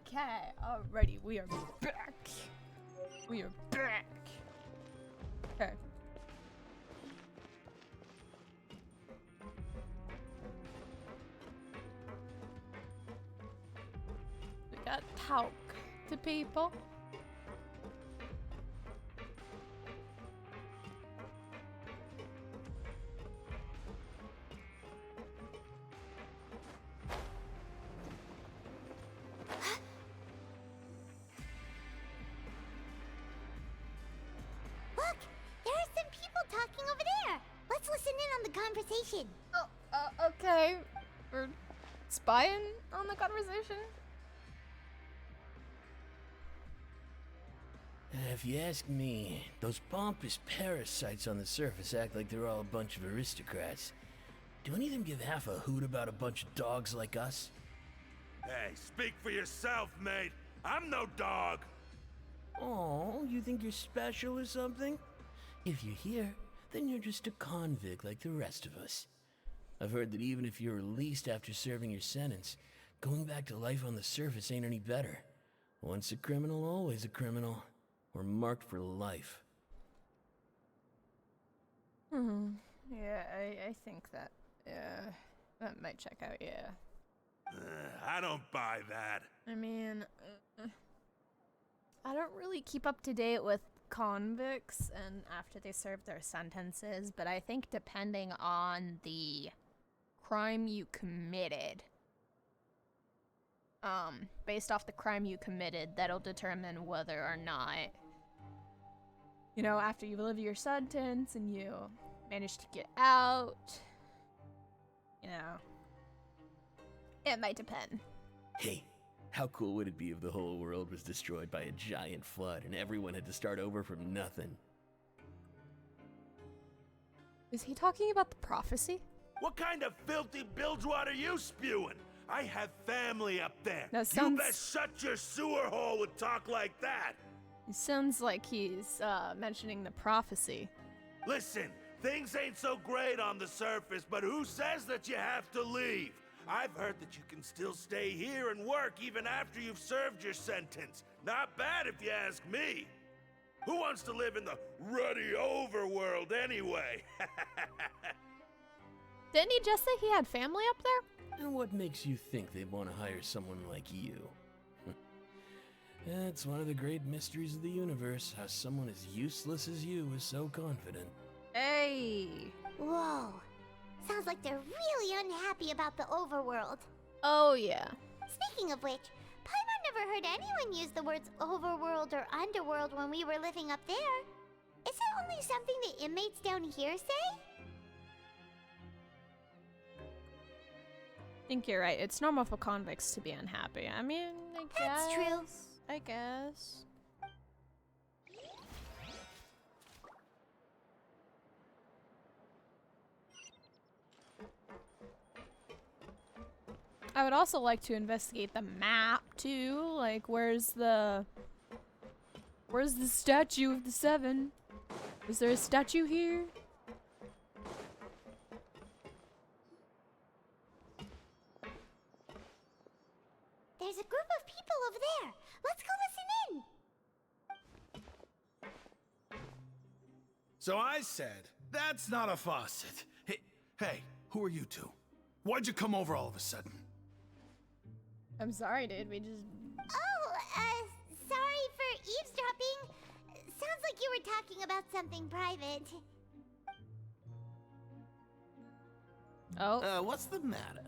Okay, alrighty, we are back. We are back. Okay. We got talk to people. Conversation. Oh, okay. We're spying on the conversation. If you ask me, those pompous parasites on the surface act like they're all a bunch of aristocrats. Do any of them give half a hoot about a bunch of dogs like us? Hey, speak for yourself, mate. I'm no dog. Oh, you think you're special or something? If you're here, then you're just a convict like the rest of us. I've heard that even if you're released after serving your sentence, going back to life on the surface ain't any better. Once a criminal, always a criminal. We're marked for life. Yeah, I think that, that might check out, yeah. I don't buy that. I mean, I don't really keep up to date with convicts and after they serve their sentences, but I think depending on the crime you committed, based off the crime you committed, that'll determine whether or not, you know, after you live your sentence and you manage to get out, you know, it might depend. Hey, how cool would it be if the whole world was destroyed by a giant flood and everyone had to start over from nothing? Is he talking about the prophecy? What kind of filthy bilgewater are you spewing? I have family up there. That sounds... You best shut your sewer hole with talk like that. It sounds like he's mentioning the prophecy. Listen, things ain't so great on the surface, but who says that you have to leave? I've heard that you can still stay here and work even after you've served your sentence. Not bad if you ask me. Who wants to live in the ruddy overworld anyway? Didn't he just say he had family up there? And what makes you think they'd want to hire someone like you? That's one of the great mysteries of the universe, how someone as useless as you is so confident. Hey! Whoa. Sounds like they're really unhappy about the overworld. Oh, yeah. Speaking of which, Paimon never heard anyone use the words overworld or underworld when we were living up there. Is it only something the inmates down here say? I think you're right. It's normal for convicts to be unhappy. I mean, I guess. That's true. I guess. I would also like to investigate the map too. Like, where's the statue of the Seven? Is there a statue here? There's a group of people over there. Let's go listen in. So I said, that's not a faucet. Hey, who are you two? Why'd you come over all of a sudden? I'm sorry, dude. We just... Oh, sorry for eavesdropping. Sounds like you were talking about something private. Oh. What's the matter?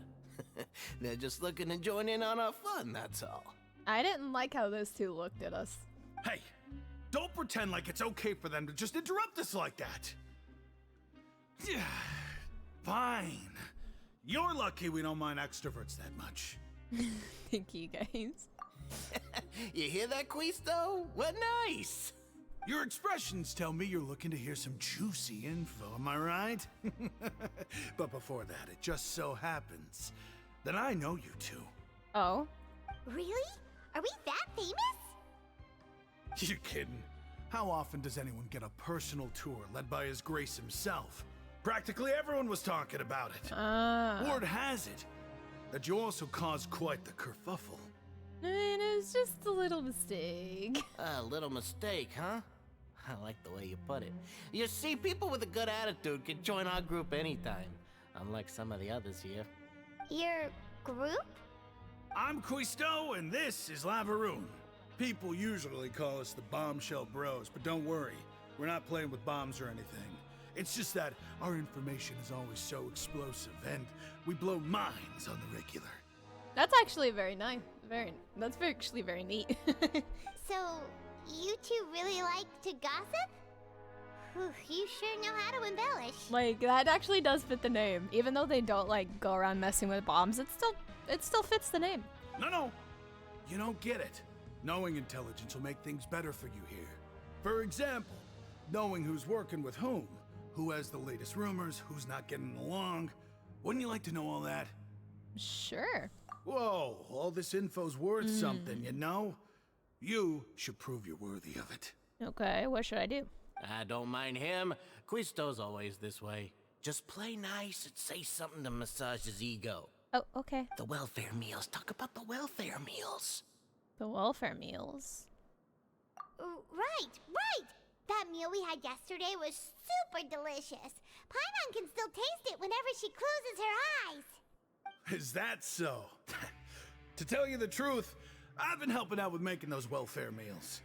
They're just looking to join in on our fun, that's all. I didn't like how those two looked at us. Hey, don't pretend like it's okay for them to just interrupt us like that. Fine. You're lucky we don't mind extroverts that much. Thank you, guys. You hear that, Quisto? What nice! Your expressions tell me you're looking to hear some juicy info, am I right? But before that, it just so happens that I know you two. Oh? Really? Are we that famous? You're kidding. How often does anyone get a personal tour led by His Grace himself? Practically everyone was talking about it. Word has it that you also caused quite the kerfuffle. I mean, it's just a little mistake. A little mistake, huh? I like the way you put it. You see, people with a good attitude can join our group anytime, unlike some of the others here. Your group? I'm Quisto, and this is Lavaroon. People usually call us the Bombshell Bros, but don't worry. We're not playing with bombs or anything. It's just that our information is always so explosive, and we blow minds on the regular. That's actually very nice. That's actually very neat. So, you two really like to gossip? Whew, you sure know how to embellish. Like, that actually does fit the name. Even though they don't, like, go around messing with bombs, it still fits the name. No. You don't get it. Knowing intelligence will make things better for you here. For example, knowing who's working with whom, who has the latest rumors, who's not getting along. Wouldn't you like to know all that? Sure. Whoa, all this info's worth something, you know? You should prove you're worthy of it. Okay, what should I do? I don't mind him. Quisto's always this way. Just play nice and say something to massage his ego. Oh, okay. The welfare meals. Talk about the welfare meals. The welfare meals. Right. That meal we had yesterday was super delicious. Paimon can still taste it whenever she closes her eyes. Is that so? To tell you the truth, I've been helping out with making those welfare meals.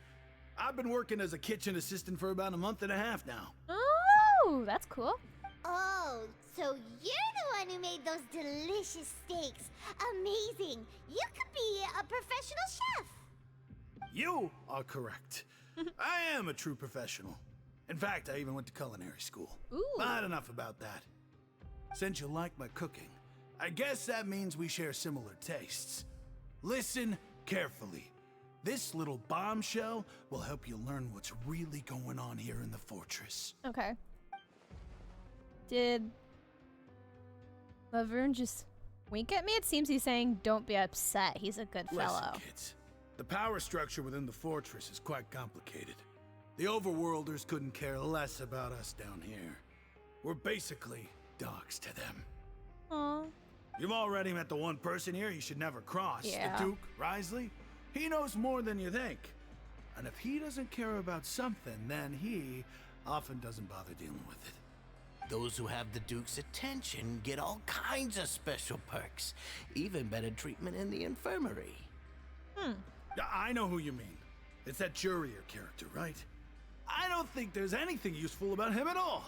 I've been working as a kitchen assistant for about a month and a half now. Oh, that's cool. Oh, so you're the one who made those delicious steaks. Amazing. You could be a professional chef. You are correct. I am a true professional. In fact, I even went to culinary school. Ooh. But enough about that. Since you like my cooking, I guess that means we share similar tastes. Listen carefully. This little bombshell will help you learn what's really going on here in the fortress. Okay. Did Laverne just wink at me? It seems he's saying, don't be upset. He's a good fellow. Listen, kids. The power structure within the fortress is quite complicated. The overworlders couldn't care less about us down here. We're basically dogs to them. Aw. You've already met the one person here you should never cross. Yeah. The Duke, Risley. He knows more than you think. And if he doesn't care about something, then he often doesn't bother dealing with it. Those who have the Duke's attention get all kinds of special perks, even better treatment in the infirmary. Yeah, I know who you mean. It's that Jurier character, right? I don't think there's anything useful about him at all.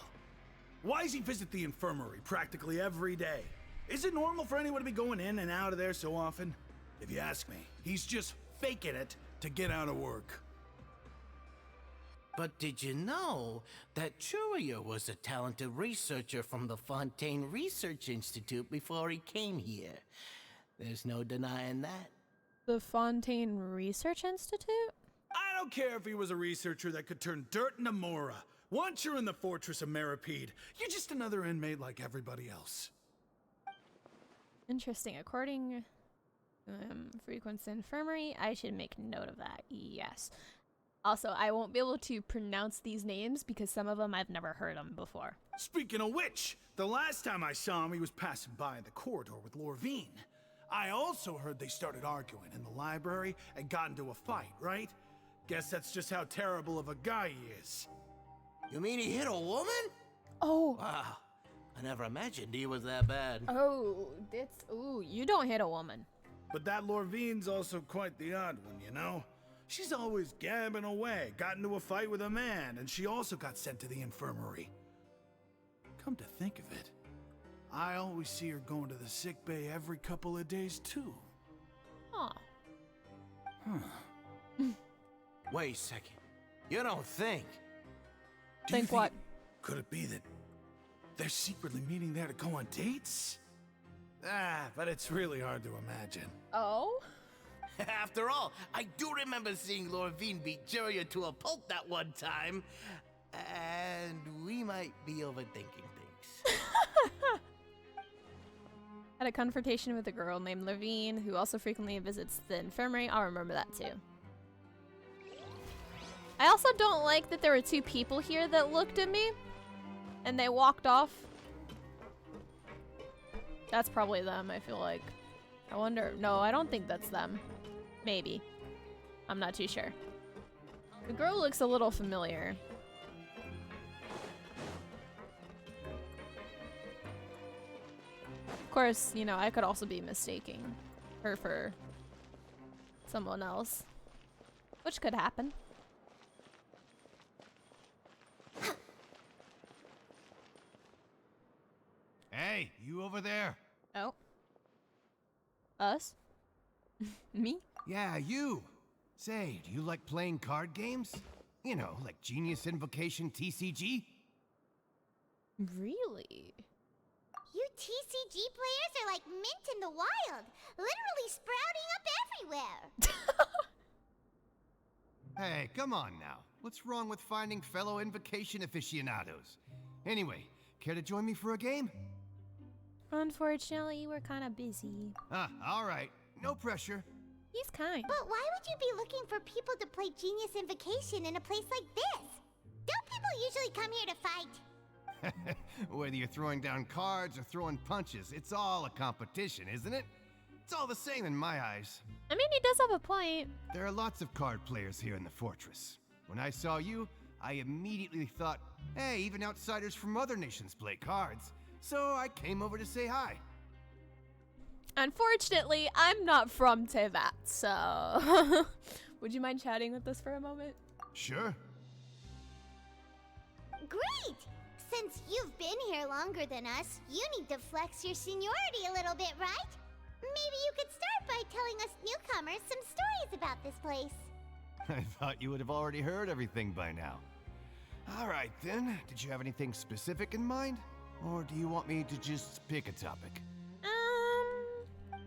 Why does he visit the infirmary practically every day? Is it normal for anyone to be going in and out of there so often? If you ask me, he's just faking it to get out of work. But did you know that Jurier was a talented researcher from the Fontaine Research Institute before he came here? There's no denying that. The Fontaine Research Institute? I don't care if he was a researcher that could turn dirt into Mora. Once you're in the fortress of Meripede, you're just another inmate like everybody else. Interesting. According Frequency Infirmary, I should make note of that. Yes. Also, I won't be able to pronounce these names because some of them I've never heard them before. Speaking of which, the last time I saw him, he was passing by in the corridor with Lorvine. I also heard they started arguing in the library and got into a fight, right? Guess that's just how terrible of a guy he is. You mean he hit a woman? Oh. Wow. I never imagined he was that bad. Oh, that's... Ooh, you don't hit a woman. But that Lorvine's also quite the odd one, you know? She's always gabbing away, got into a fight with a man, and she also got sent to the infirmary. Come to think of it, I always see her going to the sick bay every couple of days, too. Aw. Wait a second. You don't think? Do you Think what? Could it be that they're secretly meeting there to go on dates? But it's really hard to imagine. Oh? After all, I do remember seeing Lorvine beat Jurier to a pulp that one time. And we might be overthinking things. Had a confrontation with a girl named Levine who also frequently visits the infirmary. I'll remember that too. I also don't like that there were two people here that looked at me and they walked off. That's probably them, I feel like. I wonder. No, I don't think that's them. Maybe. I'm not too sure. The girl looks a little familiar. Of course, you know, I could also be mistaking her for someone else, which could happen. Hey, you over there? Oh. Us? Me? Yeah, you. Say, do you like playing card games? You know, like Genius Invocation TCG? Really? You TCG players are like mint in the wild, literally sprouting up everywhere. Hey, come on now. What's wrong with finding fellow Invocation aficionados? Anyway, care to join me for a game? Unfortunately, we're kind of busy. Ah, all right. No pressure. He's kind. But why would you be looking for people to play Genius Invocation in a place like this? Don't people usually come here to fight? Whether you're throwing down cards or throwing punches, it's all a competition, isn't it? It's all the same in my eyes. I mean, he does have a point. There are lots of card players here in the fortress. When I saw you, I immediately thought, hey, even outsiders from other nations play cards. So I came over to say hi. Unfortunately, I'm not from Teyvat, so... Would you mind chatting with us for a moment? Sure. Great! Since you've been here longer than us, you need to flex your seniority a little bit, right? Maybe you could start by telling us newcomers some stories about this place. I thought you would have already heard everything by now. All right, then. Did you have anything specific in mind? Or do you want me to just pick a topic?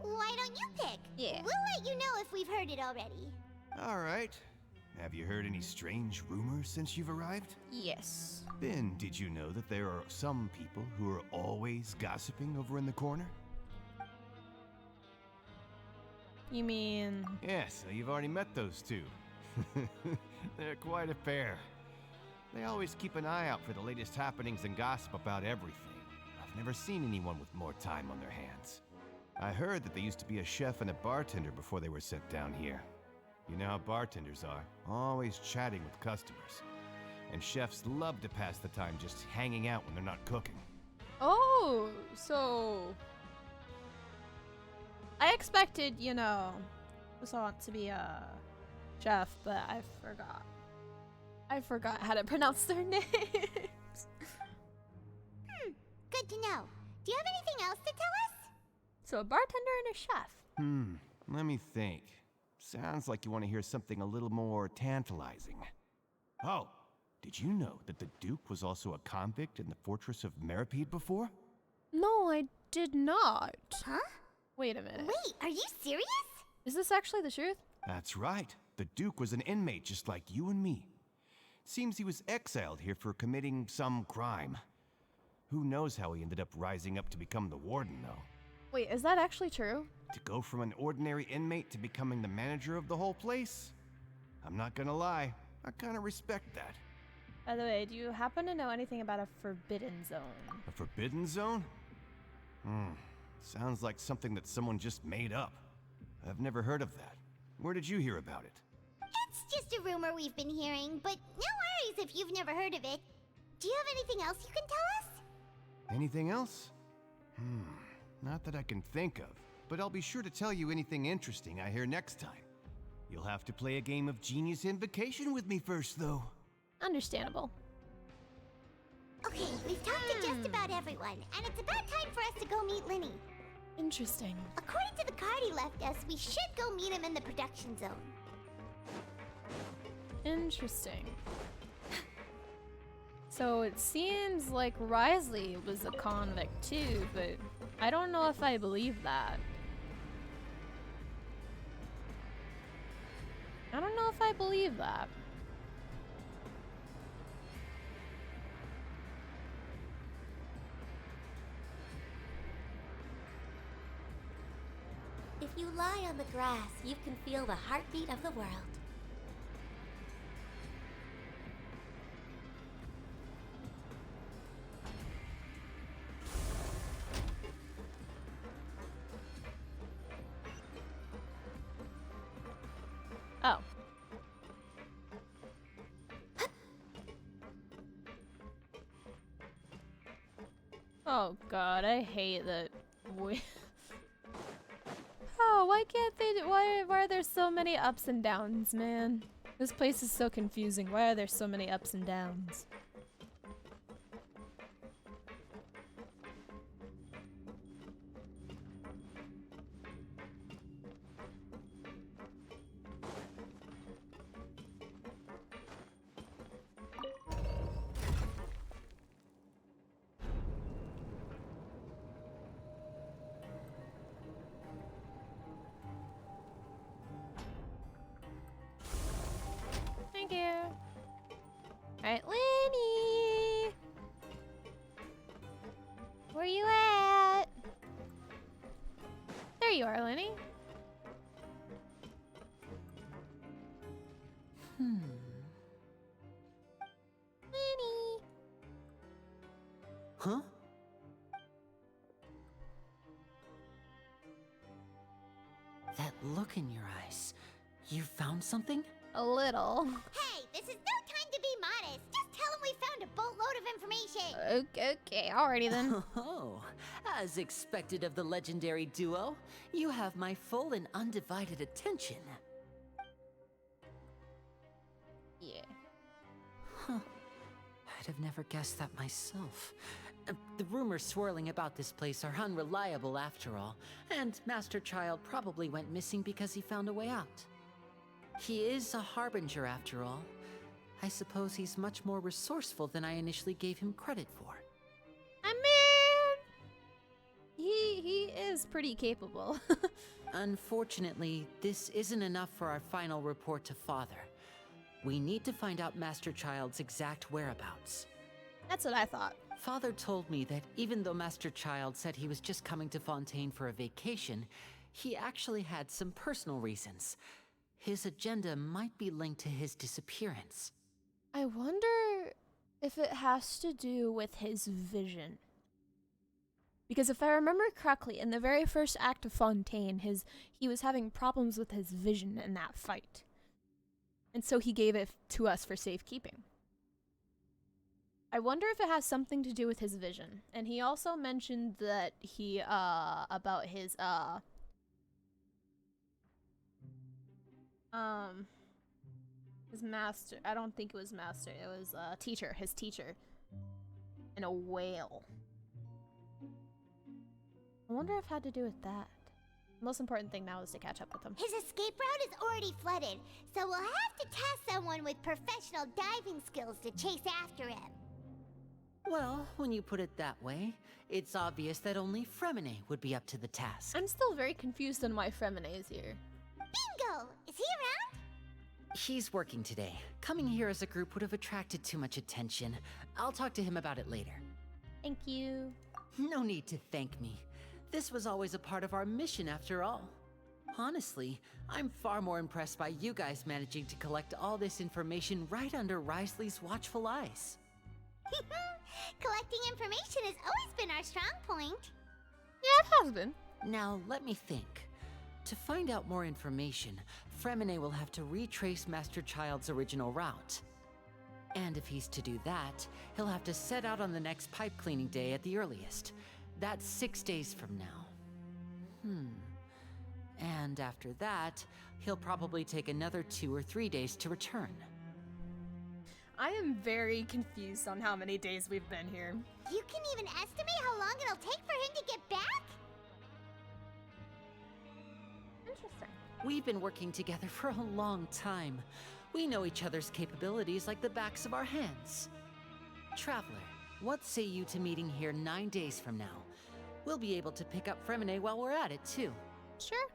Why don't you pick? Yeah. We'll let you know if we've heard it already. All right. Have you heard any strange rumors since you've arrived? Yes. Then, did you know that there are some people who are always gossiping over in the corner? You mean... Yes, you've already met those two. They're quite a pair. They always keep an eye out for the latest happenings and gossip about everything. I've never seen anyone with more time on their hands. I heard that they used to be a chef and a bartender before they were sent down here. You know how bartenders are, always chatting with customers. And chefs love to pass the time just hanging out when they're not cooking. Oh, so... I expected, you know, Wasant to be a chef, but I forgot. I forgot how to pronounce their names. Good to know. Do you have anything else to tell us? So a bartender and a chef. Let me think. Sounds like you want to hear something a little more tantalizing. Oh, did you know that the Duke was also a convict in the fortress of Meripede before? No, I did not. Huh? Wait a minute. Wait, are you serious? Is this actually the truth? That's right. The Duke was an inmate just like you and me. Seems he was exiled here for committing some crime. Who knows how he ended up rising up to become the warden, though. Wait, is that actually true? To go from an ordinary inmate to becoming the manager of the whole place? I'm not gonna lie, I kinda respect that. By the way, do you happen to know anything about a forbidden zone? A forbidden zone? Sounds like something that someone just made up. I've never heard of that. Where did you hear about it? It's just a rumor we've been hearing, but no worries if you've never heard of it. Do you have anything else you can tell us? Anything else? Not that I can think of, but I'll be sure to tell you anything interesting I hear next time. You'll have to play a game of Genius Invocation with me first, though. Understandable. Okay, we've talked to just about everyone, and it's about time for us to go meet Linny. Interesting. According to the card he left us, we should go meet him in the production zone. Interesting. So it seems like Risley was a convict too, but I don't know if I believe that. I don't know if I believe that. If you lie on the grass, you can feel the heartbeat of the world. Oh. Oh god, I hate that we Oh, why can't they why are there so many ups and downs, man? This place is so confusing. Why are there so many ups and downs? Thank you. Alright, Lenny! Where you at? There you are, Lenny. Lenny! Huh? That look in your eyes. You found something? A little. Hey, this is no time to be modest. Just tell him we found a boatload of information. Okay, alrighty then. Oh, as expected of the legendary duo, you have my full and undivided attention. Yeah. Huh. I'd have never guessed that myself. The rumors swirling about this place are unreliable after all, and Master Child probably went missing because he found a way out. He is a harbinger after all. I suppose he's much more resourceful than I initially gave him credit for. I mean, he is pretty capable. Unfortunately, this isn't enough for our final report to Father. We need to find out Master Child's exact whereabouts. That's what I thought. Father told me that even though Master Child said he was just coming to Fontaine for a vacation, he actually had some personal reasons. His agenda might be linked to his disappearance. I wonder if it has to do with his vision. Because if I remember correctly, in the very first act of Fontaine, he was having problems with his vision in that fight. And so he gave it to us for safekeeping. I wonder if it has something to do with his vision. And he also mentioned that about his master, I don't think it was master, it was his teacher, and a whale. I wonder if it had to do with that. The most important thing now is to catch up with him. His escape route is already flooded, so we'll have to task someone with professional diving skills to chase after him. Well, when you put it that way, it's obvious that only Fremine would be up to the task. I'm still very confused on why Fremine is here. Bingo! Is he around? He's working today. Coming here as a group would have attracted too much attention. I'll talk to him about it later. Thank you. No need to thank me. This was always a part of our mission after all. Honestly, I'm far more impressed by you guys managing to collect all this information right under Risley's watchful eyes. Collecting information has always been our strong point. Yeah, it has been. Now, let me think. To find out more information, Fremine will have to retrace Master Child's original route. And if he's to do that, he'll have to set out on the next pipe cleaning day at the earliest. That's 6 days from now. And after that, he'll probably take another 2 or 3 days to return. I am very confused on how many days we've been here. You can even estimate how long it'll take for him to get back? Interesting. We've been working together for a long time. We know each other's capabilities like the backs of our hands. Traveler, what say you to meeting here 9 days from now? We'll be able to pick up Fremine while we're at it, too. Sure.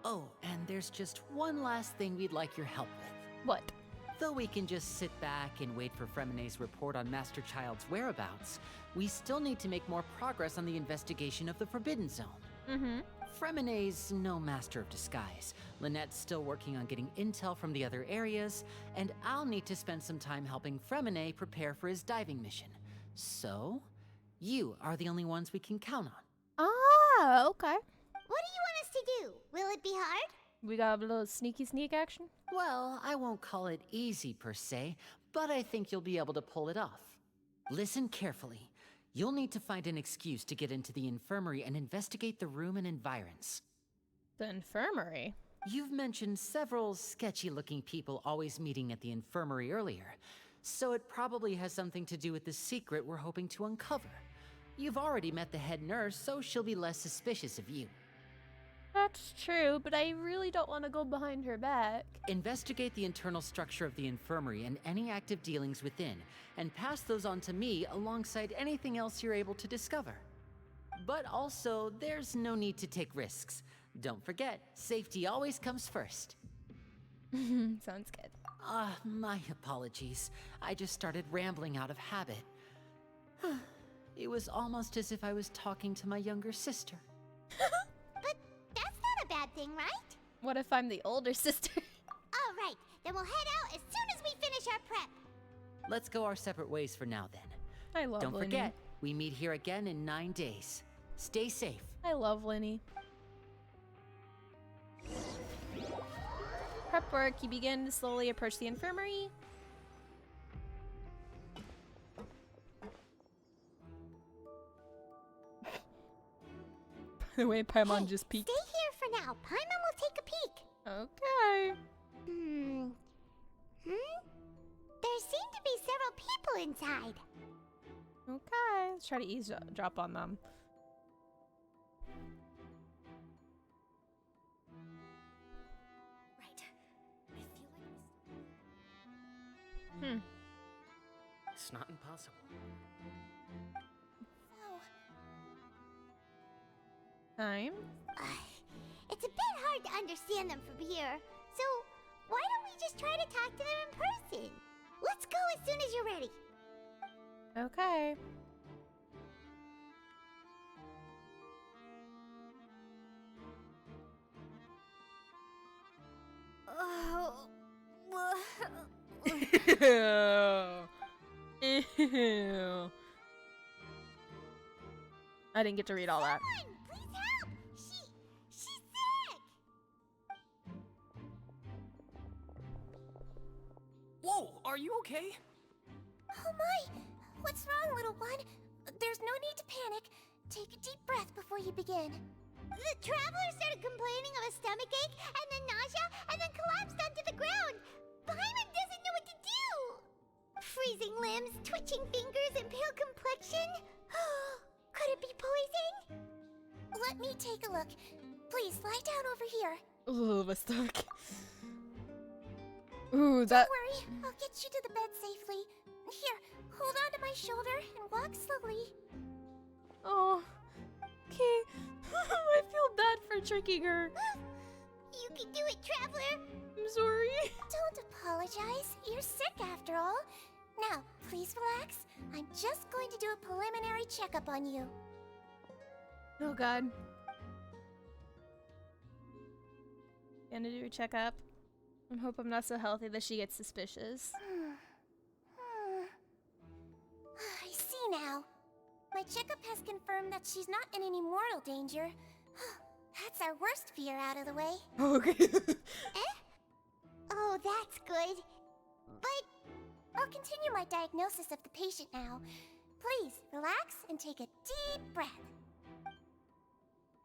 Oh, and there's just one last thing we'd like your help with. What? Though we can just sit back and wait for Fremine's report on Master Child's whereabouts, we still need to make more progress on the investigation of the Forbidden Zone. Mm-hmm. Fremine's no master of disguise. Lynette's still working on getting intel from the other areas, and I'll need to spend some time helping Fremine prepare for his diving mission. So, you are the only ones we can count on. Ah, okay. What do you want us to do? Will it be hard? We got a little sneaky sneak action? Well, I won't call it easy per se, but I think you'll be able to pull it off. Listen carefully. You'll need to find an excuse to get into the infirmary and investigate the room and environs. The infirmary? You've mentioned several sketchy-looking people always meeting at the infirmary earlier, so it probably has something to do with the secret we're hoping to uncover. You've already met the head nurse, so she'll be less suspicious of you. That's true, but I really don't want to go behind her back. Investigate the internal structure of the infirmary and any active dealings within, and pass those on to me alongside anything else you're able to discover. But also, there's no need to take risks. Don't forget, safety always comes first. Sounds good. My apologies. I just started rambling out of habit. It was almost as if I was talking to my younger sister. But that's not a bad thing, right? What if I'm the older sister? All right, then we'll head out as soon as we finish our prep. Let's go our separate ways for now, then. I love Don't Linny. forget, we meet here again in 9 days. Stay safe. I love Linny. Prep work, you begin to slowly approach the infirmary. By the way, Paimon Hey, just peeked. Stay here for now. Paimon will take a peek. Okay. There seem to be several people inside. Okay. Let's try to eavesdrop on them. Right. I feel like this. It's not impossible. Time. It's a bit hard to understand them from here. So, why don't we just try to talk to them in person? Let's go as soon as you're ready. Okay. Ew. Ew. I didn't get to read all that. Someone, please help! She's sick! Whoa, are you okay? Oh my! What's wrong, little one? There's no need to panic. Take a deep breath before you begin. The traveler started complaining of a stomachache, and then nausea, and then collapsed onto the ground. Paimon doesn't know what to do! Freezing limbs, twitching fingers, and pale complexion? Could it be poison? Let me take a look. Please, lie down over here. Ooh, my stomach. Ooh, that. Don't worry, I'll get you to the bed safely. Here, hold on to my shoulder and walk slowly. Oh. Okay. I feel bad for tricking her. You can do it, Traveler! I'm sorry. Don't apologize. You're sick after all. Now, please relax. I'm just going to do a preliminary checkup on you. Oh god. Gonna do a checkup. I hope I'm not so healthy that she gets suspicious. I see now. My checkup has confirmed that she's not in any mortal danger. That's our worst fear out of the way. Okay. Oh, that's good. But I'll continue my diagnosis of the patient now. Please, relax and take a deep breath.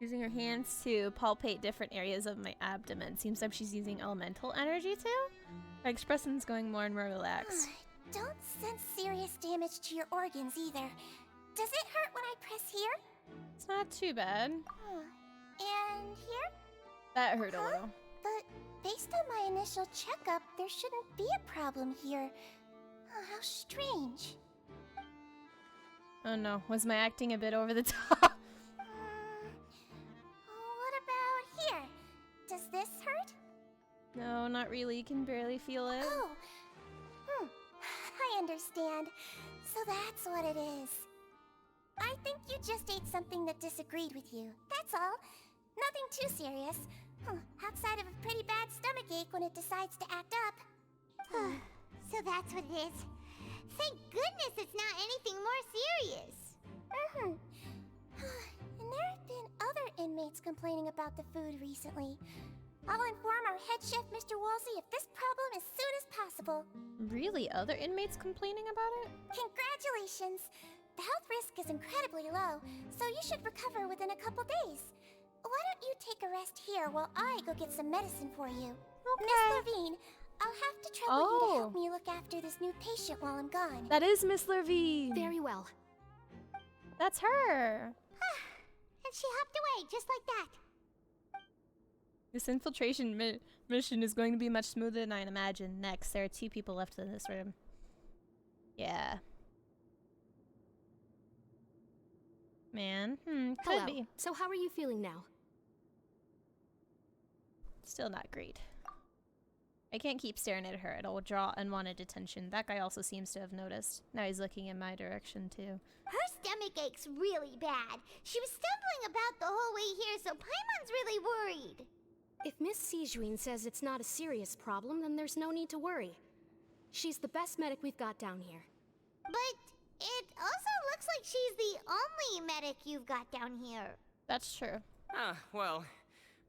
Using her hands to palpate different areas of my abdomen. Seems like she's using elemental energy too? Her expression's going more and more relaxed. Don't sense serious damage to your organs either. Does it hurt when I press here? It's not too bad. And here? That hurt a little. But based on my initial checkup, there shouldn't be a problem here. How strange. Oh no, was my acting a bit over the top? What about here? Does this hurt? No, not really. You can barely feel it. Oh. I understand. So that's what it is. I think you just ate something that disagreed with you. That's all. Nothing too serious. Outside of a pretty bad stomachache when it decides to act up. So that's what it is. Thank goodness it's not anything more serious. And there have been other inmates complaining about the food recently. I'll inform our head chef, Mr. Woolsey, of this problem as soon as possible. Really? Other inmates complaining about it? Congratulations! The health risk is incredibly low, so you should recover within a couple days. Why don't you take a rest here while I go get some medicine for you? Miss Levine, I'll have to trouble you to help me look after this new patient while I'm gone. That is Miss Levine. Very well. That's her. And she hopped away just like that. This infiltration mission is going to be much smoother than I imagined. Next, there are 2 people left in this room. Yeah. Man, could Hello. be. So how are you feeling now? Still not great. I can't keep staring at her. It'll draw unwanted attention. That guy also seems to have noticed. Now he's looking in my direction, too. Her stomach ache's really bad. She was stumbling about the whole way here, so Paimon's really worried. If Miss Sijuin says it's not a serious problem, then there's no need to worry. She's the best medic we've got down here. But it also looks like she's the only medic you've got down here. That's true. Well,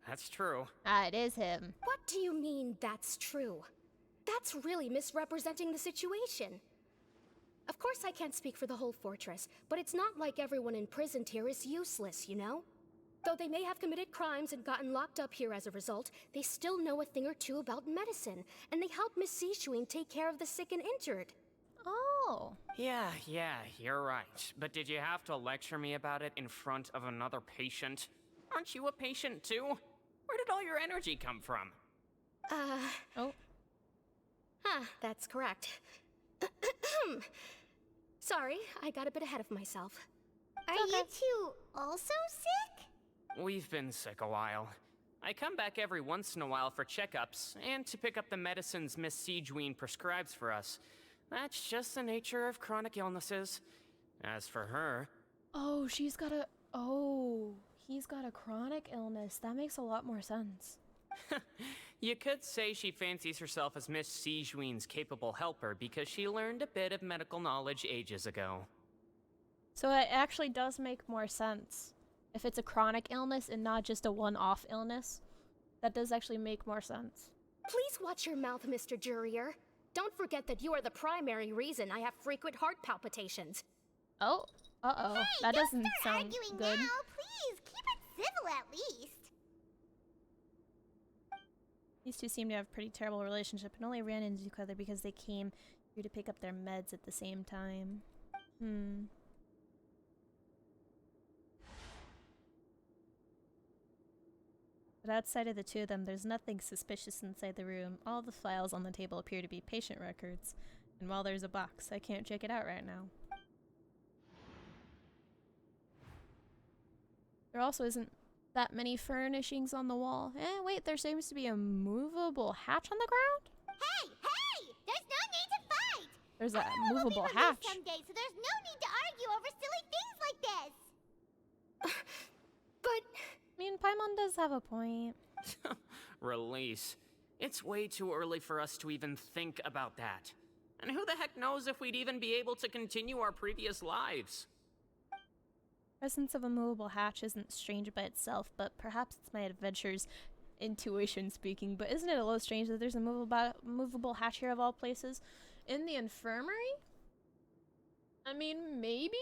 that's true. It is him. What do you mean, that's true? That's really misrepresenting the situation. Of course I can't speak for the whole fortress, but it's not like everyone imprisoned here is useless, you know? Though they may have committed crimes and gotten locked up here as a result, they still know a thing or two about medicine, and they help Miss Sijuin take care of the sick and injured. Oh. Yeah, you're right. But did you have to lecture me about it in front of another patient? Aren't you a patient too? Where did all your energy come from? Oh. That's correct. Sorry, I got a bit ahead of myself. Are you two also sick? We've been sick a while. I come back every once in a while for checkups, and to pick up the medicines Miss Sijuin prescribes for us. That's just the nature of chronic illnesses. As for her... Oh, he's got a chronic illness. That makes a lot more sense. You could say she fancies herself as Miss Sijuin's capable helper because she learned a bit of medical knowledge ages ago. So it actually does make more sense. If it's a chronic illness and not just a one-off illness, that does actually make more sense. Please watch your mouth, Mr. Jurier. Don't forget that you are the primary reason I have frequent heart palpitations. Oh, Hey, that doesn't don't start sound arguing good. now. Please, keep it civil at least. These two seem to have a pretty terrible relationship and only ran into each other because they came here to pick up their meds at the same time. But outside of the two of them, there's nothing suspicious inside the room. All the files on the table appear to be patient records. And while there's a box, I can't check it out right now. There also isn't that many furnishings on the wall. Wait, there seems to be a movable hatch on the ground? Hey! There's no need to fight! There's a I know movable we'll be hatch. released someday, so there's no need to argue over silly things like this. But... I mean, Paimon does have a point. Release. It's way too early for us to even think about that. And who the heck knows if we'd even be able to continue our previous lives? Presence of a movable hatch isn't strange by itself, but perhaps it's my adventure's intuition speaking. But isn't it a little strange that there's a movable hatch here of all places? In the infirmary? I mean, maybe?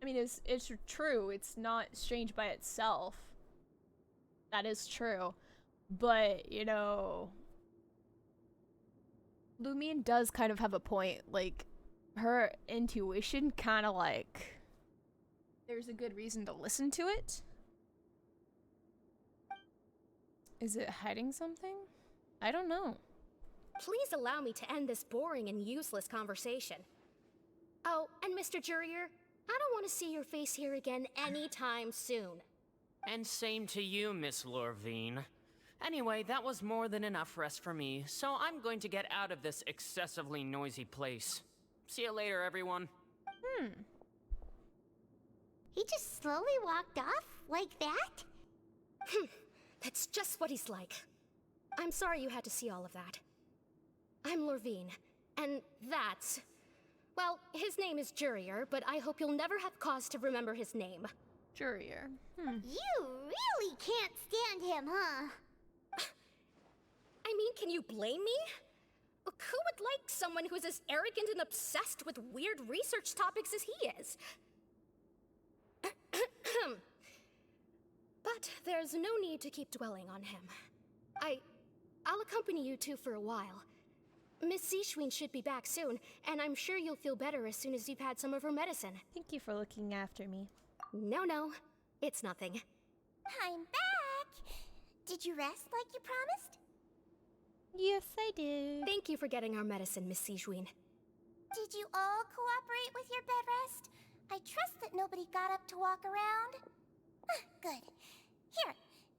I mean, it's true. It's not strange by itself. That is true. But, you know... Lumine does kind of have a point. Like, her intuition kind of like... There's a good reason to listen to it. Is it hiding something? I don't know. Please allow me to end this boring and useless conversation. Oh, and Mr. Jurier, I don't want to see your face here again anytime soon. And same to you, Miss Lorvine. Anyway, that was more than enough rest for me, so I'm going to get out of this excessively noisy place. See you later, everyone. He just slowly walked off like that? That's just what he's like. I'm sorry you had to see all of that. I'm Lorvine, and that's... Well, his name is Jurier, but I hope you'll never have cause to remember his name. Jurier. You really can't stand him, huh? I mean, can you blame me? Who would like someone who's as arrogant and obsessed with weird research topics as he is? But there's no need to keep dwelling on him. I'll accompany you two for a while. Miss Seashween should be back soon, and I'm sure you'll feel better as soon as you've had some of her medicine. Thank you for looking after me. No, it's nothing. I'm back! Did you rest like you promised? Yes, I did. Thank you for getting our medicine, Miss Seashween. Did you all cooperate with your bed rest? I trust that nobody got up to walk around. Good. Here,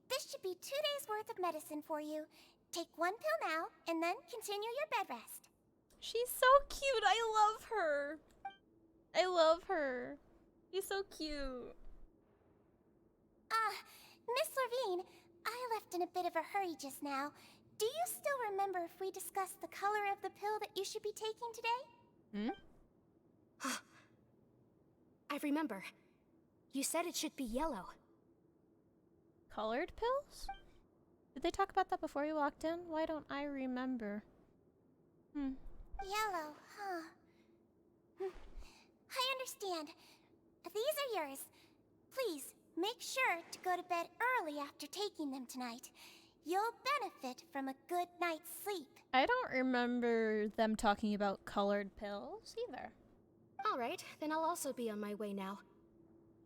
this should be 2 days' worth of medicine for you. Take 1 pill now, and then continue your bed rest. She's so cute. I love her. I love her. She's so cute. Miss Levine, I left in a bit of a hurry just now. Do you still remember if we discussed the color of the pill that you should be taking today? I remember. You said it should be yellow. Colored pills? Did they talk about that before you walked in? Why don't I remember? Yellow, huh? I understand. These are yours. Please, make sure to go to bed early after taking them tonight. You'll benefit from a good night's sleep. I don't remember them talking about colored pills either. All right, then I'll also be on my way now.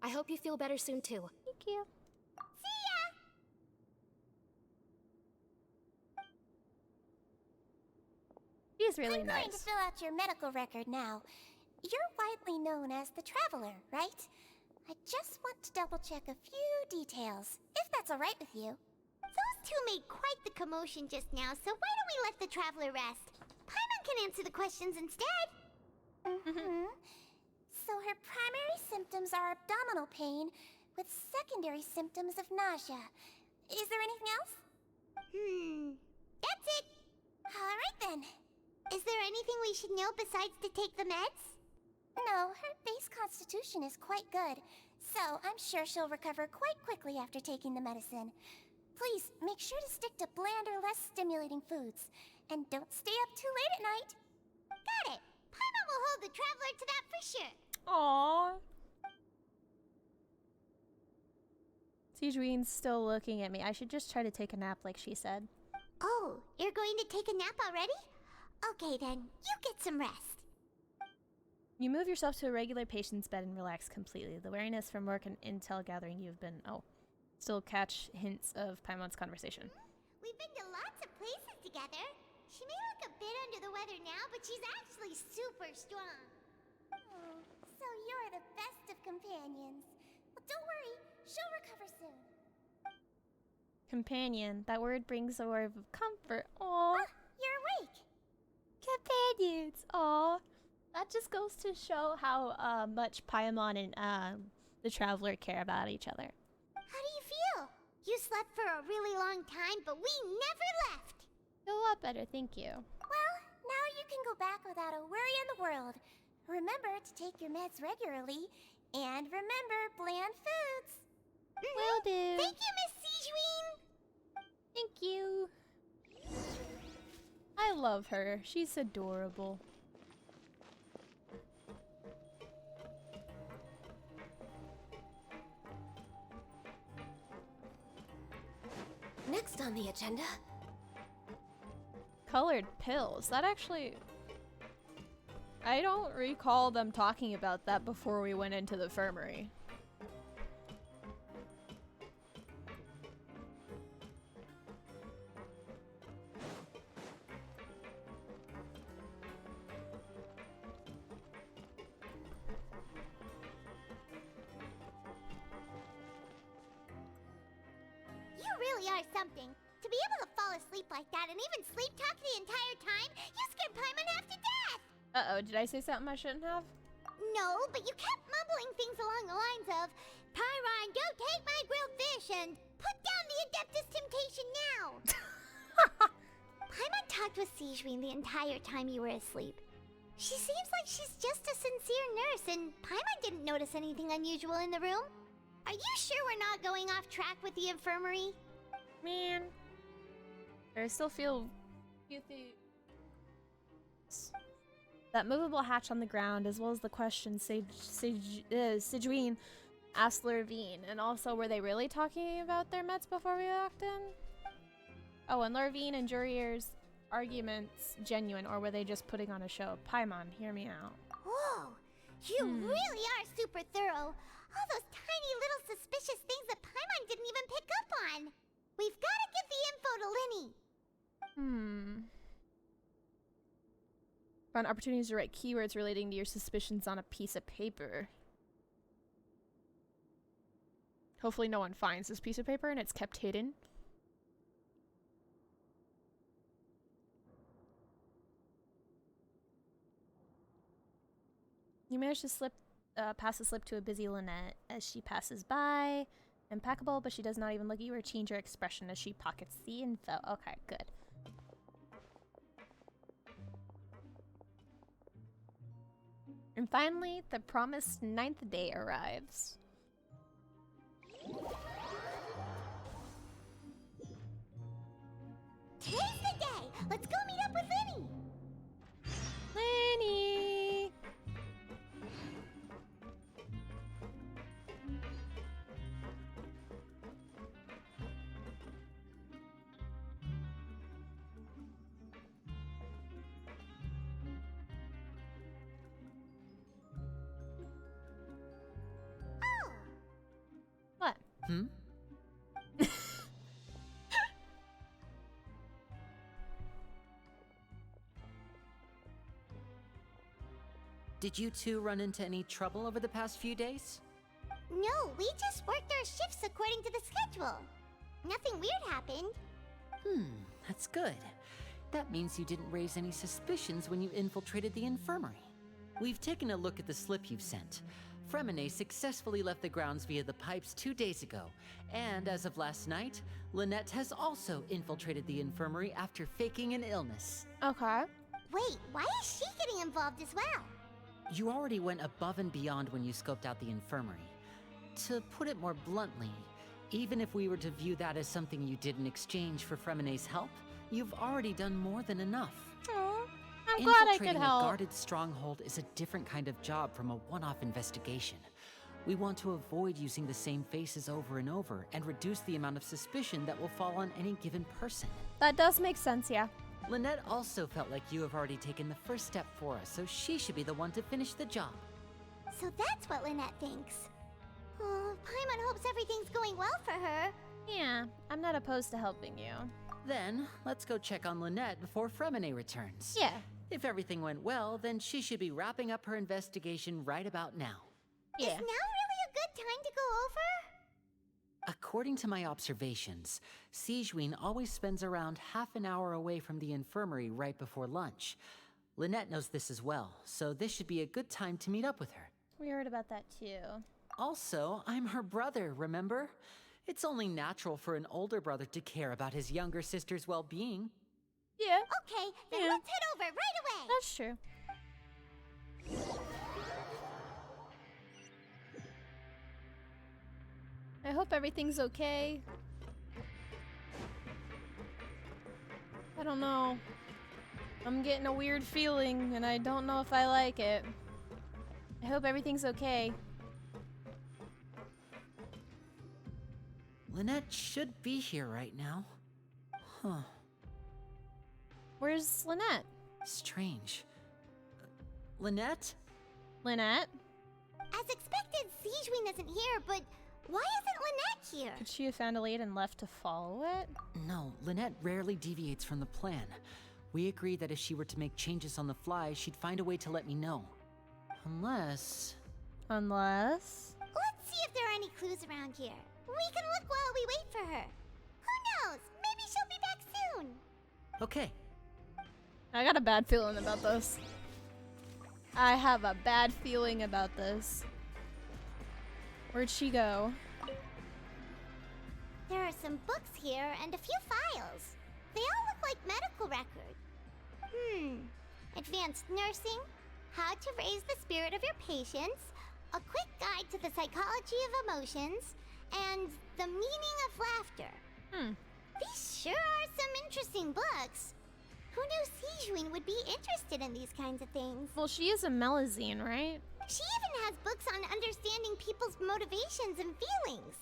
I hope you feel better soon, too. Thank you. See ya! She's really I'm going to nice. fill out your medical record now. You're widely known as the Traveler, right? I just want to double-check a few details, if that's all right with you. Those two made quite the commotion just now, so why don't we let the traveler rest? Paimon can answer the questions instead. So her primary symptoms are abdominal pain, with secondary symptoms of nausea. Is there anything else? That's it. All right then. Is there anything we should know besides to take the meds? No, her base constitution is quite good, so I'm sure she'll recover quite quickly after taking the medicine. Please, make sure to stick to bland or less stimulating foods, and don't stay up too late at night. Got it. Paimon will hold the traveler to that for sure. Aww. Sejuine's still looking at me. I should just try to take a nap like she said. Oh, you're going to take a nap already? Okay then, you get some rest. You move yourself to a regular patient's bed and relax completely. The weariness from work and intel gathering you've been... Still catch hints of Paimon's conversation. We've been to lots of places together. She may look a bit under the weather now, but she's actually super strong. Oh, so you're the best of companions. Well, don't worry, she'll recover soon. Companion. That word brings a word of comfort. Aww. You're awake. Companions. Aww. That just goes to show how much Paimon and the Traveler care about each other. How do you feel? You slept for a really long time, but we never left. Feel a lot better, thank you. Well, now you can go back without a worry in the world. Remember to take your meds regularly, and remember bland foods. Will do. Thank you, Miss Sejuine. Thank you. I love her. She's adorable. Next on the agenda. Colored pills. That actually... I don't recall them talking about that before we went into the infirmary. You really are something. To be able to fall asleep like that and even sleep talk the entire time, you scared Paimon half to death! Uh-oh, did I say something I shouldn't have? No, but you kept mumbling things along the lines of, Pyron, go take my grilled fish and put down the Adeptus Temptation now! Paimon talked with Sejuine the entire time you were asleep. She seems like she's just a sincere nurse, and Paimon didn't notice anything unusual in the room. Are you sure we're not going off track with the infirmary? Man. I still feel that movable hatch on the ground, as well as the question Sigewine asked Lurvine, and also were they really talking about their meds before we walked in? Oh, and Lurvine and Jurier's arguments genuine, or were they just putting on a show? Paimon, hear me out. Whoa, you really are super thorough. All those tiny little suspicious things that Paimon didn't even pick up on. We've got to give the info to Linny. Found opportunities to write keywords relating to your suspicions on a piece of paper. Hopefully no one finds this piece of paper and it's kept hidden. You manage to pass the slip to a busy Lynette as she passes by. Impeccable, but she does not even look at you or change her expression as she pockets the info. Okay, good. And finally, the promised 9th day arrives. Today's the day. Let's go meet up with Linny. Linny! What? Did you two run into any trouble over the past few days? No, we just worked our shifts according to the schedule. Nothing weird happened. That's good. That means you didn't raise any suspicions when you infiltrated the infirmary. We've taken a look at the slip you've sent. Fremine successfully left the grounds via the pipes 2 days ago, and as of last night, Lynette has also infiltrated the infirmary after faking an illness. Okay. Wait, why is she getting involved as well? You already went above and beyond when you scoped out the infirmary. To put it more bluntly, even if we were to view that as something you did in exchange for Fremine's help, you've already done more than enough. Aw, I'm glad I could Infiltrating help. a guarded stronghold is a different kind of job from a one-off investigation. We want to avoid using the same faces over and over and reduce the amount of suspicion that will fall on any given person. That does make sense, yeah. Lynette also felt like you have already taken the first step for us, so she should be the one to finish the job. So that's what Lynette thinks. Oh, Paimon hopes everything's going well for her. Yeah, I'm not opposed to helping you. Then, let's go check on Lynette before Fremine returns. Yeah. If everything went well, then she should be wrapping up her investigation right about now. Yeah. Is now really a good time to go over? According to my observations, Sigewine always spends around half an hour away from the infirmary right before lunch. Lynette knows this as well, so this should be a good time to meet up with her. We heard about that too. Also, I'm her brother, remember? It's only natural for an older brother to care about his younger sister's well-being. Yeah. Okay, then let's head over right away. That's true. I hope everything's okay. I don't know. I'm getting a weird feeling, and I don't know if I like it. I hope everything's okay. Lynette should be here right now. Huh. Where's Lynette? Strange. Lynette? Lynette? As expected, Sigewine isn't here, but why isn't Lynette here? Could she have found a lead and left to follow it? No, Lynette rarely deviates from the plan. We agreed that if she were to make changes on the fly, she'd find a way to let me know. Unless... Unless? Let's see if there are any clues around here. We can look while we wait for her. Who knows? Maybe she'll be back soon. Okay. I got a bad feeling about this. I have a bad feeling about this. Where'd she go? There are some books here and a few files. They all look like medical records. Advanced nursing, how to raise the spirit of your patients, A quick guide to the psychology of emotions and the meaning of laughter. These sure are some interesting books. Who knew Sijuin would be interested in these kinds of things? Well, she is a Melazine, right? She even has books on understanding people's motivations and feelings.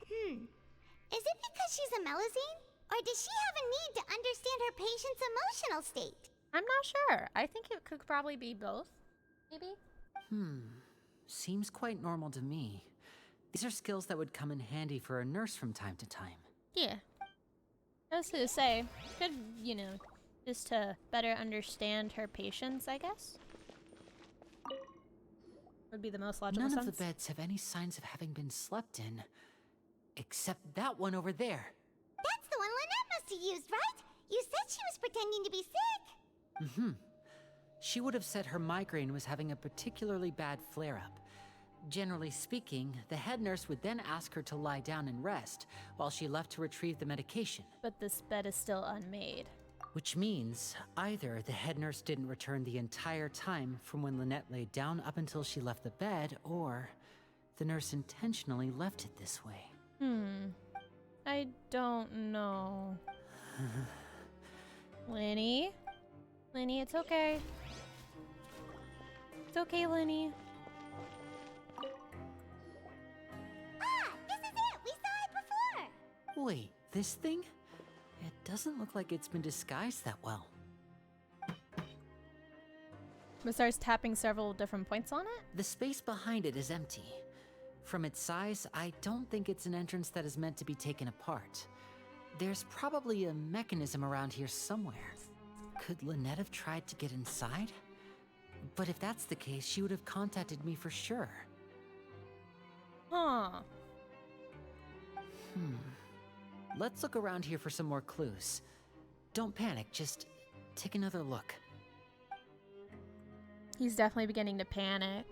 Is it because she's a Melazine? Or does she have a need to understand her patient's emotional state? I'm not sure. I think it could probably be both. Maybe? Seems quite normal to me. These are skills that would come in handy for a nurse from time to time. Yeah. I was gonna say, could, you know, just to better understand her patients, I guess? Would be the most logical None sense. of the beds have any signs of having been slept in. Except that one over there. That's the one Lynette must have used, right? You said she was pretending to be sick. She would have said her migraine was having a particularly bad flare-up. Generally speaking, the head nurse would then ask her to lie down and rest, while she left to retrieve the medication. But this bed is still unmade. Which means, either the head nurse didn't return the entire time from when Lynette laid down up until she left the bed, or the nurse intentionally left it this way. I don't know. Lenny? Lenny, it's okay. It's okay, Lenny. Ah, this is it! We saw it before! Wait, this thing? It doesn't look like it's been disguised that well. It starts tapping several different points on it. The space behind it is empty. From its size, I don't think it's an entrance that is meant to be taken apart. There's probably a mechanism around here somewhere. Could Lynette have tried to get inside? But if that's the case, she would have contacted me for sure. Huh. Let's look around here for some more clues. Don't panic, just take another look. He's definitely beginning to panic.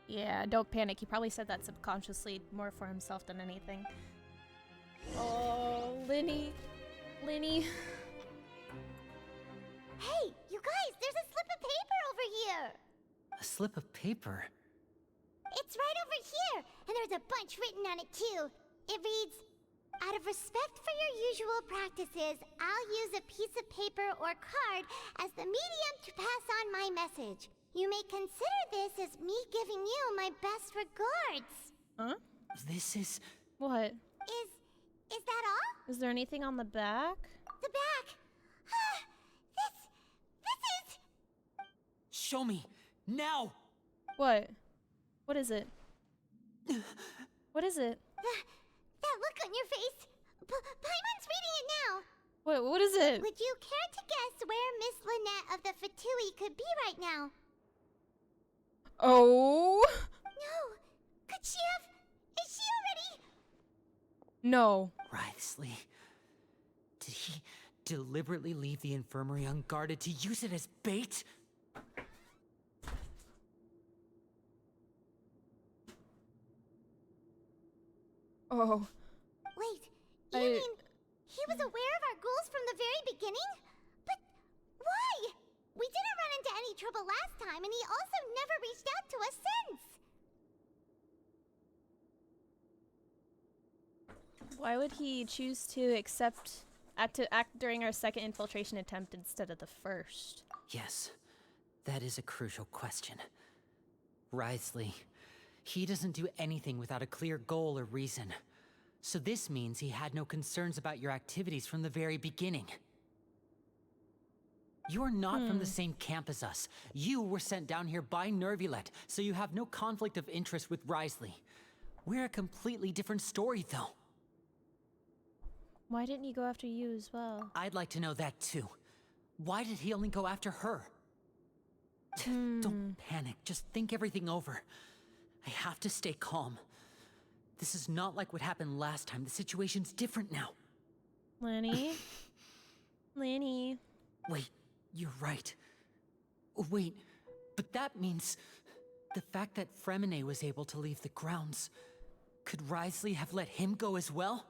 Yeah, don't panic. He probably said that subconsciously more for himself than anything. Oh, Lenny. Lenny. Hey, you guys, there's a slip of paper over here! A slip of paper? It's right over here, and there's a bunch written on it too. It reads, "Out of respect for your usual practices, I'll use a piece of paper or card as the medium to pass on my message. You may consider this as me giving you my best regards." Huh? This is... What? Is that all? Is there anything on the back? The back. This is... Show me! Now! What? What is it? What is it? That look on your face. Paimon's reading it now. What is it? Would you care to guess where Miss Lynette of the Fatui could be right now? Oh. No. Could she have... Is she already... No. Writhsley. Did he deliberately leave the infirmary unguarded to use it as bait? Oh. Wait, you mean he was aware of our goals from the very beginning? But why? We didn't run into any trouble last time, and he also never reached out to us since. Why would he choose to act during our second infiltration attempt instead of the first? Yes, that is a crucial question. Writhsley, he doesn't do anything without a clear goal or reason. So this means he had no concerns about your activities from the very beginning. You're not from the same camp as us. You were sent down here by Nervulet, so you have no conflict of interest with Writhsley. We're a completely different story, though. Why didn't he go after you as well? I'd like to know that, too. Why did he only go after her? Don't panic. Just think everything over. I have to stay calm. This is not like what happened last time. The situation's different now. Lenny? Lenny. Wait, you're right. Wait, but that means the fact that Fremine was able to leave the grounds. Could Writhsley have let him go as well?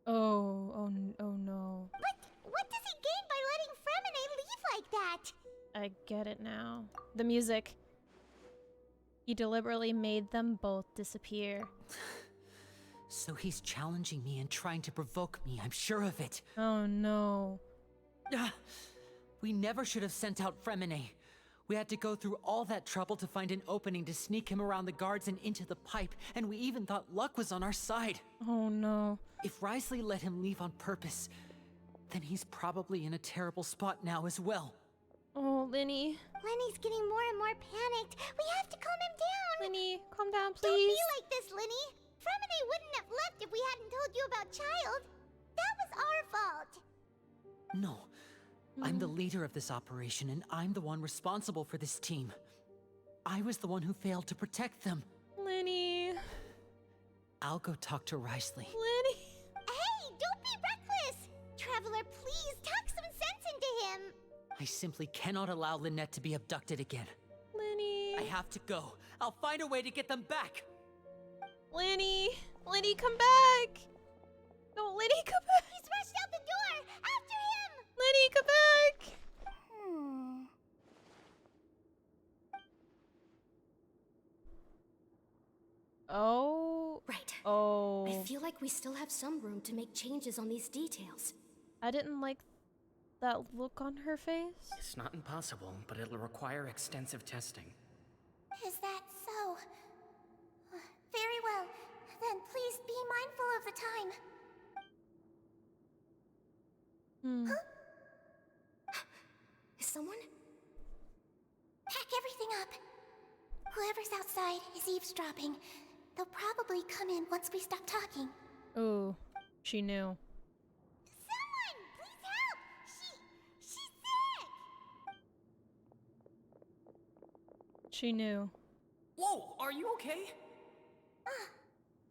Oh no. But what does he gain by letting Fremine leave like that? I get it now. The music. He deliberately made them both disappear. So he's challenging me and trying to provoke me, I'm sure of it. Oh no. We never should have sent out Fremine. We had to go through all that trouble to find an opening to sneak him around the guards and into the pipe, and we even thought luck was on our side. Oh no. If Risley let him leave on purpose, then he's probably in a terrible spot now as well. Oh, Linny. Lenny's getting more and more panicked. We have to calm him down. Linny, calm down, Don't please. be like this, Lenny. Fremine wouldn't have left if we hadn't told you about Child. That was our fault. No. I'm the leader of this operation, and I'm the one responsible for this team. I was the one who failed to protect them. Linny. I'll go talk to Risley. Linny. Hey, don't be reckless. Traveler, please talk some sense into him. I simply cannot allow Lynette to be abducted again. Linny. I have to go. I'll find a way to get them back. Linny. Linny, come back. No, Linny, come back. He's rushed out the door. After him. Linny, come back. Oh. Right. Oh. I feel like we still have some room to make changes on these details. I didn't like that look on her face. It's not impossible, but it'll require extensive testing. Is that so? Very well. Then please be mindful of the time. Is someone? Pack everything up. Whoever's outside is eavesdropping. They'll probably come in once we stop talking. Ooh, she knew. Someone, please help! She's sick! She knew. Whoa, are you okay?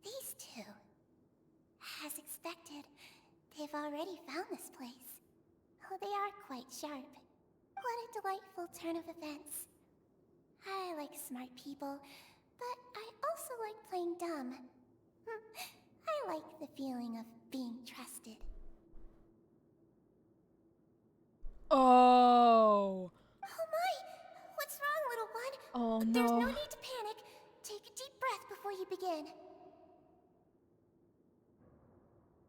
These two. As expected, they've already found this place. Oh, they are quite sharp. What a delightful turn of events. I like smart people, but I also like playing dumb. I like the feeling of being trusted. Oh. Oh my! What's wrong, little one? Oh no. There's no need to panic. Take a deep breath before you begin.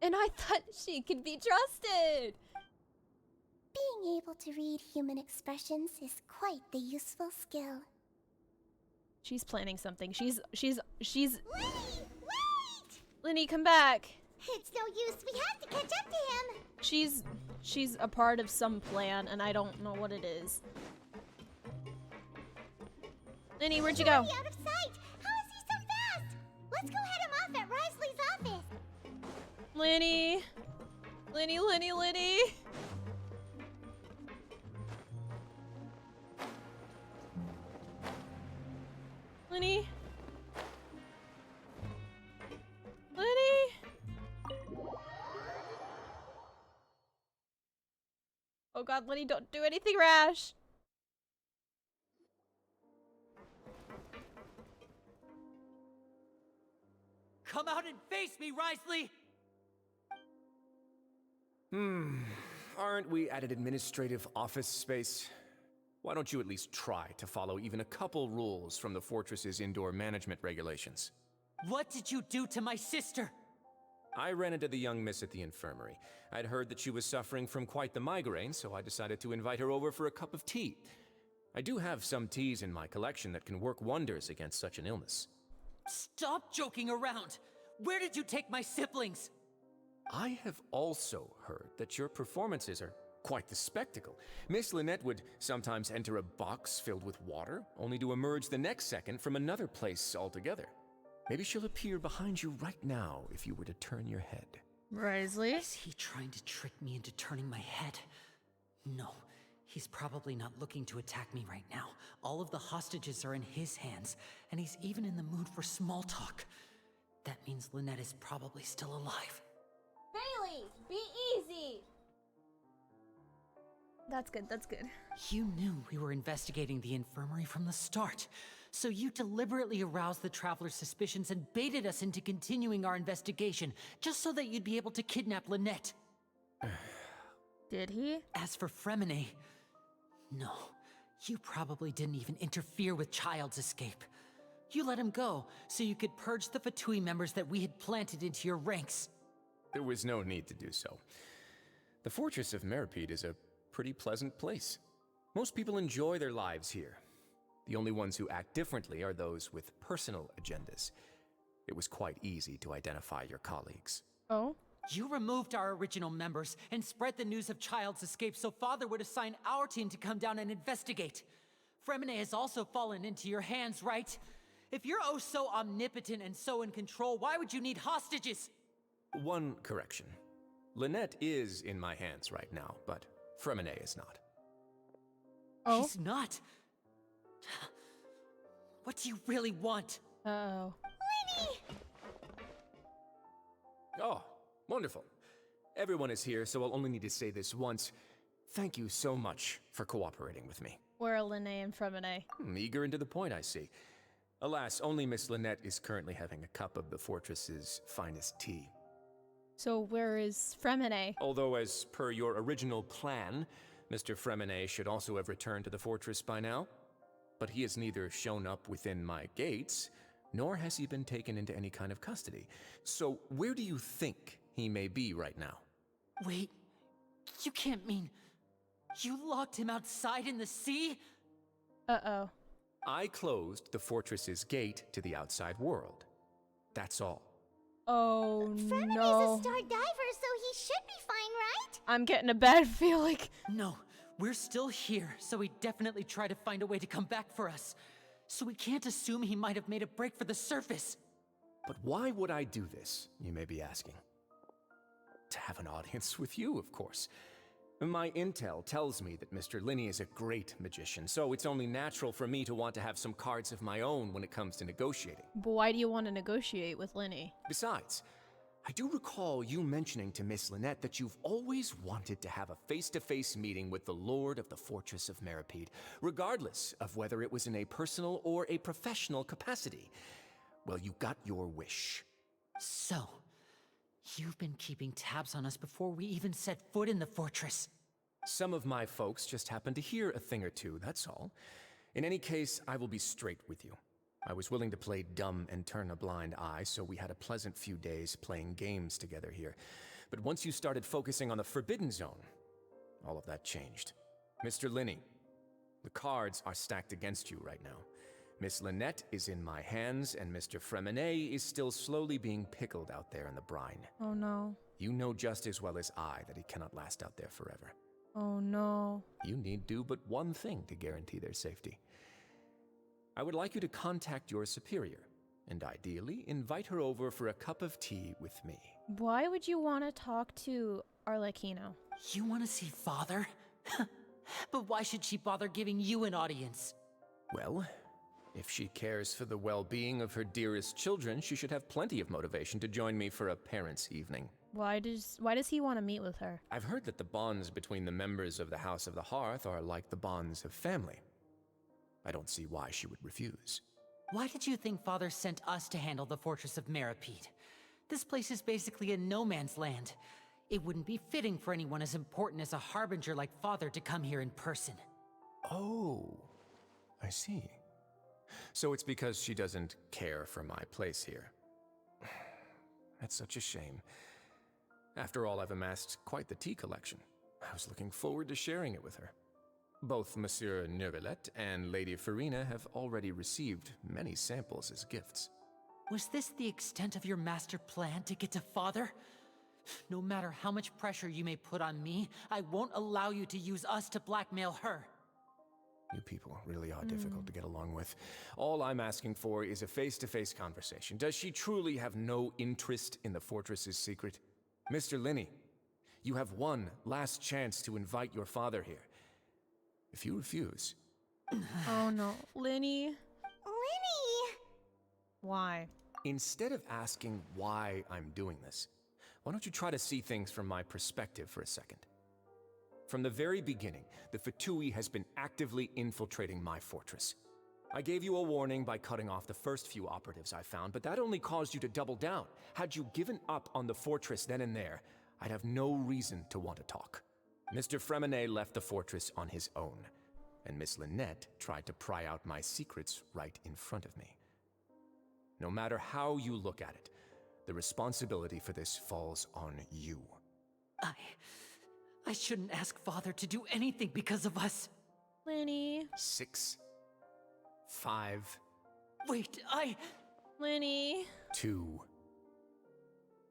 And I thought she could be trusted. Being able to read human expressions is quite the useful skill. She's planning something. She's Lenny, wait! Linny, come back. It's no use. We have to catch up to him. She's a part of some plan, and I don't know what it is. Linny, where'd you go? Already out of sight. How is he so fast? Let's go head him off at Risley's office. Linny. Linny, Linny, Linny. Linny. Linny. Oh god, Linny, don't do anything rash. Come out and face me, Risley! Aren't we at an administrative office space? Why don't you at least try to follow even a couple rules from the fortress's indoor management regulations? What did you do to my sister? I ran into the young miss at the infirmary. I'd heard that she was suffering from quite the migraine, so I decided to invite her over for a cup of tea. I do have some teas in my collection that can work wonders against such an illness. Stop joking around! Where did you take my siblings? I have also heard that your performances are quite the spectacle. Miss Lynette would sometimes enter a box filled with water, only to emerge the next second from another place altogether. Maybe she'll appear behind you right now if you were to turn your head. Risley? Is he trying to trick me into turning my head? No, he's probably not looking to attack me right now. All of the hostages are in his hands, and he's even in the mood for small talk. That means Lynette is probably still alive. Bailey, be easy. That's good, that's good. You knew we were investigating the infirmary from the start, so you deliberately aroused the Traveler's suspicions and baited us into continuing our investigation, just so that you'd be able to kidnap Lynette. Did he? As for Fremine, no, you probably didn't even interfere with Child's escape. You let him go, so you could purge the Fatui members that we had planted into your ranks. There was no need to do so. The Fortress of Meripede is a pretty pleasant place. Most people enjoy their lives here. The only ones who act differently are those with personal agendas. It was quite easy to identify your colleagues. Oh? You removed our original members and spread the news of Child's escape so Father would assign our team to come down and investigate. Fremine has also fallen into your hands, right? If you're oh so omnipotent and so in control, why would you need hostages? One correction. Lynette is in my hands right now, but Fremine is not. Oh? She's not. What do you really want? Uh-oh. Oh, wonderful. Everyone is here, so I'll only need to say this once. Thank you so much for cooperating with me. Where are Linné and Fremine? Eager and to the point, I see. Alas, only Miss Lynette is currently having a cup of the fortress's finest tea. So where is Fremine? Although, as per your original plan, Mr. Fremine should also have returned to the fortress by now. But he has neither shown up within my gates, nor has he been taken into any kind of custody. So where do you think he may be right now? Wait, you can't mean you locked him outside in the sea? Uh-oh. I closed the fortress's gate to the outside world. That's all. Oh, Fremine no. is a star diver, so he should be fine, right? I'm getting a bad feeling. No, we're still here, so he definitely tried to find a way to come back for us. So we can't assume he might have made a break for the surface. But why would I do this, you may be asking? To have an audience with you, of course. My intel tells me that Mr. Linney is a great magician, so it's only natural for me to want to have some cards of my own when it comes to negotiating. But why do you want to negotiate with Linny? Besides, I do recall you mentioning to Miss Lynette that you've always wanted to have a face-to-face meeting with the Lord of the Fortress of Meripede, regardless of whether it was in a personal or a professional capacity. Well, you got your wish. So, you've been keeping tabs on us before we even set foot in the fortress. Some of my folks just happened to hear a thing or two, that's all. In any case, I will be straight with you. I was willing to play dumb and turn a blind eye, so we had a pleasant few days playing games together here. But once you started focusing on the Forbidden Zone, all of that changed. Mr. Linney, the cards are stacked against you right now. Miss Lynette is in my hands, and Mr. Fremine is still slowly being pickled out there in the brine. Oh, no. You know just as well as I that he cannot last out there forever. Oh, no. You need do but one thing to guarantee their safety. I would like you to contact your superior, and ideally invite her over for a cup of tea with me. Why would you want to talk to Arlecchino? You want to see Father? But why should she bother giving you an audience? Well, if she cares for the well-being of her dearest children, she should have plenty of motivation to join me for a parents' evening. Why does he want to meet with her? I've heard that the bonds between the members of the House of the Hearth are like the bonds of family. I don't see why she would refuse. Why did you think Father sent us to handle the Fortress of Meripede? This place is basically a no man's land. It wouldn't be fitting for anyone as important as a harbinger like Father to come here in person. Oh, I see. So it's because she doesn't care for my place here. That's such a shame. After all, I've amassed quite the tea collection. I was looking forward to sharing it with her. Both Monsieur Neuvillette and Lady Farina have already received many samples as gifts. Was this the extent of your master plan to get to Father? No matter how much pressure you may put on me, I won't allow you to use us to blackmail her. You people really are difficult to get along with. All I'm asking for is a face-to-face conversation. Does she truly have no interest in the fortress's secret? Mr. Linney, you have one last chance to invite your father here. If you refuse... Oh no. Linny? Linny! Why? Instead of asking why I'm doing this, why don't you try to see things from my perspective for a second? From the very beginning, the Fatui has been actively infiltrating my fortress. I gave you a warning by cutting off the first few operatives I found, but that only caused you to double down. Had you given up on the fortress then and there, I'd have no reason to want to talk. Mr. Fremine left the fortress on his own, and Miss Lynette tried to pry out my secrets right in front of me. No matter how you look at it, the responsibility for this falls on you. I shouldn't ask Father to do anything because of us. Lenny. 6, 5, Wait, Lenny. 2,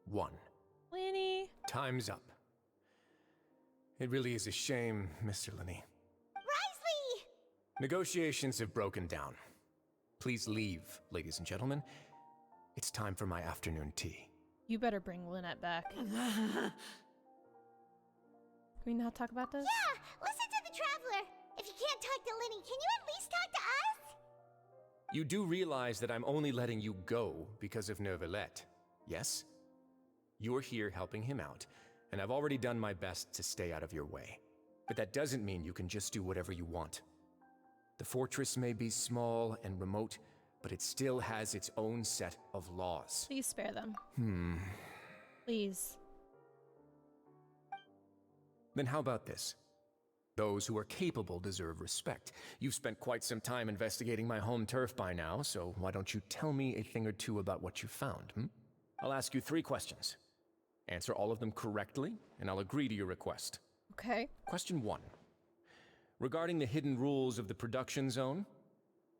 1. Lenny. Time's up. It really is a shame, Mr. Linney. Risley! Negotiations have broken down. Please leave, ladies and gentlemen. It's time for my afternoon tea. You better bring Lynette back. Can we not talk about this? Yeah, listen to the Traveler. If you can't talk to Lenny, can you at least talk to us? You do realize that I'm only letting you go because of Neuvillette, yes? You're here helping him out, and I've already done my best to stay out of your way. But that doesn't mean you can just do whatever you want. The fortress may be small and remote, but it still has its own set of laws. Please spare them. Please. Then how about this? Those who are capable deserve respect. You've spent quite some time investigating my home turf by now, so why don't you tell me a thing or two about what you found, I'll ask you 3 questions. Answer all of them correctly, and I'll agree to your request. Okay. Question 1. Regarding the hidden rules of the production zone,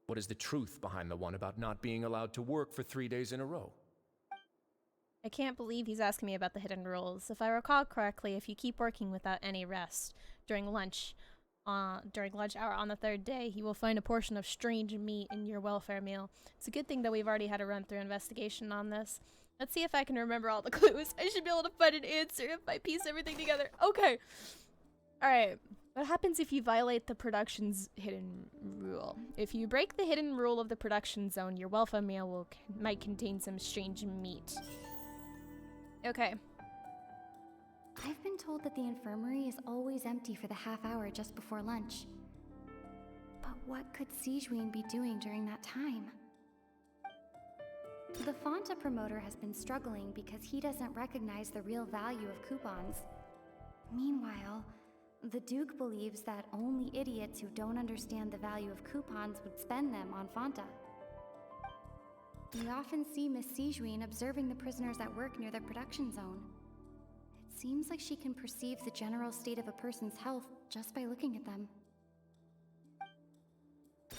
what is the truth behind the one about not being allowed to work for 3 days in a row? I can't believe he's asking me about the hidden rules. If I recall correctly, if you keep working without any rest during lunch hour on the 3rd day, he will find a portion of strange meat in your welfare meal. It's a good thing that we've already had a run-through investigation on this. Let's see if I can remember all the clues. I should be able to find an answer if I piece everything together. Okay. Alright. What happens if you violate the production's hidden rule? If you break the hidden rule of the production zone, your welfare meal might contain some strange meat. Okay. I've been told that the infirmary is always empty for the half hour just before lunch. But what could Sijuin be doing during that time? The Fonta promoter has been struggling because he doesn't recognize the real value of coupons. Meanwhile, the Duke believes that only idiots who don't understand the value of coupons would spend them on Fonta. We often see Miss Sijuin observing the prisoners at work near the production zone. It seems like she can perceive the general state of a person's health just by looking at them.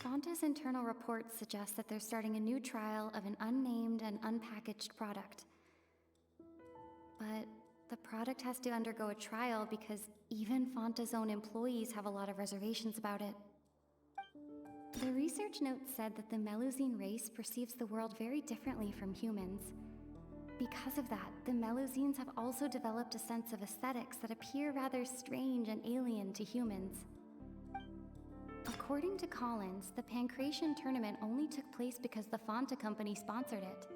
Fonta's internal reports suggest that they're starting a new trial of an unnamed and unpackaged product. But the product has to undergo a trial because even Fonta's own employees have a lot of reservations about it. The research notes said that the Melusine race perceives the world very differently from humans. Because of that, the Melusines have also developed a sense of aesthetics that appear rather strange and alien to humans. According to Collins, the Pancration tournament only took place because the Fonta company sponsored it.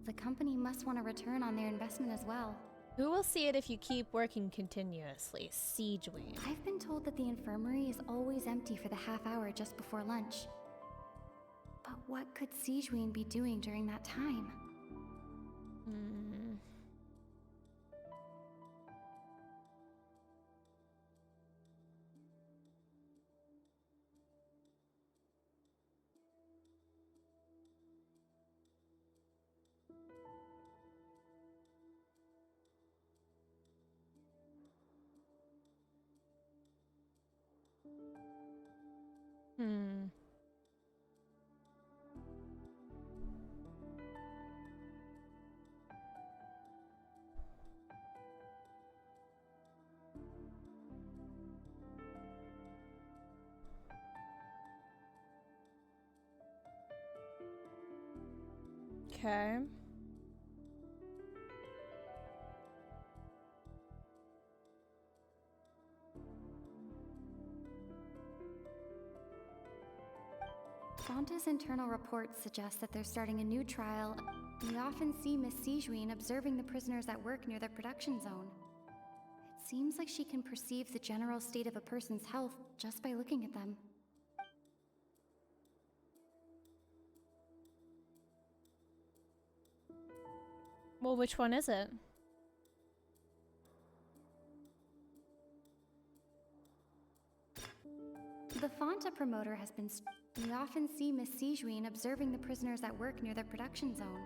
The company must want a return on their investment as well. Who will see it if you keep working continuously? Sijuin. I've been told that the infirmary is always empty for the half hour just before lunch. But what could Sijuin be doing during that time? Okay. Fonta's internal reports suggest that they're starting a new trial. We often see Miss Sijuin observing the prisoners at work near the production zone. It seems like she can perceive the general state of a person's health just by looking at them. Well, which one is it? The Fonta promoter has been. We often see Miss Sijuin observing the prisoners at work near the production zone.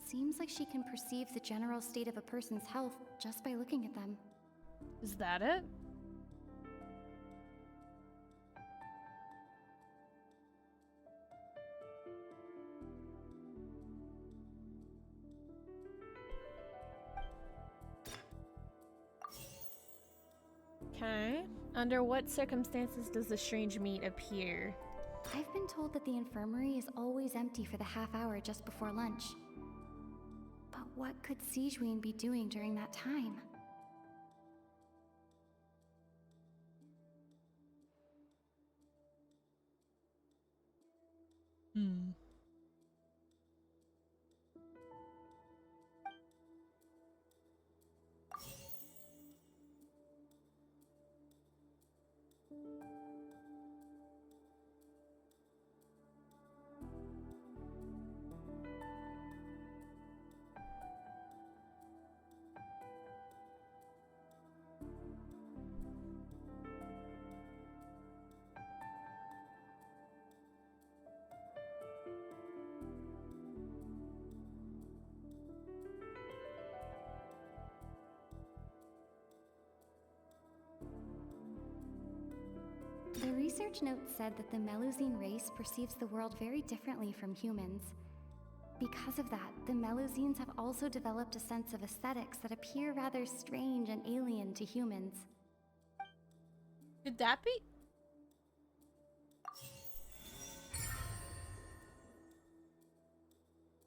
It seems like she can perceive the general state of a person's health just by looking at them. Is that it? Okay. Under what circumstances does the strange meat appear? I've been told that the infirmary is always empty for the half hour just before lunch. But what could Sijuin be doing during that time? Hmm. The research note said that the Melusine race perceives the world very differently from humans. Because of that, the Melusines have also developed a sense of aesthetics that appear rather strange and alien to humans. Could that be?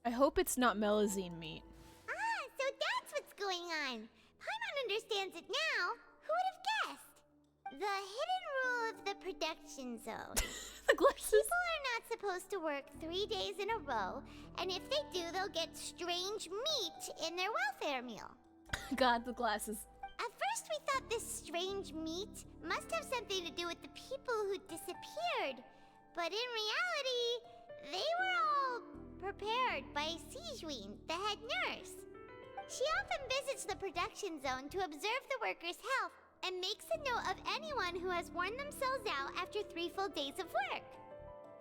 I hope it's not Melusine meat. Ah, so that's what's going on. Paimon understands it now. Who would have guessed? The hidden rule of the production zone. The glasses. People are not supposed to work 3 days in a row, and if they do, they'll get strange meat in their welfare meal. God, the glasses. At first, we thought this strange meat must have something to do with the people who disappeared, but in reality, they were all prepared by Sijuin, the head nurse. She often visits the production zone to observe the workers' health and makes a note of anyone who has worn themselves out after 3 full days of work.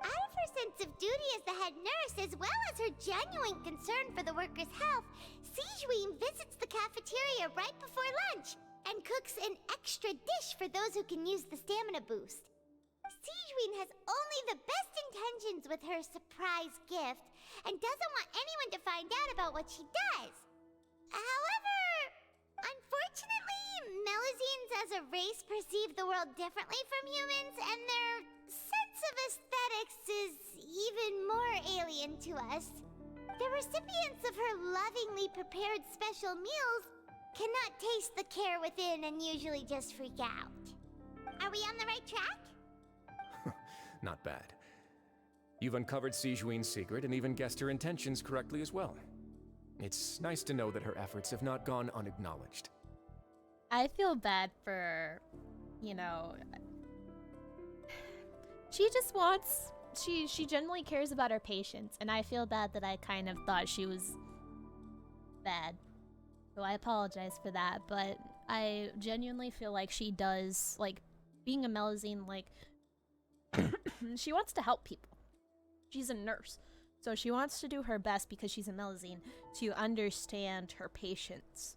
Out of her sense of duty as the head nurse, as well as her genuine concern for the workers' health, Sijuin visits the cafeteria right before lunch and cooks an extra dish for those who can use the stamina boost. Sijuin has only the best intentions with her surprise gift and doesn't want anyone to find out about what she does. However, unfortunately, Melusines as a race perceive the world differently from humans, and their sense of aesthetics is even more alien to us. The recipients of her lovingly prepared special meals cannot taste the care within and usually just freak out. Are we on the right track? Not bad. You've uncovered Sijuin's secret and even guessed her intentions correctly as well. It's nice to know that her efforts have not gone unacknowledged. I feel bad for, you know, she just wants, she genuinely cares about her patients, and I feel bad that I kind of thought she was bad. So I apologize for that, but I genuinely feel like she does, like, being a Melusine, like, she wants to help people. She's a nurse, so she wants to do her best because she's a Melusine to understand her patients.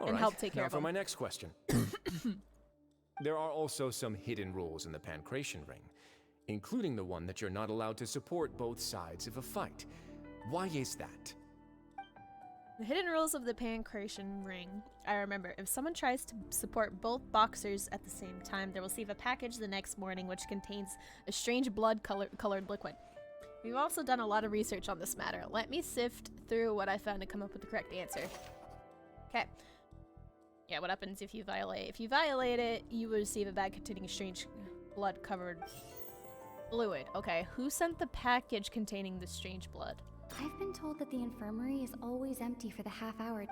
And help take care now of for them. my next question. There are also some hidden rules in the Pancration Ring, including the one that you're not allowed to support both sides of a fight. Why is that? The hidden rules of the Pancration Ring. I remember, if someone tries to support both boxers at the same time, they will receive a package the next morning which contains a strange blood-colored liquid. We've also done a lot of research on this matter. Let me sift through what I found to come up with the correct answer. Okay. Yeah, what happens if you violate? If you violate it, you will receive a bag containing a strange blood-covered fluid. Okay, who sent the package containing the strange blood? I've been told that the infirmary is always empty for the half hour.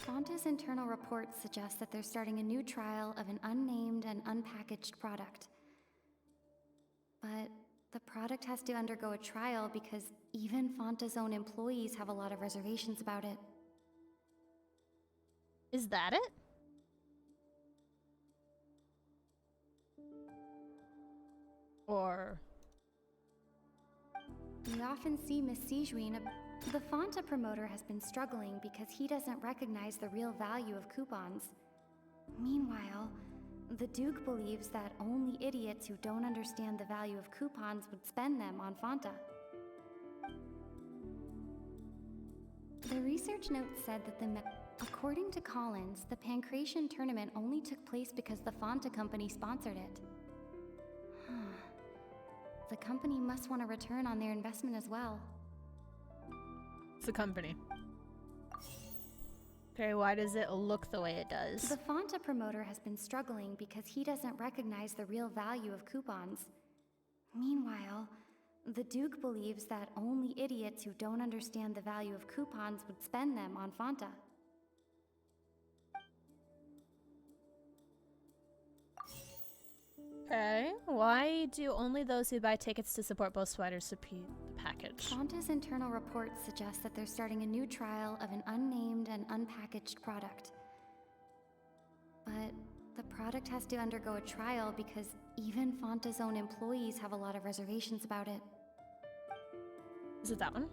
Fonta's internal reports suggest that they're starting a new trial of an unnamed and unpackaged product. But the product has to undergo a trial because even Fonta's own employees have a lot of reservations about it. Is that it? Or... We often see Miss Sijuin. The Fonta promoter has been struggling because he doesn't recognize the real value of coupons. Meanwhile, the Duke believes that only idiots who don't understand the value of coupons would spend them on Fonta. The research note said that according to Collins, the Pancration tournament only took place because the Fonta company sponsored it. The company must want a return on their investment as well. It's a company. Okay, why does it look the way it does? The Fonta promoter has been struggling because he doesn't recognize the real value of coupons. Meanwhile, the Duke believes that only idiots who don't understand the value of coupons would spend them on Fonta. Okay, why do only those who buy tickets to support both spiders support the package? Fonta's internal reports suggest that they're starting a new trial of an unnamed and unpackaged product. But the product has to undergo a trial because even Fonta's own employees have a lot of reservations about it. Is it that one?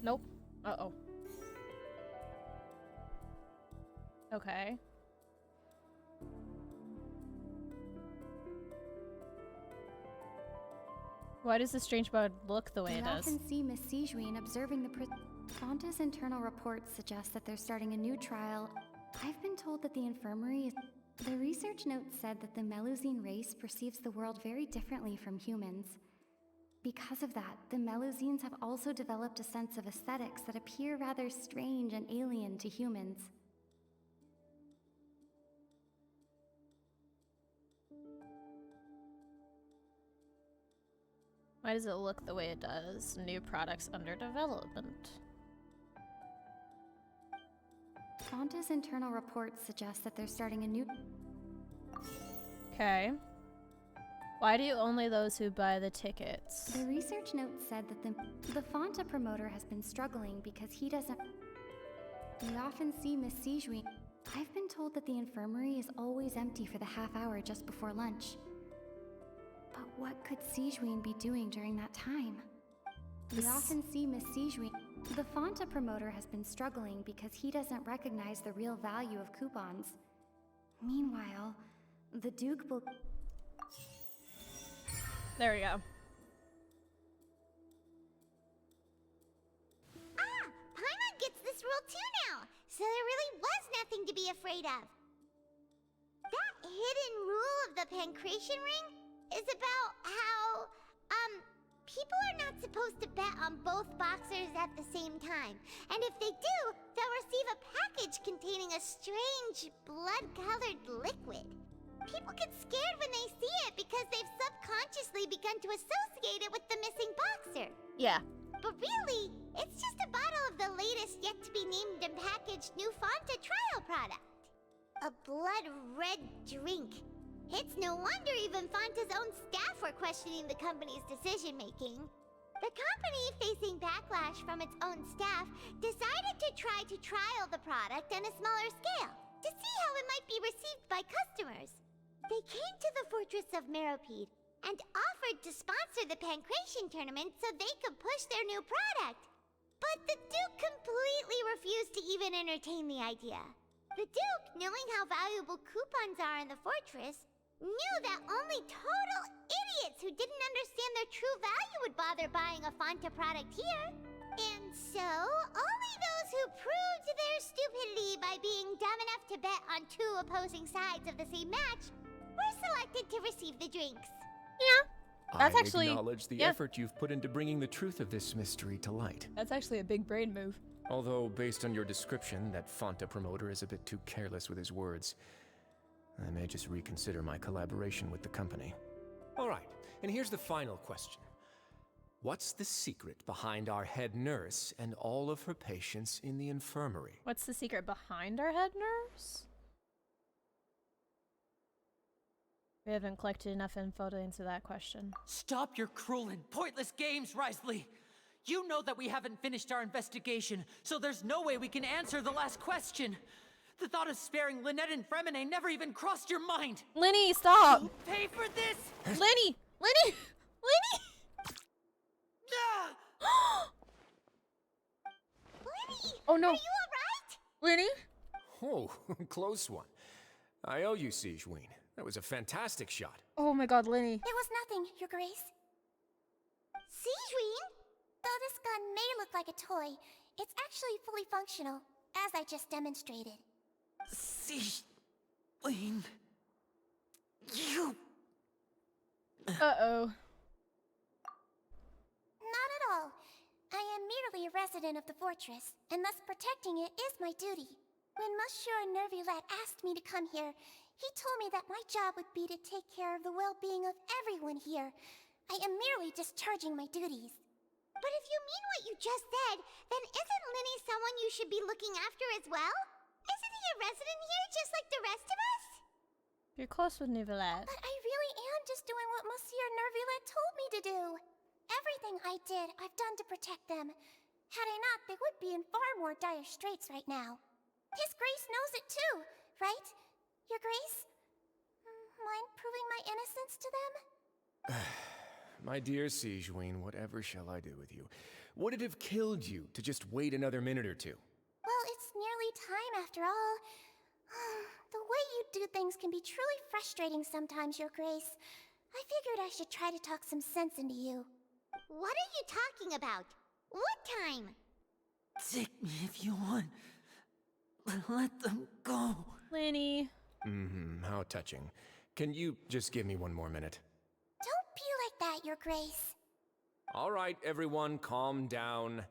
Nope. Uh-oh. Okay. Why does the strange bug look the way it does? We often see Miss Sijuin observing the Fonta's internal reports suggest that they're starting a new trial. I've been told that the infirmary is... The research note said that the Melusine race perceives the world very differently from humans. Because of that, the Melusines have also developed a sense of aesthetics that appear rather strange and alien to humans. Why does it look the way it does? New products under development. Fonta's internal reports suggest that they're starting a new... Okay. Why do only those who buy the tickets? The research note said that the Fonta promoter has been struggling because he doesn't... We often see Miss Sijuin. I've been told that the infirmary is always empty for the half hour just before lunch. But what could Sijuin be doing during that time? We often see Miss Sijuin. The Fonta promoter has been struggling because he doesn't recognize the real value of coupons. Meanwhile, the Duke will... There we go. Paimon gets this rule too now, so there really was nothing to be afraid of. That hidden rule of the Pancration ring is about how, people are not supposed to bet on both boxers at the same time. And if they do, they'll receive a package containing a strange, blood-colored liquid. People get scared when they see it because they've subconsciously begun to associate it with the missing boxer. Yeah. But really, it's just a bottle of the latest yet-to-be-named and packaged new Fonta trial product. A blood-red drink. It's no wonder even Fonta's own staff were questioning the company's decision-making. The company, facing backlash from its own staff, decided to try to trial the product on a smaller scale to see how it might be received by customers. They came to the fortress of Meropide and offered to sponsor the Pancration tournament so they could push their new product. But the Duke completely refused to even entertain the idea. The Duke, knowing how valuable coupons are in the fortress, knew that only total idiots who didn't understand their true value would bother buying a Fonta product here. And so, only those who proved their stupidity by being dumb enough to bet on two opposing sides of the same match were selected to receive the drinks. Yeah. That's I actually acknowledge the effort you've put into bringing the truth of this mystery to light. That's actually a big brain move. Although, based on your description, that Fonta promoter is a bit too careless with his words. I may just reconsider my collaboration with the company. All right, and here's the final question. What's the secret behind our head nurse and all of her patients in the infirmary? What's the secret behind our head nurse? We haven't collected enough info to answer that question. Stop your cruel and pointless games, Risley! You know that we haven't finished our investigation, so there's no way we can answer the last question. The thought of sparing Lynette and Fremine never even crossed your mind! Linny, stop! You'll pay for this! Linny! Lenny! Lenny! Lenny! Oh no. Are you alright? Lenny? Oh, close one. I owe you, Siegeween. That was a fantastic shot. Oh my god, Lenny. It was nothing, Your Grace. Siegeween? Though this gun may look like a toy, it's actually fully functional, as I just demonstrated. Siegeween. You. Uh-oh. Not at all. I am merely a resident of the fortress, and thus protecting it is my duty. When Monsieur Nervulet asked me to come here, he told me that my job would be to take care of the well-being of everyone here. I am merely discharging my duties. But if you mean what you just said, then isn't Linny someone you should be looking after as well? Isn't he a resident here just like the rest of us? You're close with Nervulet. But I really am just doing what Monsieur Nervulet told me to do. Everything I did, I've done to protect them. Had I not, they would be in far more dire straits right now. His Grace knows it too, right? Your Grace? Mind proving my innocence to them? My dear Siegeween, whatever shall I do with you? Would it have killed you to just wait another minute or two? Well, it's nearly time after all. The way you do things can be truly frustrating sometimes, Your Grace. I figured I should try to talk some sense into you. What are you talking about? What time? Take me if you want. Let them go. Lenny. How touching. Can you just give me one more minute? Don't be like that, Your Grace. All right, everyone, calm down.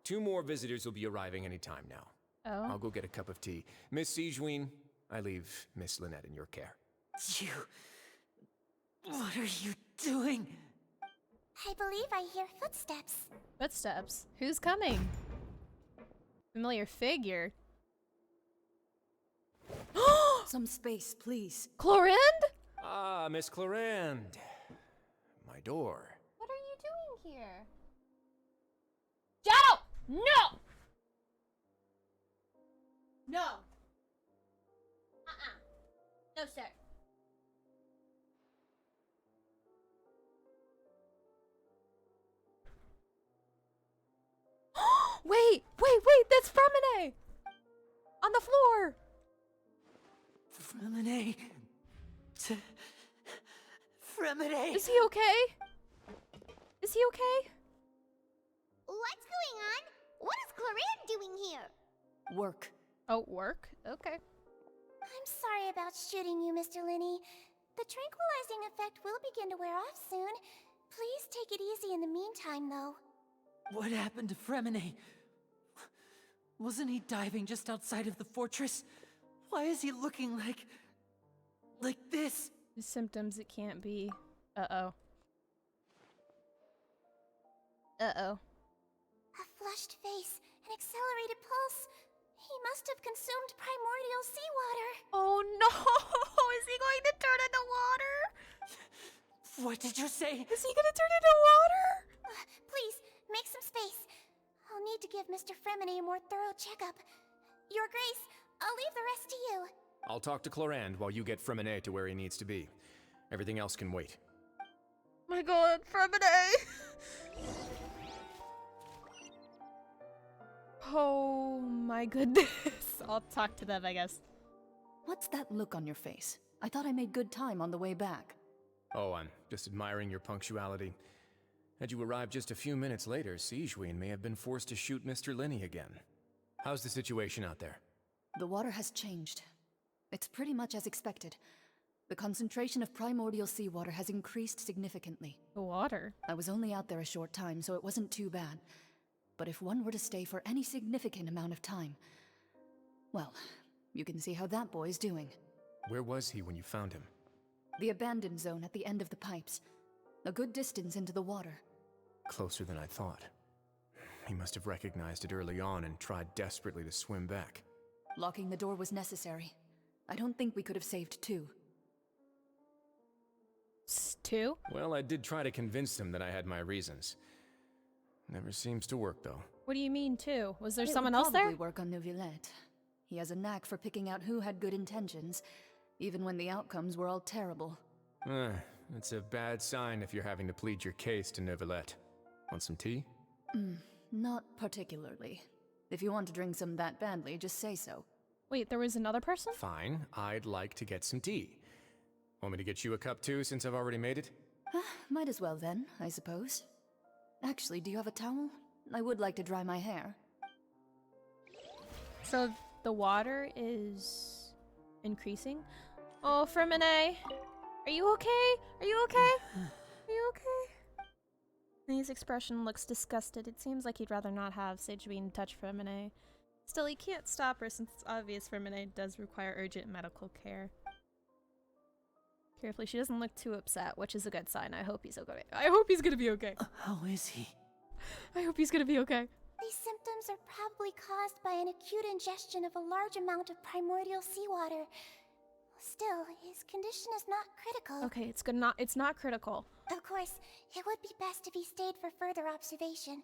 2 more visitors will be arriving any time now. Oh. I'll go get a cup of tea. Miss Siegeween, I leave Miss Lynette in your care. You... What are you doing? I believe I hear footsteps. Footsteps. Who's coming? Familiar figure. Some space, please. Chlorinde? Ah, Miss Clorinde. My door. What are you doing here? Shadow! No! No. No, sir. Wait! That's Fremine! On the floor! Fremine. Fremine. Is he okay? Is he okay? What's going on? What is Clorinde doing here? Work. Oh, work? Okay. I'm sorry about shooting you, Mr. Linney. The tranquilizing effect will begin to wear off soon. Please take it easy in the meantime, though. What happened to Fremine? Wasn't he diving just outside of the fortress? Why is he looking like this? The symptoms, it can't be. Uh-oh. Uh-oh. A flushed face, an accelerated pulse. He must have consumed primordial seawater. Oh no! Is he going to turn into water? What did you say? Is he gonna turn into water? Please, make some space. I'll need to give Mr. Fremine a more thorough checkup. Your Grace, I'll leave the rest to you. I'll talk to Clorinde while you get Fremine to where he needs to be. Everything else can wait. My god, Fremine! Oh my goodness. I'll talk to them, I guess. What's that look on your face? I thought I made good time on the way back. Oh, I'm just admiring your punctuality. Had you arrived just a few minutes later, Siegeween may have been forced to shoot Mr. Linney again. How's the situation out there? The water has changed. It's pretty much as expected. The concentration of primordial seawater has increased significantly. The water? I was only out there a short time, so it wasn't too bad. But if one were to stay for any significant amount of time... well, you can see how that boy's doing. Where was he when you found him? The abandoned zone at the end of the pipes. A good distance into the water. Closer than I thought. He must have recognized it early on and tried desperately to swim back. Locking the door was necessary. I don't think we could have saved two. Two? Well, I did try to convince him that I had my reasons. Never seems to work, though. What do you mean, two? Was there It someone would else there? probably work on Neuvillette. He has a knack for picking out who had good intentions, even when the outcomes were all terrible. It's a bad sign if you're having to plead your case to Neuvillette. Want some tea? Not particularly. If you want to drink some that badly, just say so. Wait, there was another person? Fine, I'd like to get some tea. Want me to get you a cup too, since I've already made it? Might as well then, I suppose. Actually, do you have a towel? I would like to dry my hair. So the water is increasing. Oh, Fremine, are you okay? Are you okay? Are you okay? His expression looks disgusted. It seems like he'd rather not have Sidgeween touch Fremine. Still, he can't stop her since it's obvious Fremine does require urgent medical care. Carefully, she doesn't look too upset, which is a good sign. I hope he's okay. I hope he's gonna be okay. How is he? I hope he's gonna be okay. These symptoms are probably caused by an acute ingestion of a large amount of primordial seawater. Still, his condition is not critical. Okay, it's not critical. Of course, it would be best if he stayed for further observation.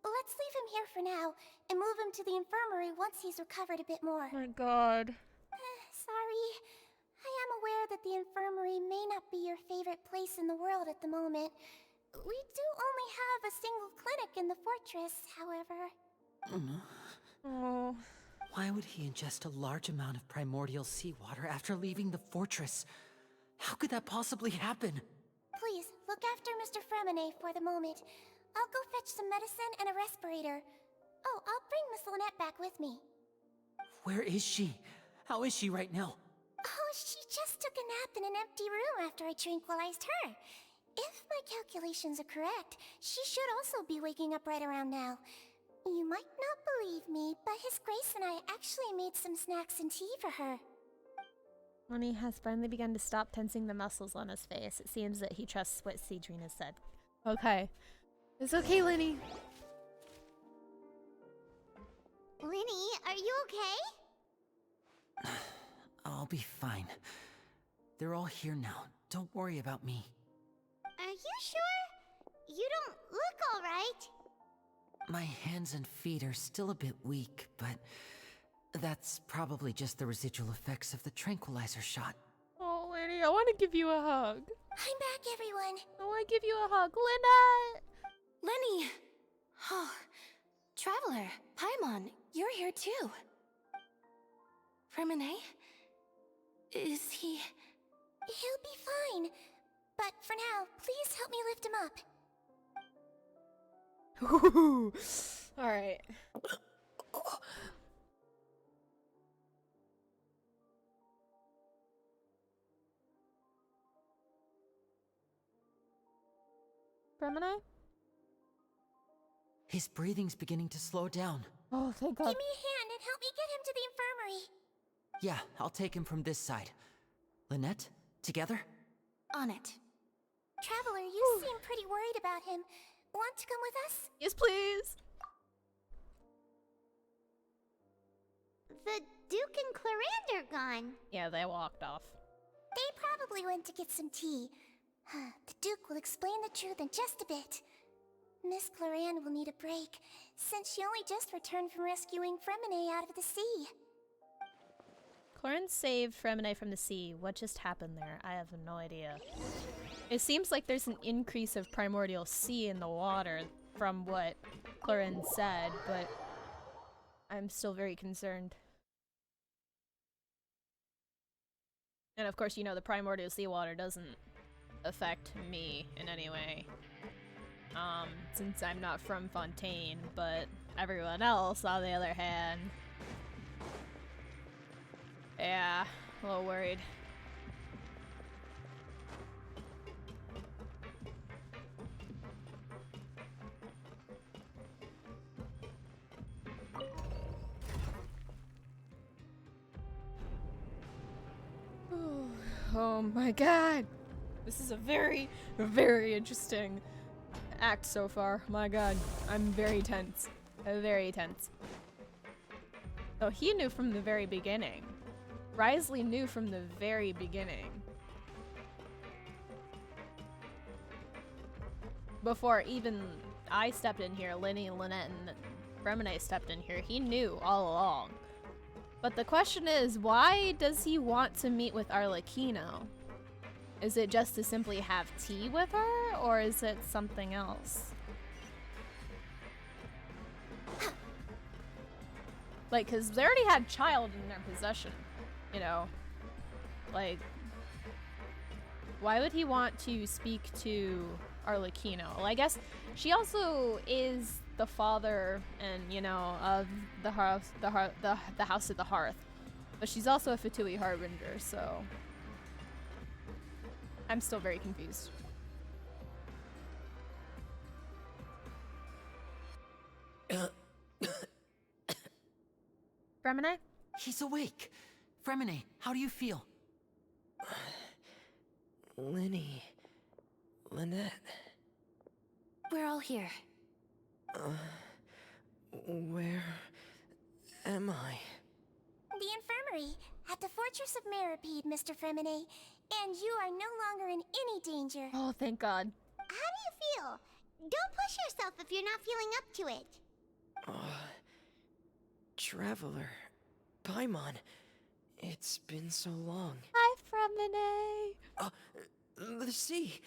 Let's leave him here for now, and move him to the infirmary once he's recovered a bit more. Oh my god. Sorry. I am aware that the infirmary may not be your favorite place in the world at the moment. We do only have a single clinic in the fortress, however. Oh. Why would he ingest a large amount of primordial seawater after leaving the fortress? How could that possibly happen? Please, look after Mr. Fremine for the moment. I'll go fetch some medicine and a respirator. Oh, I'll bring Miss Lynette back with me. Where is she? How is she right now? Oh, she just took a nap in an empty room after I tranquilized her. If my calculations are correct, she should also be waking up right around now. You might not believe me, but His Grace and I actually made some snacks and tea for her. Lenny has finally begun to stop tensing the muscles on his face. It seems that he trusts what Sidrine has said. Okay. It's okay, Lenny. Linny, are you okay? I'll be fine. They're all here now. Don't worry about me. Are you sure? You don't look alright. My hands and feet are still a bit weak, but that's probably just the residual effects of the tranquilizer shot. Oh, Lenny, I want to give you a hug. I'm back, everyone. I want to give you a hug. Lynette! Lenny! Oh, Traveler, Paimon, you're here too. Fremine? Is he... He'll be fine. But for now, please help me lift him up. Alright. Fremine? His breathing's beginning to slow down. Oh, thank God. Give me a hand and help me get him to the infirmary. Yeah, I'll take him from this side. Lynette, together? On it. Traveler, you seem pretty worried about him. Want to come with us? Yes, please. The Duke and Clarande are gone. Yeah, they walked off. They probably went to get some tea. The Duke will explain the truth in just a bit. Miss Clarande will need a break, since she only just returned from rescuing Fremine out of the sea. Clarence saved Fremine from the sea. What just happened there? I have no idea. It seems like there's an increase of primordial sea in the water from what Clarence said, but I'm still very concerned. And of course, you know, the primordial seawater doesn't affect me in any way. Since I'm not from Fontaine, but everyone else, on the other hand, yeah, a little worried. Oh my god! This is a very, very interesting act so far. My god, I'm very tense. Very tense. So he knew from the very beginning. Risley knew from the very beginning. Before even I stepped in here, Lenny, Lynette, and Fremine stepped in here, he knew all along. But the question is, why does he want to meet with Arlecchino? Is it just to simply have tea with her, or is it something else? Like, because they already had child in their possession, you know? Like, why would he want to speak to Arlecchino? Well, I guess she also is the father and, you know, of the house, the House of the Hearth. But she's also a Fatui Harbinger, so I'm still very confused. Fremine? He's awake. Fremine, how do you feel? Lynette. We're all here. Where am I? The infirmary, at the Fortress of Meripede, Mr. Fremine. And you are no longer in any danger. Oh, thank God. How do you feel? Don't push yourself if you're not feeling up to it. Traveler. Paimon. It's been so long. Hi, Fremine. The sea.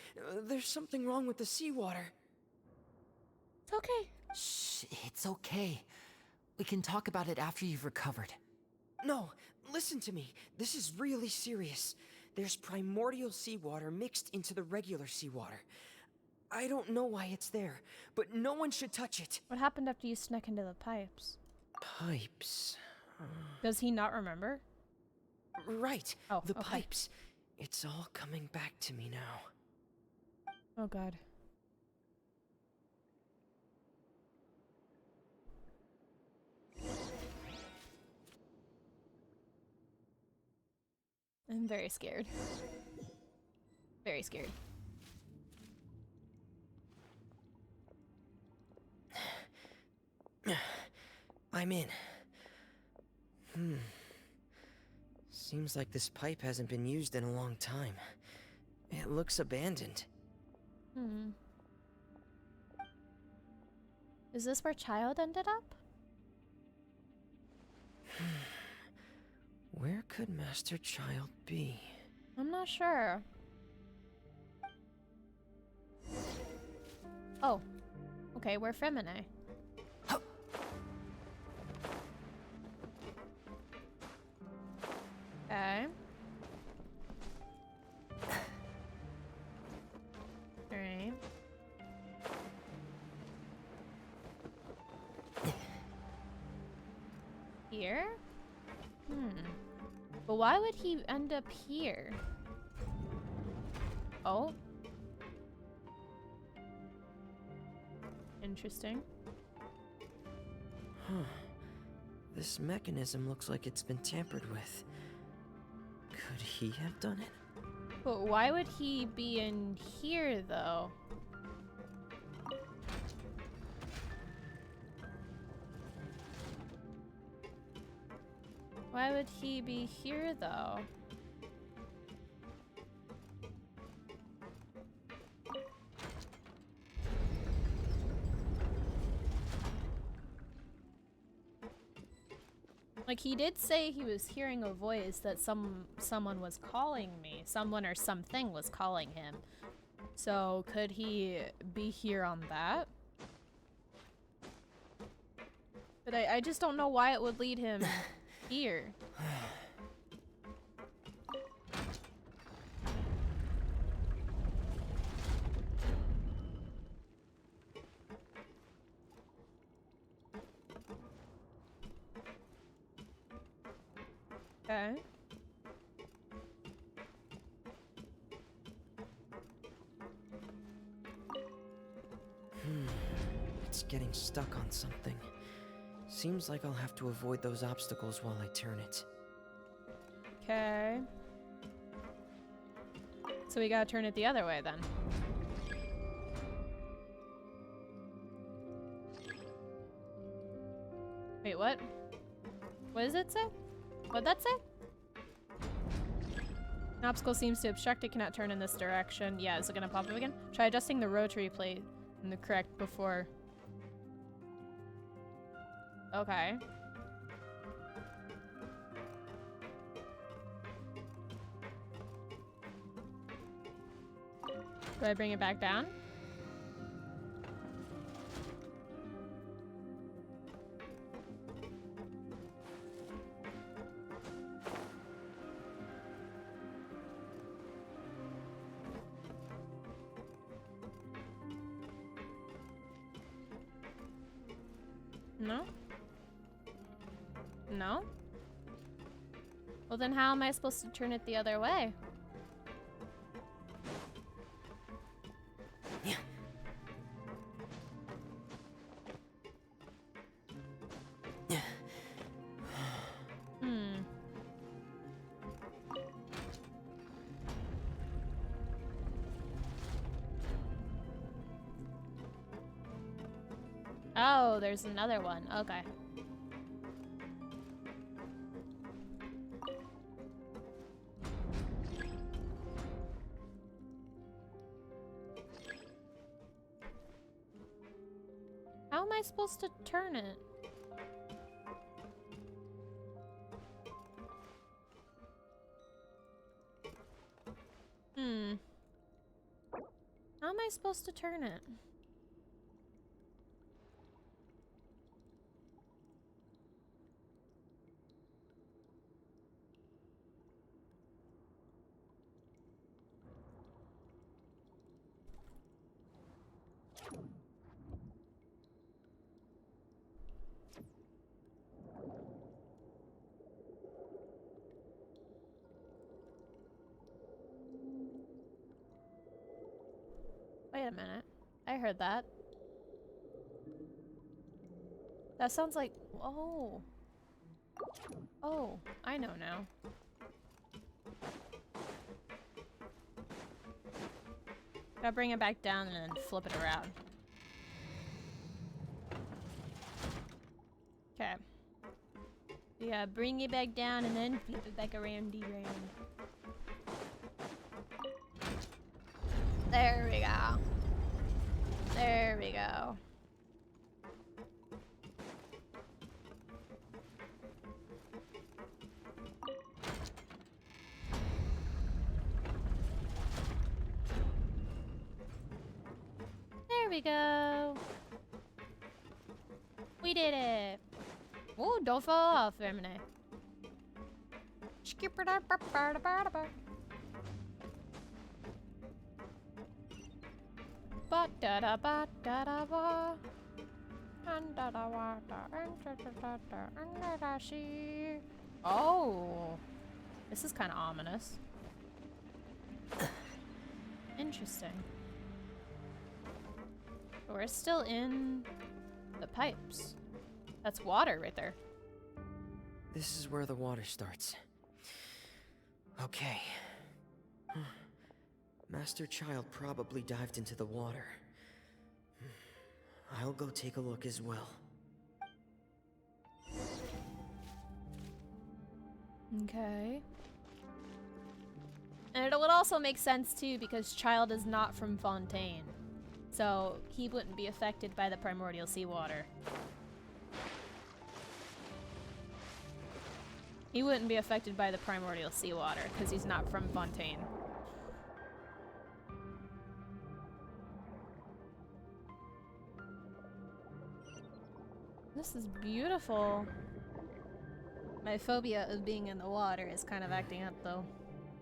There's something wrong with the seawater. It's okay. Shh, it's okay. We can talk about it after you've recovered. No, listen to me. This is really serious. There's primordial seawater mixed into the regular seawater. I don't know why it's there, but no one should touch it. What happened after you snuck into the pipes? Pipes. Does he not remember? Right. Oh, the okay. pipes. It's all coming back to me now. Oh, God. I'm very scared. Very scared. I'm in. Seems like this pipe hasn't been used in a long time. It looks abandoned. Is this where Child ended up? Where could Master Child be? I'm not sure. Oh. Okay, we're Femine. Okay. Alright. Here? But why would he end up here? Oh. Interesting. Huh. This mechanism looks like it's been tampered with. Could he have done it? But why would he be in here, though? Why would he be here, though? Like, he did say he was hearing a voice that someone was calling me. Someone or something was calling him. So, could he be here on that? But I just don't know why it would lead him here. Okay. It's getting stuck on something. Seems like I'll have to avoid those obstacles while I turn it. Okay. So we gotta turn it the other way then. Wait, what? What does it say? What'd that say? An obstacle seems to obstruct it, cannot turn in this direction. Yeah, is it gonna pop up again? Try adjusting the rotary plate in the correct before. Okay. Do I bring it back down? No? No? Well, then how am I supposed to turn it the other way? Hmm. Oh, there's another one. Okay. How am I supposed to turn it? Hmm. How am I supposed to turn it? Wait a minute. I heard that. That sounds like... Oh. Oh, I know now. Gotta bring it back down and then flip it around. Okay. Yeah, bring it back down and then flip it back around. There we go. There we go. There we go. We did it. Oh, don't fall off, Remine. Oh, this is kind of ominous. Interesting. We're still in the pipes. That's water right there. This is where the water starts. Okay. Master Child probably dived into the water. I'll go take a look as well. Okay. And it would also make sense too because Child is not from Fontaine. So he wouldn't be affected by the primordial seawater. He wouldn't be affected by the primordial seawater because he's not from Fontaine. This is beautiful. My phobia of being in the water is kind of acting up though.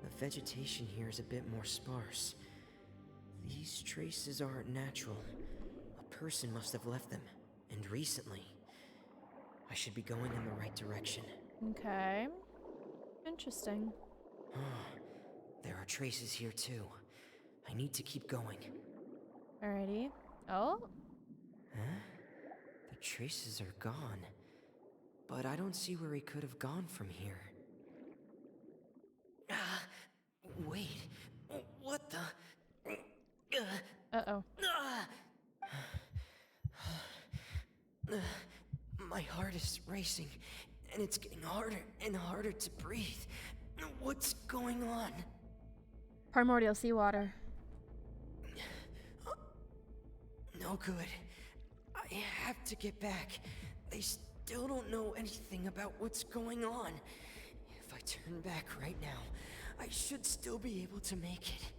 The vegetation here is a bit more sparse. These traces aren't natural. A person must have left them, and recently. I should be going in the right direction. Okay. Interesting. There are traces here too. I need to keep going. Alrighty. Oh? Huh? The traces are gone. But I don't see where he could have gone from here. Wait. What the? Uh-oh. My heart is racing, and it's getting harder and harder to breathe. What's going on? Primordial seawater. No good. I have to get back. They still don't know anything about what's going on. If I turn back right now, I should still be able to make it.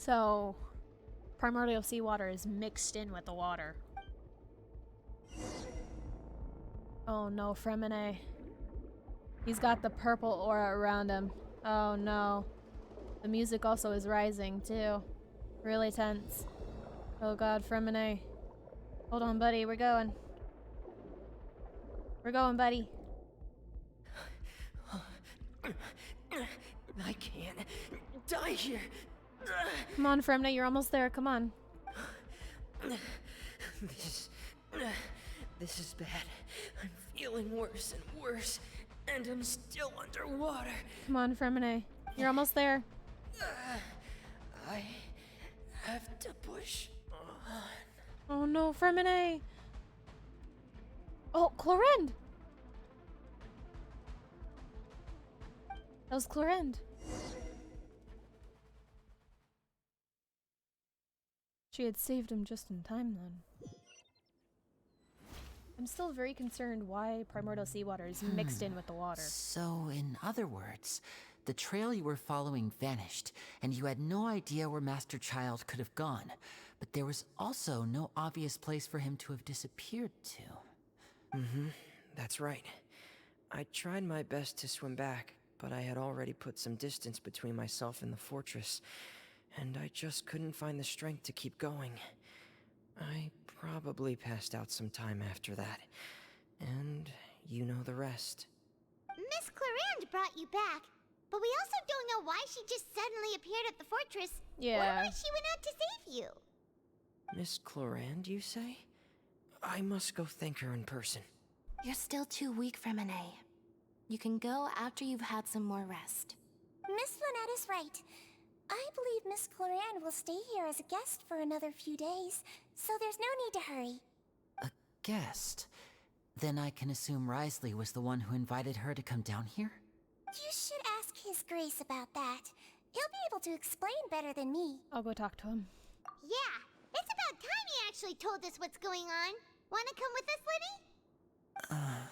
So, primordial seawater is mixed in with the water. Oh no, Fremine. He's got the purple aura around him. Oh no. The music also is rising too. Really tense. Oh god, Fremine. Hold on, buddy, we're going. We're going, buddy. I can't die here. Come on, Fremine, you're almost there. Come on. This is bad. I'm feeling worse and worse, and I'm still underwater. Come on, Fremine. You're almost there. I have to push on. Oh no, Fremine! Oh, Clorinde! That was Clorinde. She had saved him just in time then. I'm still very concerned why primordial seawater is mixed in with the water. So, in other words, the trail you were following vanished, and you had no idea where Master Child could have gone. But there was also no obvious place for him to have disappeared to. That's right. I tried my best to swim back, but I had already put some distance between myself and the fortress, and I just couldn't find the strength to keep going. I probably passed out some time after that, and you know the rest. Miss Clorinde brought you back, but we also don't know why she just suddenly appeared at the fortress. Yeah. Or why she went out to save you. Miss Clorinde, you say? I must go thank her in person. You're still too weak, Fremine. You can go after you've had some more rest. Miss Lynette is right. I believe Miss Clorinde will stay here as a guest for another few days, so there's no need to hurry. A guest? Then I can assume Risley was the one who invited her to come down here? You should ask His Grace about that. He'll be able to explain better than me. I'll go talk to him. Yeah, it's about time he actually told us what's going on. Wanna come with us, Liddy?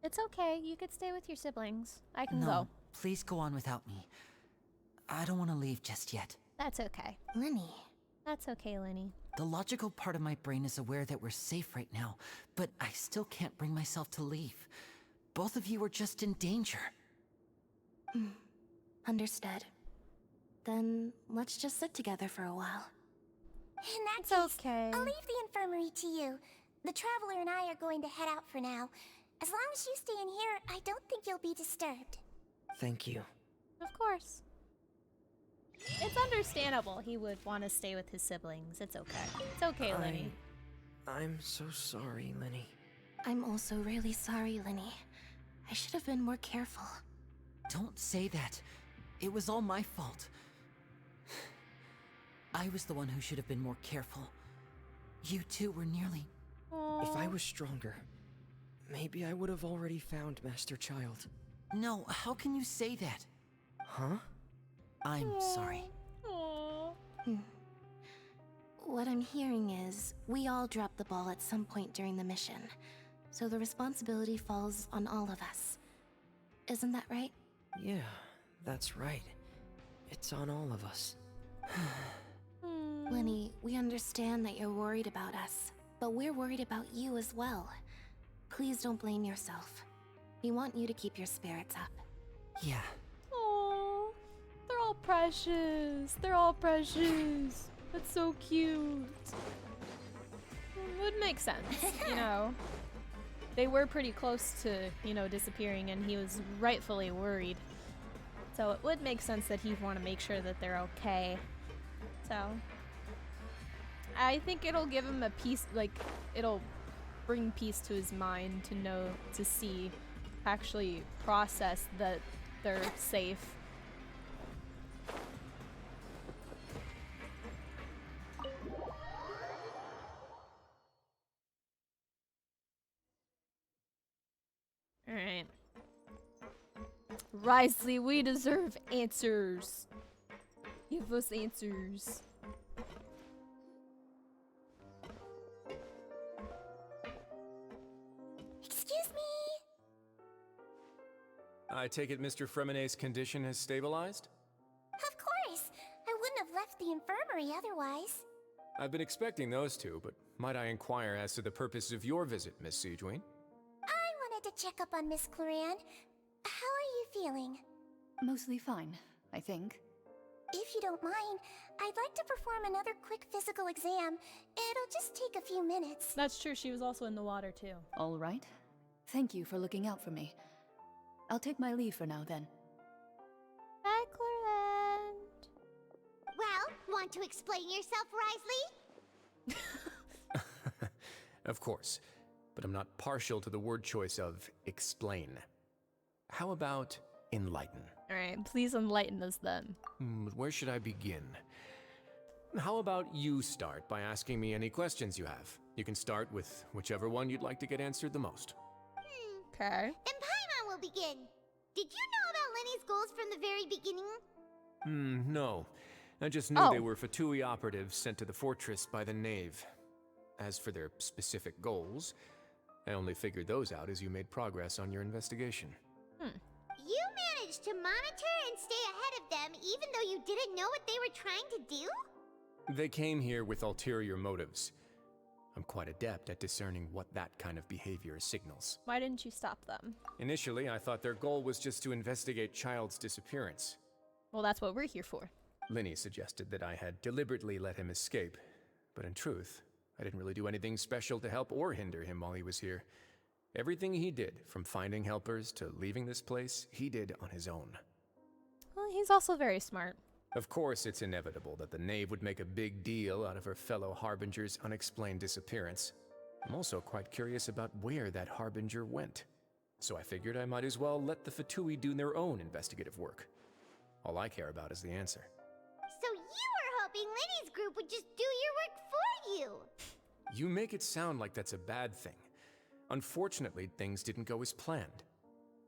It's okay. You could stay with your siblings. I can No, go. please go on without me. I don't want to leave just yet. That's okay. Linny. That's okay, Lenny. The logical part of my brain is aware that we're safe right now, but I still can't bring myself to leave. Both of you are just in danger. Understood. Then let's just sit together for a while. In that It's case, okay. I'll leave the infirmary to you. The Traveler and I are going to head out for now. As long as you stay in here, I don't think you'll be disturbed. Thank you. Of course. It's understandable he would want to stay with his siblings. It's okay. It's okay, Lenny. I'm so sorry, Lenny. I'm also really sorry, Linny. I should have been more careful. Don't say that. It was all my fault. I was the one who should have been more careful. You two were nearly... If I was stronger, maybe I would have already found Master Child. No, how can you say that? Huh? I'm sorry. What I'm hearing is, we all dropped the ball at some point during the mission, so the responsibility falls on all of us. Isn't that right? Yeah, that's right. It's on all of us. Lenny, we understand that you're worried about us, but we're worried about you as well. Please don't blame yourself. We want you to keep your spirits up. Yeah. Aww. They're all precious. They're all precious. That's so cute. Would make sense, you know. They were pretty close to, you know, disappearing, and he was rightfully worried. So it would make sense that he'd want to make sure that they're okay. So I think it'll give him a peace, like, it'll bring peace to his mind to know, to see, actually process that they're safe. Alright. Risley, we deserve answers. Give us answers. Excuse me? I take it Mr. Fremine's condition has stabilized? Of course. I wouldn't have left left the infirmary otherwise. I've been expecting those two, but might I inquire as to the purpose of your visit, Miss Siegewien? I wanted to check up on Miss Cloran. How are you feeling? Mostly fine, I think. If you don't mind, I'd like to perform another quick physical exam. It'll just take a few minutes. That's true, she was also in the water too. All right. Thank you for looking out for me. I'll take my leave for now then. Bye, Cloran. Well, want to explain yourself, Risley? Of course, but I'm not partial to the word choice of explain. How about enlighten? Alright, please enlighten us then. Where should I begin? How about you start by asking me any questions you have? You can start with whichever one you'd like to get answered the most. Okay. Then Paimon will begin. Did you know about Lenny's goals from the very beginning? No. I just knew they were Fatui operatives sent to the fortress by the Knave. As for their specific goals, I only figured those out as you made progress on your investigation. You managed to monitor and stay ahead of them even though you didn't know what they were trying to do? They came here with ulterior motives. I'm quite adept at discerning what that kind of behavior signals. Why didn't you stop them? Initially, I thought their goal was just to investigate Child's disappearance. Well, that's what we're here for. Linny suggested that I had deliberately let him escape, but in truth, I didn't really do anything special to help or hinder him while he was here. Everything he did, from finding helpers to leaving this place, he did on his own. Well, he's also very smart. Of course, it's inevitable that the Knave would make a big deal out of her fellow Harbinger's unexplained disappearance. I'm also quite curious about where that Harbinger went. So I figured I might as well let the Fatui do their own investigative work. All I care about is the answer. So you were hoping Lenny's group would just do your work for you! You make it sound like that's a bad thing. Unfortunately, things didn't go as planned.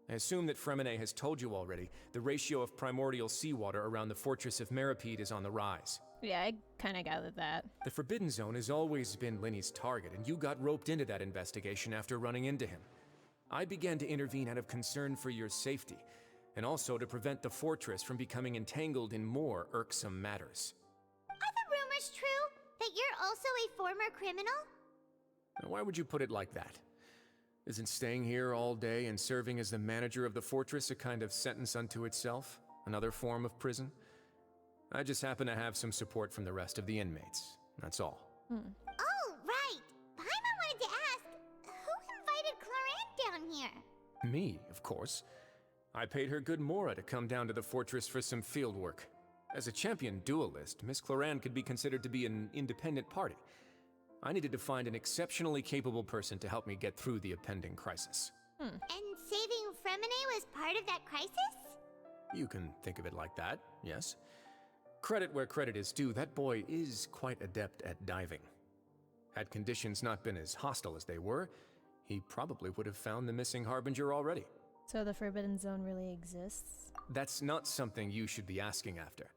I assume that Fremine has told you already, the ratio of primordial seawater around the fortress of Meripede is on the rise. Yeah, I kinda gathered that. The Forbidden Zone has always been Linny's target, and you got roped into that investigation after running into him. I began to intervene out of concern for your safety, and also to prevent the fortress from becoming entangled in more irksome matters. Are the rumors true? That you're also a former criminal? Now, why would you put it like that? Isn't staying here all day and serving as the manager of the fortress a kind of sentence unto itself? Another form of prison? I just happen to have some support from the rest of the inmates. That's all. Oh, right! Paimon wanted to ask, who invited Cloran down here? Me, of course. I paid her good mora to come down to the fortress for some field work. As a champion duelist, Miss Cloran could be considered to be an independent party. I needed to find an exceptionally capable person to help me get through the impending crisis. And saving Fremine was part of that crisis? You can think of it like that, yes. Credit where credit is due, that boy is quite adept at diving. Had conditions not been as hostile as they were, he probably would have found the missing Harbinger already. So the Forbidden Zone really exists? That's not something you should be asking after.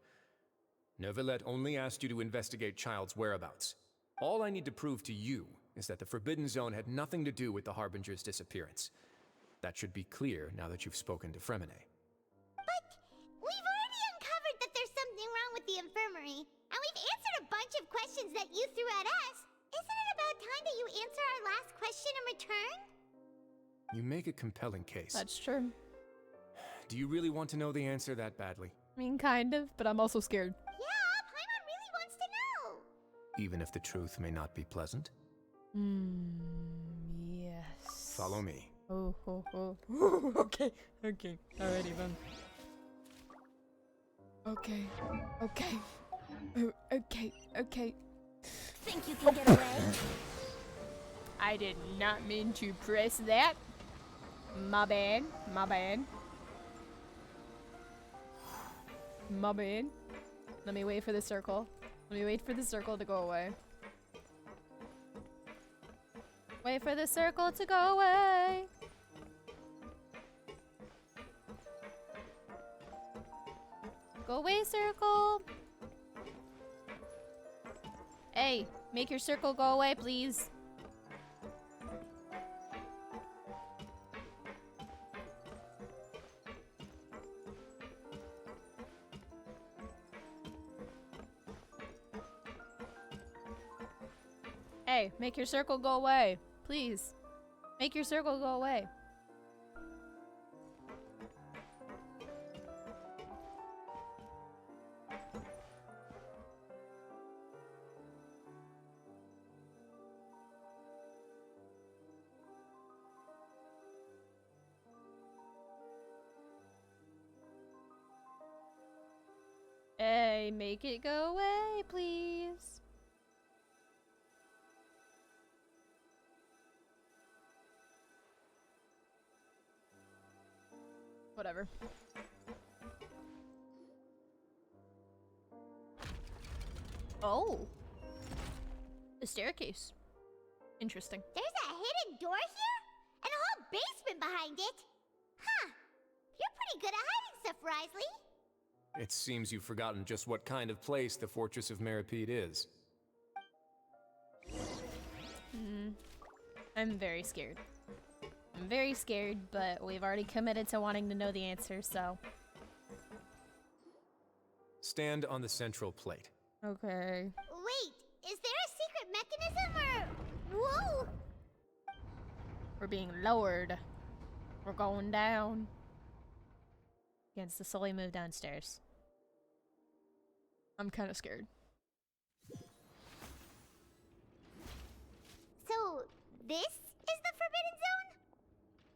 Neuvillette only asked you to investigate Child's whereabouts. All I need to prove to you is that the Forbidden Zone had nothing to do with the Harbinger's disappearance. That should be clear now that you've spoken to Fremine. But we've already uncovered that there's something wrong with the infirmary, and we've answered a bunch of questions that you threw at us. Isn't it about time that you answer our last question in return? You make a compelling case. That's true. Do you really want to know the answer that badly? I mean, kind of, but I'm also scared. Yeah, Paimon really wants to know. Even if the truth may not be pleasant? Yes. Follow me. Oh. Okay. Alrighty then. Okay. Okay. Think you can get away? I did not mean to press that. My bad. Let me wait for the circle. Let me wait for the circle to go away. Wait for the circle to go away. Go away, circle. Hey, make your circle go away, please. Hey, make your circle go away. Please. Make your circle go away. Hey, make it go away, please. Whatever. Oh. The staircase. Interesting. There's a hidden door here? And a whole basement behind it? Huh. You're pretty good at hiding stuff, Risley. It seems you've forgotten just what kind of place the Fortress of Meripede is. I'm very scared. I'm very scared, but we've already committed to wanting to know the answer, so. Stand on the central plate. Okay. Wait, is there a secret mechanism or... Whoa! We're being lowered. We're going down. Against the slowly move downstairs. I'm kind of scared. So, this is the Forbidden Zone?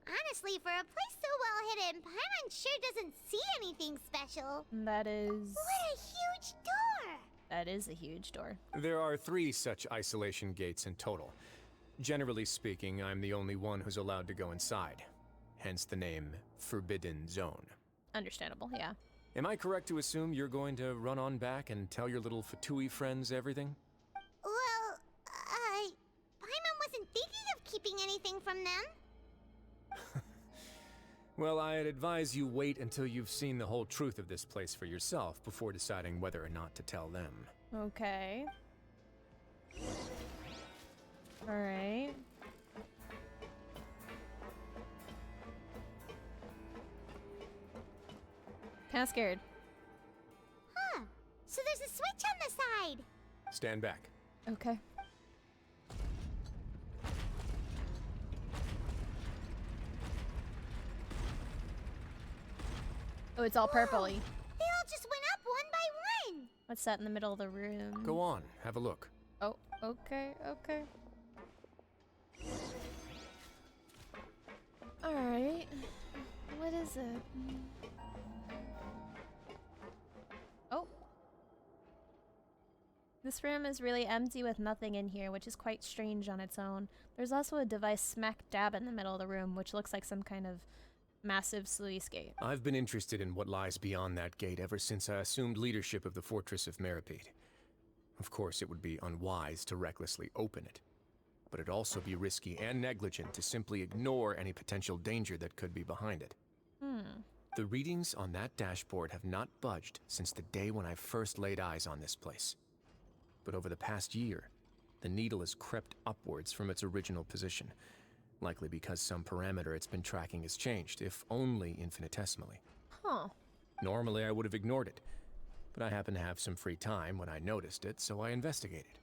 Honestly, for a place so well hidden, Paimon sure doesn't see anything special. That is... What a huge door! That is a huge door. There are 3 such isolation gates in total. Generally speaking, I'm the only one who's allowed to go inside. Hence the name Forbidden Zone. Understandable, yeah. Am I correct to assume you're going to run on back and tell your little Fatui friends everything? Well, Paimon wasn't thinking of keeping anything from them. Well, I'd advise you wait until you've seen the whole truth of this place for yourself before deciding whether or not to tell them. Okay. Alright. Kinda scared. Huh. So there's a switch on the side. Stand back. Okay. Oh, it's all purpley. They all just went up one by one. What's that in the middle of the room? Go on, have a look. Oh, okay, okay. Alright. What is it? Oh. This room is really empty with nothing in here, which is quite strange on its own. There's also a device smack dab in the middle of the room, which looks like some kind of massive sluice gate. I've been interested in what lies beyond that gate ever since I assumed leadership of the Fortress of Meripede. Of course, it would be unwise to recklessly open it, but it'd also be risky and negligent to simply ignore any potential danger that could be behind it. The readings on that dashboard have not budged since the day when I first laid eyes on this place. But over the past year, the needle has crept upwards from its original position, likely because some parameter it's been tracking has changed, if only infinitesimally. Huh. Normally, I would have ignored it, but I happened to have some free time when I noticed it, so I investigated.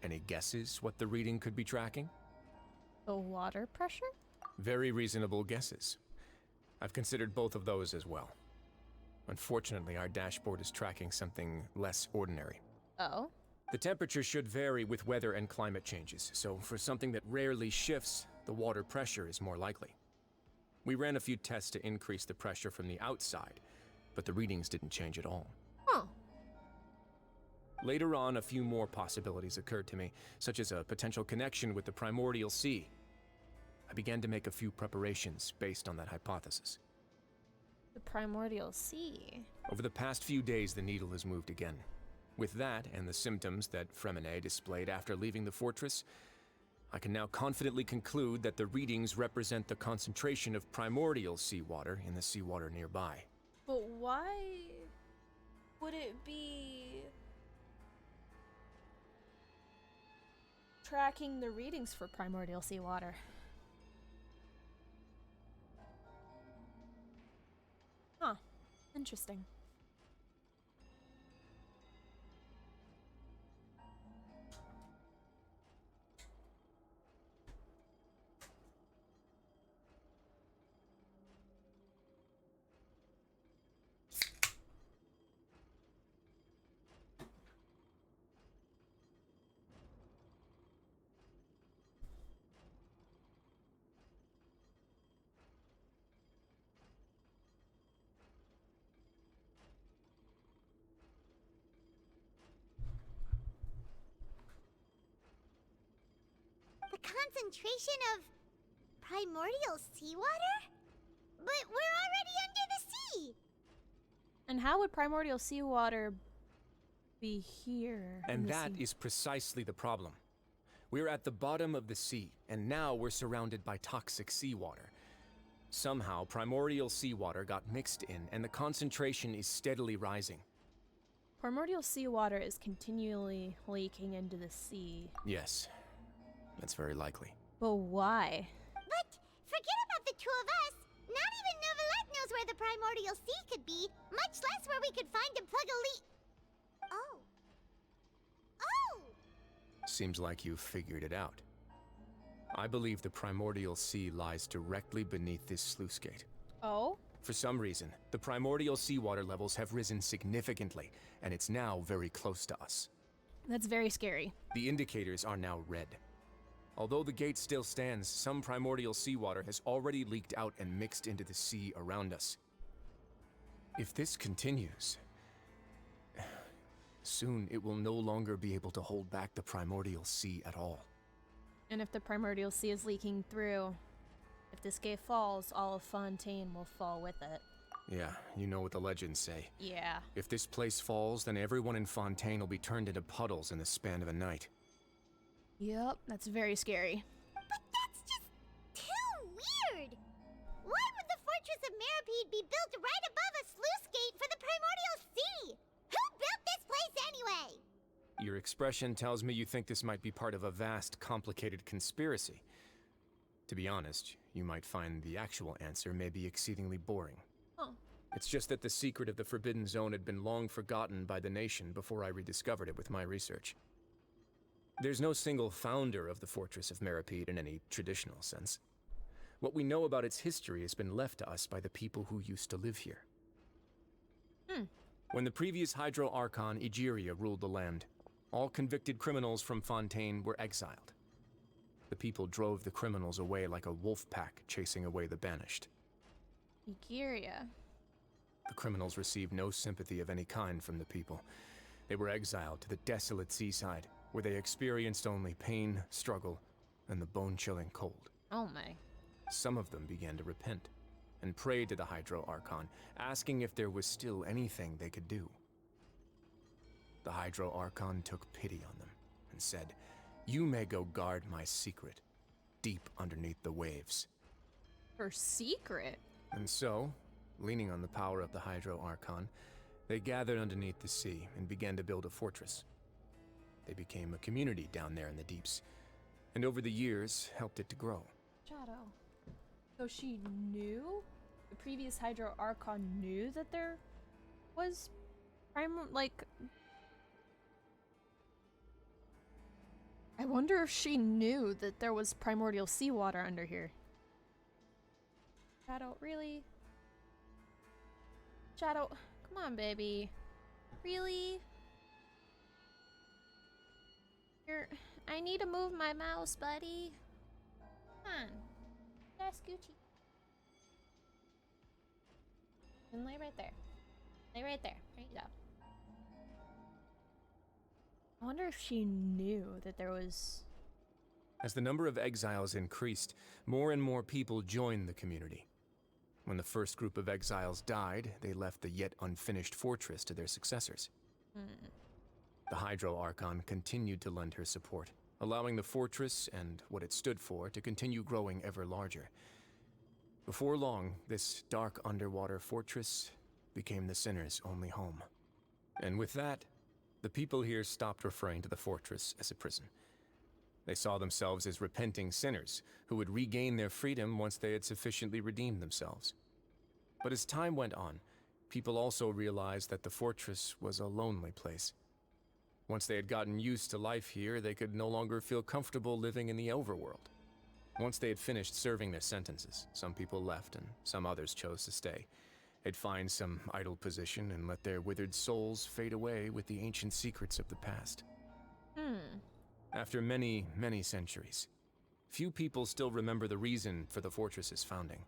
Any guesses what the reading could be tracking? The water pressure? Very reasonable guesses. I've considered both of those as well. Unfortunately, our dashboard is tracking something less ordinary. Oh? The temperature should vary with weather and climate changes, so for something that rarely shifts, the water pressure is more likely. We ran a few tests to increase the pressure from the outside, but the readings didn't change at all. Huh. Later on, a few more possibilities occurred to me, such as a potential connection with the primordial sea. I began to make a few preparations based on that hypothesis. The primordial sea. Over the past few days, the needle has moved again. With that, and the symptoms that Fremine displayed after leaving the fortress, I can now confidently conclude that the readings represent the concentration of primordial seawater in the seawater nearby. But why would it be tracking the readings for primordial seawater? Huh. Interesting. concentration of primordial seawater? But we're already under the sea! And how would primordial seawater be here? in And the that sea? is precisely the problem. We're at the bottom of the sea, and now we're surrounded by toxic seawater. Somehow, primordial seawater got mixed in, and the concentration is steadily rising. Primordial seawater is continually leaking into the sea. Yes, that's very likely. But why? But forget about the two of us. Not even Novelette knows where the primordial sea could be, much less where we could find and plug a leak. Oh. Oh! Seems like you've figured it out. I believe the primordial sea lies directly beneath this sluice gate. Oh? For some reason, the primordial seawater levels have risen significantly, and it's now very close to us. That's very scary. The indicators are now red. Although the gate still stands, some primordial seawater has already leaked out and mixed into the sea around us. If this continues, soon it will no longer be able to hold back the primordial sea at all. And if the primordial sea is leaking through, if this gate falls, all of Fontaine will fall with it. Yeah, you know what the legends say. Yeah. If this place falls, then everyone in Fontaine will be turned into puddles in the span of a night. Yep, that's very scary. But that's just too weird! Why would the Fortress of Meripede be built right above a sluice gate for the primordial sea? Who built this place anyway? Your expression tells me you think this might be part of a vast, complicated conspiracy. To be honest, you might find the actual answer may be exceedingly boring. Huh. It's just that the secret of the Forbidden Zone had been long forgotten by the nation before I rediscovered it with my research. There's no single founder of the Fortress of Meripede in any traditional sense. What we know about its history has been left to us by the people who used to live here. When the previous Hydro Archon, Egeria, ruled the land, all convicted criminals from Fontaine were exiled. The people drove the criminals away like a wolf pack chasing away the banished. Egeria. The criminals received no sympathy of any kind from the people. They were exiled to the desolate seaside, where they experienced only pain, struggle, and the bone-chilling cold. Oh my. Some of them began to repent, and prayed to the Hydro Archon, asking if there was still anything they could do. The Hydro Archon took pity on them, and said, "You may go guard my secret, deep underneath the waves." Her secret? And so, leaning on the power of the Hydro Archon, they gathered underneath the sea and began to build a fortress. They became a community down there in the deeps, and over the years helped it to grow. Shadow. So she knew? The previous Hydro Archon knew that there was I wonder if she knew that there was primordial seawater under here. Shadow, really? Shadow, come on, baby. Really? I need to move my mouse, buddy. Come on. That's Gucci. And lay right there. Lay right there. There you go. I wonder if she knew that there was... As the number of exiles increased, more and more people joined the community. When the first group of exiles died, they left the yet unfinished fortress to their successors. The Hydro Archon continued to lend her support, allowing the fortress and what it stood for to continue growing ever larger. Before long, this dark underwater fortress became the sinner's only home. And with that, the people here stopped referring to the fortress as a prison. They saw themselves as repenting sinners who would regain their freedom once they had sufficiently redeemed themselves. But as time went on, people also realized that the fortress was a lonely place. Once they had gotten used to life here, they could no longer feel comfortable living in the overworld. Once they had finished serving their sentences, some people left and some others chose to stay. They'd find some idle position and let their withered souls fade away with the ancient secrets of the past. After many, many centuries, few people still remember the reason for the fortress's founding.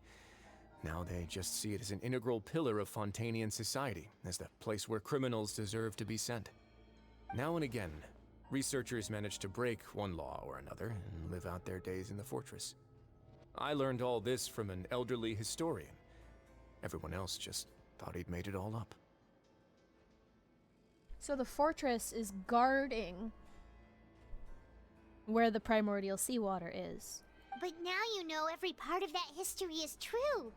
Now they just see it as an integral pillar of Fontainian society, as the place where criminals deserve to be sent. Now and again, Researchers managed to break one law or another and live out their days in the fortress. I learned all this from an elderly historian. Everyone else just thought he'd made it all up. So the fortress is guarding where the primordial seawater is. But now you know every part of that history is true.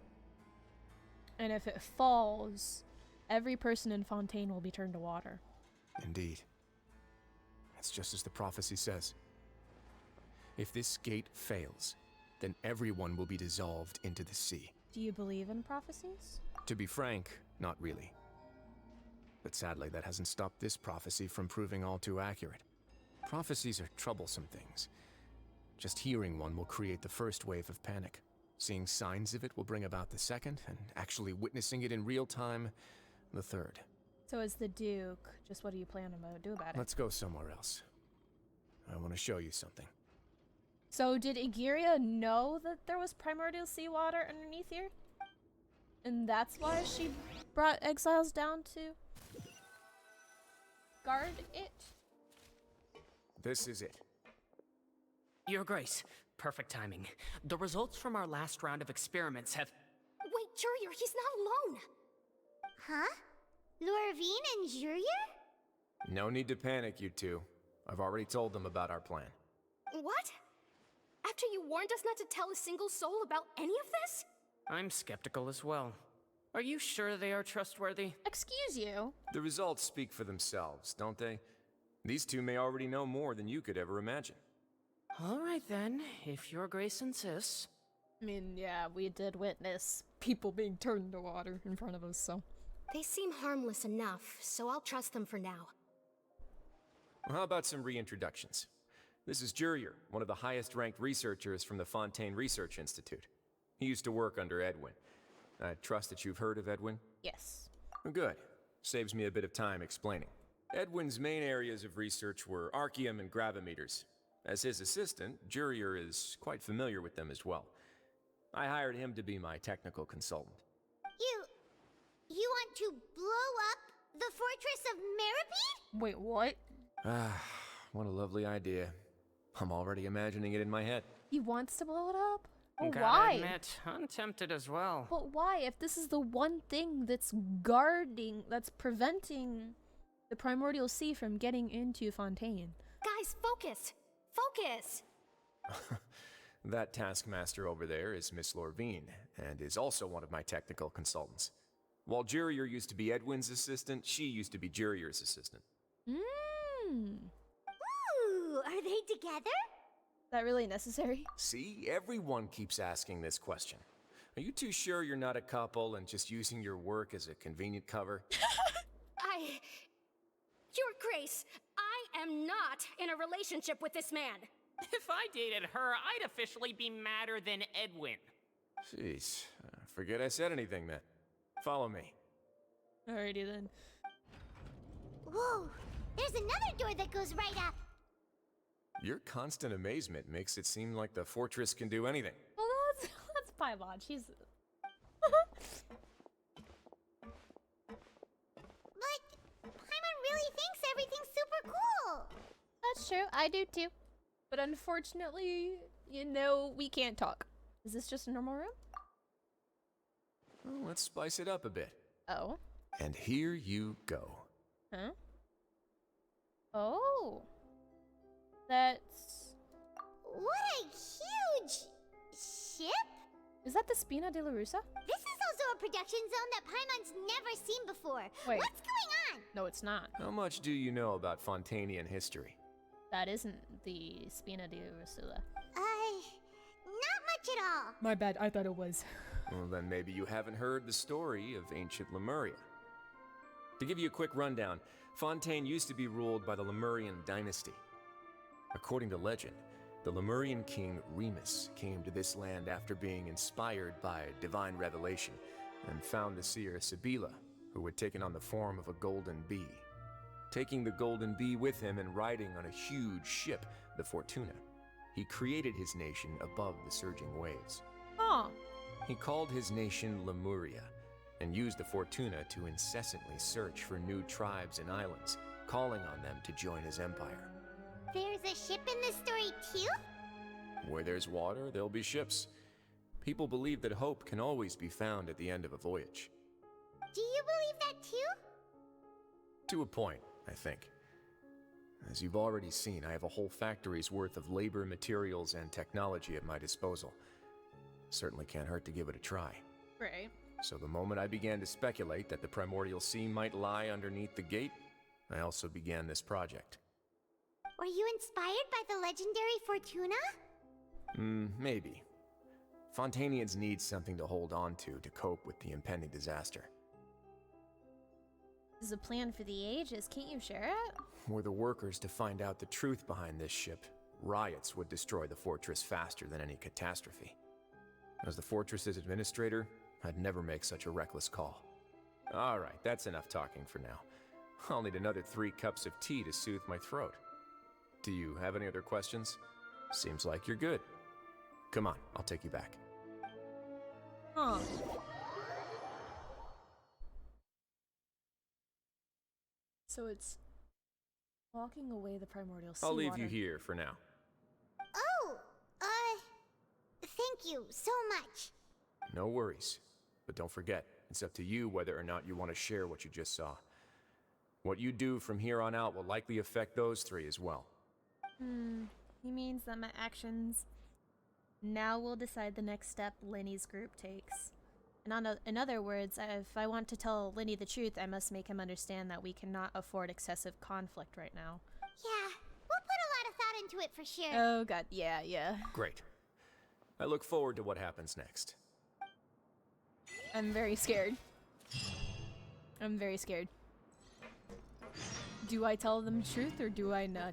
And if it falls, every person in Fontaine will be turned to water. Indeed. It's just as the prophecy says. If this gate fails, then everyone will be dissolved into the sea. Do you believe in prophecies? To be frank, not really. But sadly, that hasn't stopped this prophecy from proving all too accurate. Prophecies are troublesome things. Just hearing one will create the first wave of panic. Seeing signs of it will bring about the second, and actually witnessing it in real time, the third. So as the Duke, just what do you plan to do about it? Let's go somewhere else. I want to show you something. So did Egeria know that there was primordial seawater underneath here? And that's why she brought exiles down to guard it? This is it. Your Grace, perfect timing. The results from our last round of experiments have... Wait, Jurier, he's not alone! Huh? Lorvine and Jurier? No need to panic, you two. I've already told them about our plan. What? After you warned us not to tell a single soul about any of this? I'm skeptical as well. Are you sure they are trustworthy? Excuse you? The results speak for themselves, don't they? These two may already know more than you could ever imagine. All right then, if Your Grace insists. I mean, yeah, we did witness people being turned to water in front of us, so... They seem harmless enough, so I'll trust them for now. Well, how about some reintroductions? This is Jurier, one of the highest-ranked researchers from the Fontaine Research Institute. He used to work under Edwin. I trust that you've heard of Edwin? Yes. Well, good. Saves me a bit of time explaining. Edwin's main areas of research were archaeum and gravimeters. As his assistant, Jurier is quite familiar with them as well. I hired him to be my technical consultant. You want to blow up the fortress of Meripede? Wait, what? Ah, what a lovely idea. I'm already imagining it in my head. He wants to blow it up? Well, Gotta why? admit, I'm tempted as well. But why? If this is the one thing that's guarding, that's preventing the primordial sea from getting into Fontaine. Guys, focus! Focus! That taskmaster over there is Miss Lorvine, and is also one of my technical consultants. While Jurier used to be Edwin's assistant, she used to be Jurier's assistant. Ooh, are they together? Is that really necessary? See, everyone keeps asking this question. Are you too sure you're not a couple and just using your work as a convenient cover? Your Grace, I am not in a relationship with this man. If I dated her, I'd officially be madder than Edwin. Jeez, forget I said anything then. Follow me. Alrighty then. Whoa, there's another door that goes right up. Your constant amazement makes it seem like the fortress can do anything. Well, that's Paimon. She's... But Paimon really thinks everything's super cool. That's true. I do too. But unfortunately, you know, we can't talk. Is this just a normal room? Well, let's spice it up a bit. Oh. And here you go. Huh? Oh. That's... What a huge ship? Is that the Spina de la Russa? This is also a production zone that Paimon's never seen before. Wait. What's going on? No, it's not. How much do you know about Fontainian history? That isn't the Spina de Ursula. Not much at all. My bad, I thought it was. Well, then maybe you haven't heard the story of ancient Lemuria. To give you a quick rundown, Fontaine used to be ruled by the Lemurian dynasty. According to legend, the Lemurian king Remus came to this land after being inspired by divine revelation and found the seer Sibila, who had taken on the form of a golden bee. Taking the golden bee with him and riding on a huge ship, the Fortuna, he created his nation above the surging waves. Oh. He called his nation Lemuria and used the Fortuna to incessantly search for new tribes and islands, calling on them to join his empire. There's a ship in this story too? Where there's water, there'll be ships. People believe that hope can always be found at the end of a voyage. Do you believe that too? To a point, I think. As you've already seen, I have a whole factory's worth of labor, materials, and technology at my disposal. Certainly can't hurt to give it a try. Right. So the moment I began to speculate that the primordial sea might lie underneath the gate, I also began this project. Were you inspired by the legendary Fortuna? Maybe. Fontainians need something to hold on to cope with the impending disaster. This is a plan for the ages. Can't you share it? Were the workers to find out the truth behind this ship, riots would destroy the fortress faster than any catastrophe. As the fortress's administrator, I'd never make such a reckless call. Alright, that's enough talking for now. I'll need another 3 cups of tea to soothe my throat. Do you have any other questions? Seems like you're good. Come on, I'll take you back. Huh. So it's walking away the primordial sea I'll leave water. you here for now. Oh, thank you so much. No worries. But don't forget, it's up to you whether or not you want to share what you just saw. What you do from here on out will likely affect those 3 as well. He means that my actions now will decide the next step Linny's group takes. And in other words, if I want to tell Linny the truth, I must make him understand that we cannot afford excessive conflict right now. Yeah, we'll put a lot of thought into it for sure. Oh god, yeah. Great. I look forward to what happens next. I'm very scared. I'm very scared. Do I tell them the truth or do I not?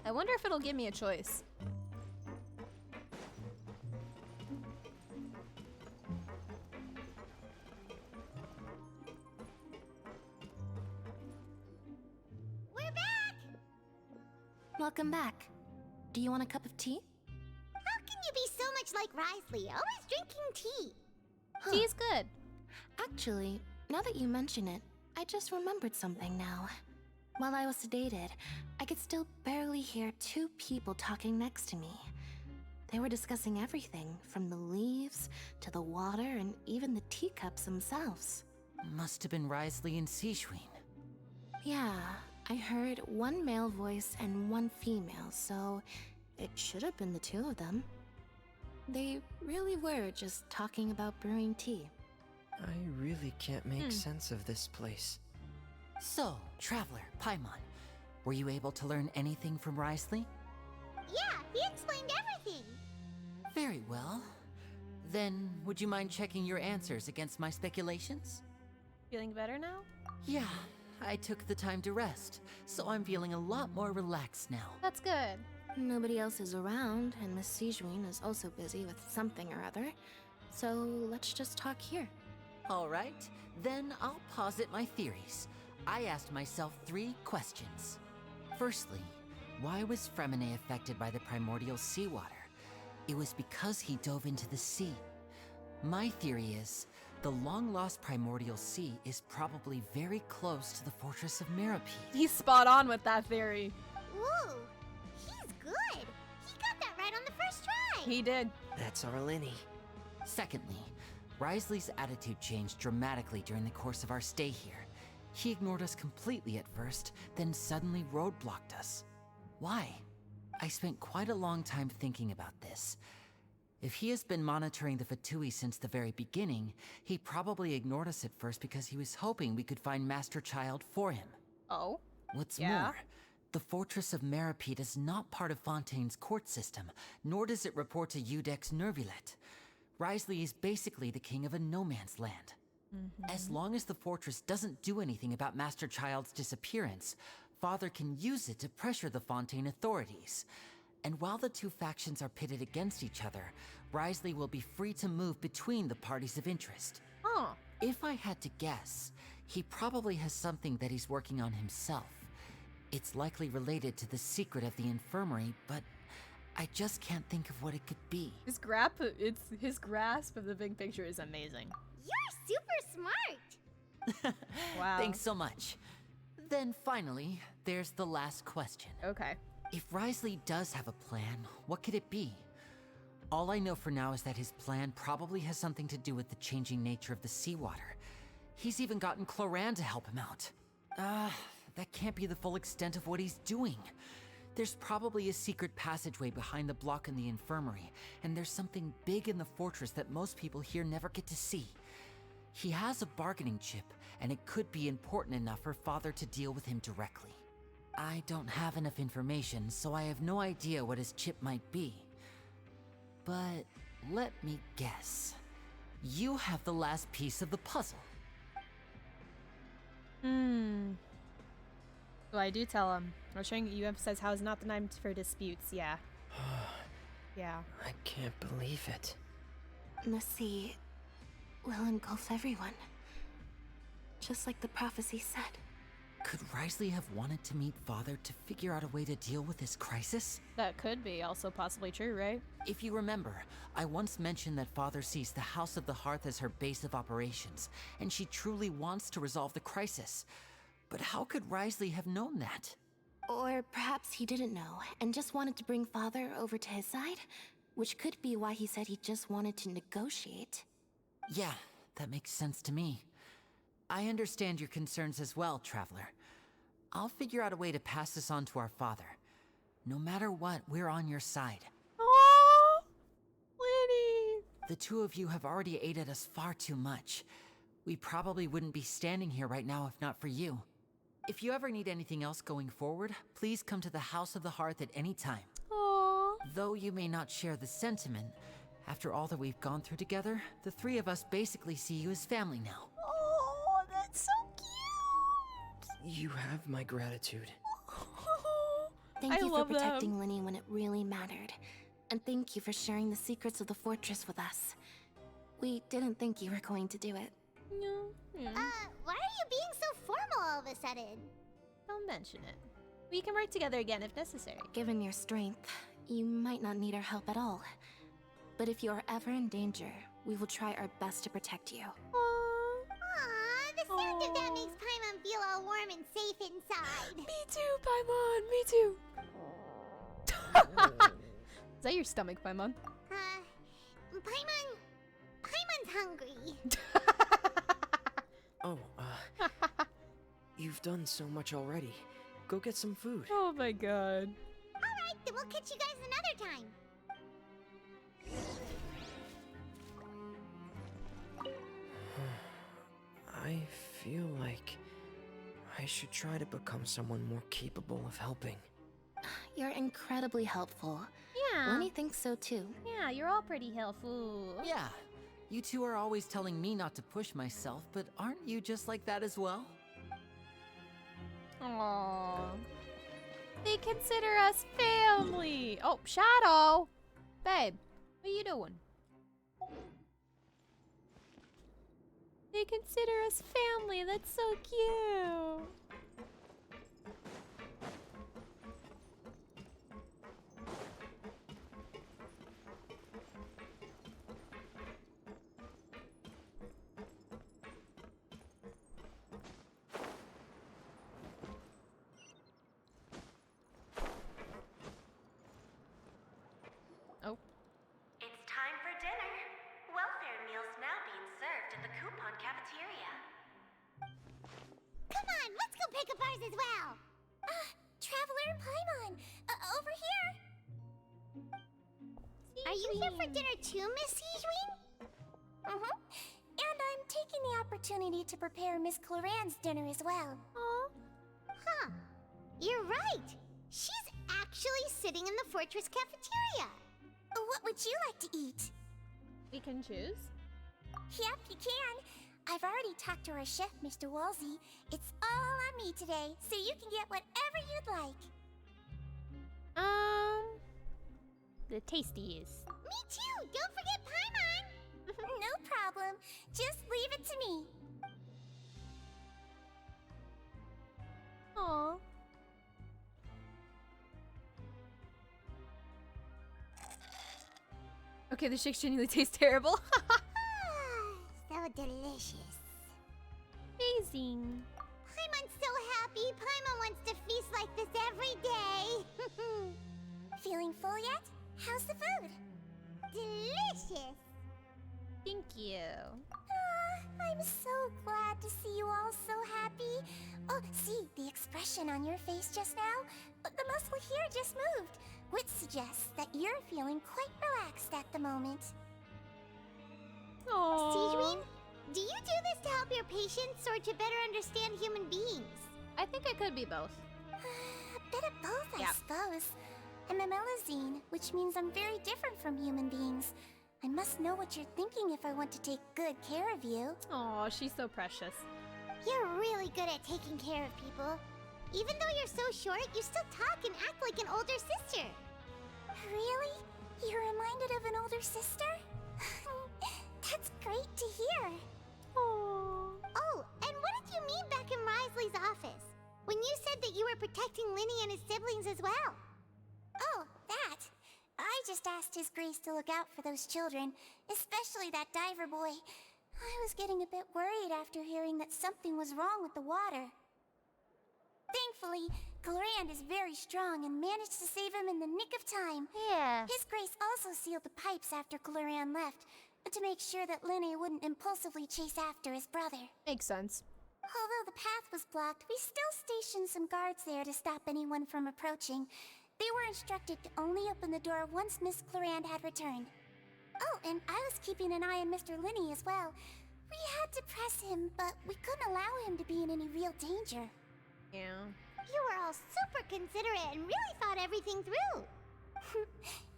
I wonder if it'll give me a choice. We're back! Welcome back. Do you want a cup of tea? How can you be so much like Risley, always drinking tea? Tea's good. Actually, now that you mention it, I just remembered something now. While I was sedated, I could still barely hear 2 people talking next to me. They were discussing everything, from the leaves to the water and even the teacups themselves. Must have been Risley and Sijuin. Yeah, I heard 1 male voice and 1 female, so it should have been the 2 of them. They really were just talking about brewing tea. I really can't make sense of this place. So, Traveler, Paimon, were you able to learn anything from Risley? Yeah, he explained everything. Very well. Then, would you mind checking your answers against my speculations? Feeling better now? Yeah, I took the time to rest, so I'm feeling a lot more relaxed now. That's good. Nobody else is around, and Miss Sijuin is also busy with something or other. So let's just talk here. All right, then I'll posit my theories. I asked myself 3 questions. Firstly, why was Fremine affected by the primordial seawater? It was because he dove into the sea. My theory is, the long-lost primordial sea is probably very close to the fortress of Meripede. He's spot on with that theory. Whoa, he's good. He got that right on the first try. He did. That's our Linny. Secondly, Risley's attitude changed dramatically during the course of our stay here. He ignored us completely at first, then suddenly roadblocked us. Why? I spent quite a long time thinking about this. If he has been monitoring the Fatui since the very beginning, he probably ignored us at first because he was hoping we could find Master Child for him. Oh? What's Yeah? more, the Fortress of Meripede is not part of Fontaine's court system, nor does it report to Udex Nervulet. Risley is basically the king of a no-man's land. As long as the fortress doesn't do anything about Master Child's disappearance, Father can use it to pressure the Fontaine authorities. And while the 2 factions are pitted against each other, Risley will be free to move between the parties of interest. Oh. If I had to guess, he probably has something that he's working on himself. It's likely related to the secret of the infirmary, but I just can't think of what it could be. His grasp of the big picture is amazing. You're super smart. Wow. Thanks so much. Then finally, there's the last question. Okay. If Risley does have a plan, what could it be? All I know for now is that his plan probably has something to do with the changing nature of the seawater. He's even gotten Cloran to help him out. That can't be the full extent of what he's doing. There's probably a secret passageway behind the block in the infirmary, and there's something big in the fortress that most people here never get to see. He has a bargaining chip, and it could be important enough for Father to deal with him directly. I don't have enough information, so I have no idea what his chip might be. But let me guess. You have the last piece of the puzzle. Well, I do tell him. I'm showing you emphasize how is not the time for disputes. Yeah. Yeah. I can't believe it. The sea will engulf everyone. Just like the prophecy said. Could Risley have wanted to meet Father to figure out a way to deal with this crisis? That could be also possibly true, right? If you remember, I once mentioned that Father sees the House of the Hearth as her base of operations, and she truly wants to resolve the crisis. But how could Risley have known that? Or perhaps he didn't know, and just wanted to bring Father over to his side? Which could be why he said he just wanted to negotiate. Yeah, that makes sense to me. I understand your concerns as well, Traveler. I'll figure out a way to pass this on to our father. No matter what, we're on your side. Oh, Liddy! The two of you have already aided us far too much. We probably wouldn't be standing here right now if not for you. If you ever need anything else going forward, please come to the House of the Hearth at any time. Aww. Though you may not share the sentiment, after all that we've gone through together, the three of us basically see you as family now. Oh, that's so cute! You have my gratitude. Thank you for love protecting Linny when it really mattered. And thank you for sharing the secrets of the fortress with us. We didn't think you were going to do it. No. Yeah. Why are you being so formal all of a sudden? Don't mention it. We can work together again if necessary. Given your strength, you might not need our help at all. But if you are ever in danger, we will try our best to protect you. Aww, the sound of that makes Paimon feel all warm and safe inside. Me too, Paimon. Me too. Is that your stomach, Paimon? Paimon's hungry. Oh, you've done so much already. Go get some food. Oh my god. Alright, then we'll catch you guys another time. I feel like I should try to become someone more capable of helping. You're incredibly helpful. Yeah. Lenny thinks so too. Yeah, you're all pretty helpful. Yeah, you two are always telling me not to push myself, but aren't you just like that as well? Aww. They consider us family. Oh, Shadow. Babe, what are you doing? They consider us family. That's so cute. Oh. It's time for dinner. Welfare meals now being served in the coupon cafeteria. Come on, let's go pick up ours as well. Traveler and Paimon, over here. Are you here for dinner too, Miss Sijween? Mm-hmm. And I'm taking the opportunity to prepare Miss Cloran's dinner as well. Aw. Huh. You're right. She's actually sitting in the fortress cafeteria. What would you like to eat? We can choose. Yep, you can. I've already talked to our chef, Mr. Walsey. It's all on me today, so you can get whatever you'd like. The tastiest. Me too! Don't forget Paimon! No problem. Just leave it to me. Aw. Okay, the shakes genuinely taste terrible. So delicious. Amazing. Paimon Paimon's so happy. Paimon wants to feast like this every day. Feeling full yet? How's the food? Delicious. Thank you. I'm so glad to see you all so happy. Oh, see, the expression on your face just now? The muscle here just moved, which suggests that you're feeling quite relaxed at the moment. Siegeween, do you do this to help your patients or to better understand human beings? I think it could be both. A bit of both, I suppose. I'm a Melusine, which means I'm very different from human beings. I must know what you're thinking if I want to take good care of you. Aw, she's so precious. You're really good at taking care of people. Even though you're so short, you still talk and act like an older sister. Really? You're reminded of an older sister? That's great to hear. Oh, and what did you mean back in Risley's office? When you said that you were protecting Linny and his siblings as well? Oh, that. I just asked His Grace to look out for those children, especially that diver boy. I was getting a bit worried after hearing that something was wrong with the water. Thankfully, Glorand is very strong and managed to save him in the nick of time. Yeah. His Grace also sealed the pipes after Glorand left, to make sure that Linny wouldn't impulsively chase after his brother. Makes sense. Although the path was blocked, we still stationed some guards there to stop anyone from approaching. They were instructed to only open the door once Miss Glorand had returned. Oh, and I was keeping an eye on Mr. Linny as well. We had to press him, but we couldn't allow him to be in any real danger. Yeah. You were all super considerate and really thought everything through.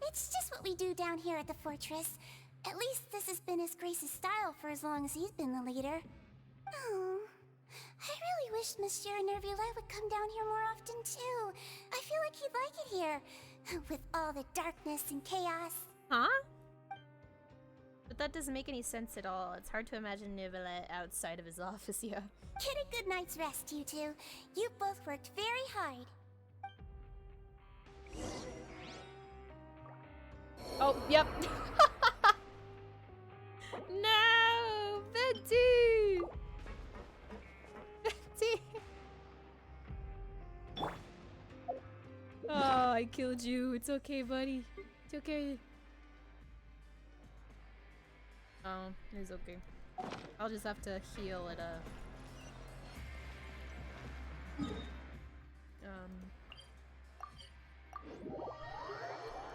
It's just what we do down here at the fortress. At least this has been His Grace's style for as long as he's been the leader. Oh, I really wish Monsieur Nervulette would come down here more often too. I feel like he'd like it here, with all the darkness and chaos. Huh? But that doesn't make any sense at all. It's hard to imagine Neuvillette outside of his office, yeah. Get a good night's rest, you two. You've both worked very hard. Oh, yep. No! Venti! Venti! Oh, I killed you. It's okay, buddy. It's okay. Oh, it's okay. I'll just have to heal at a...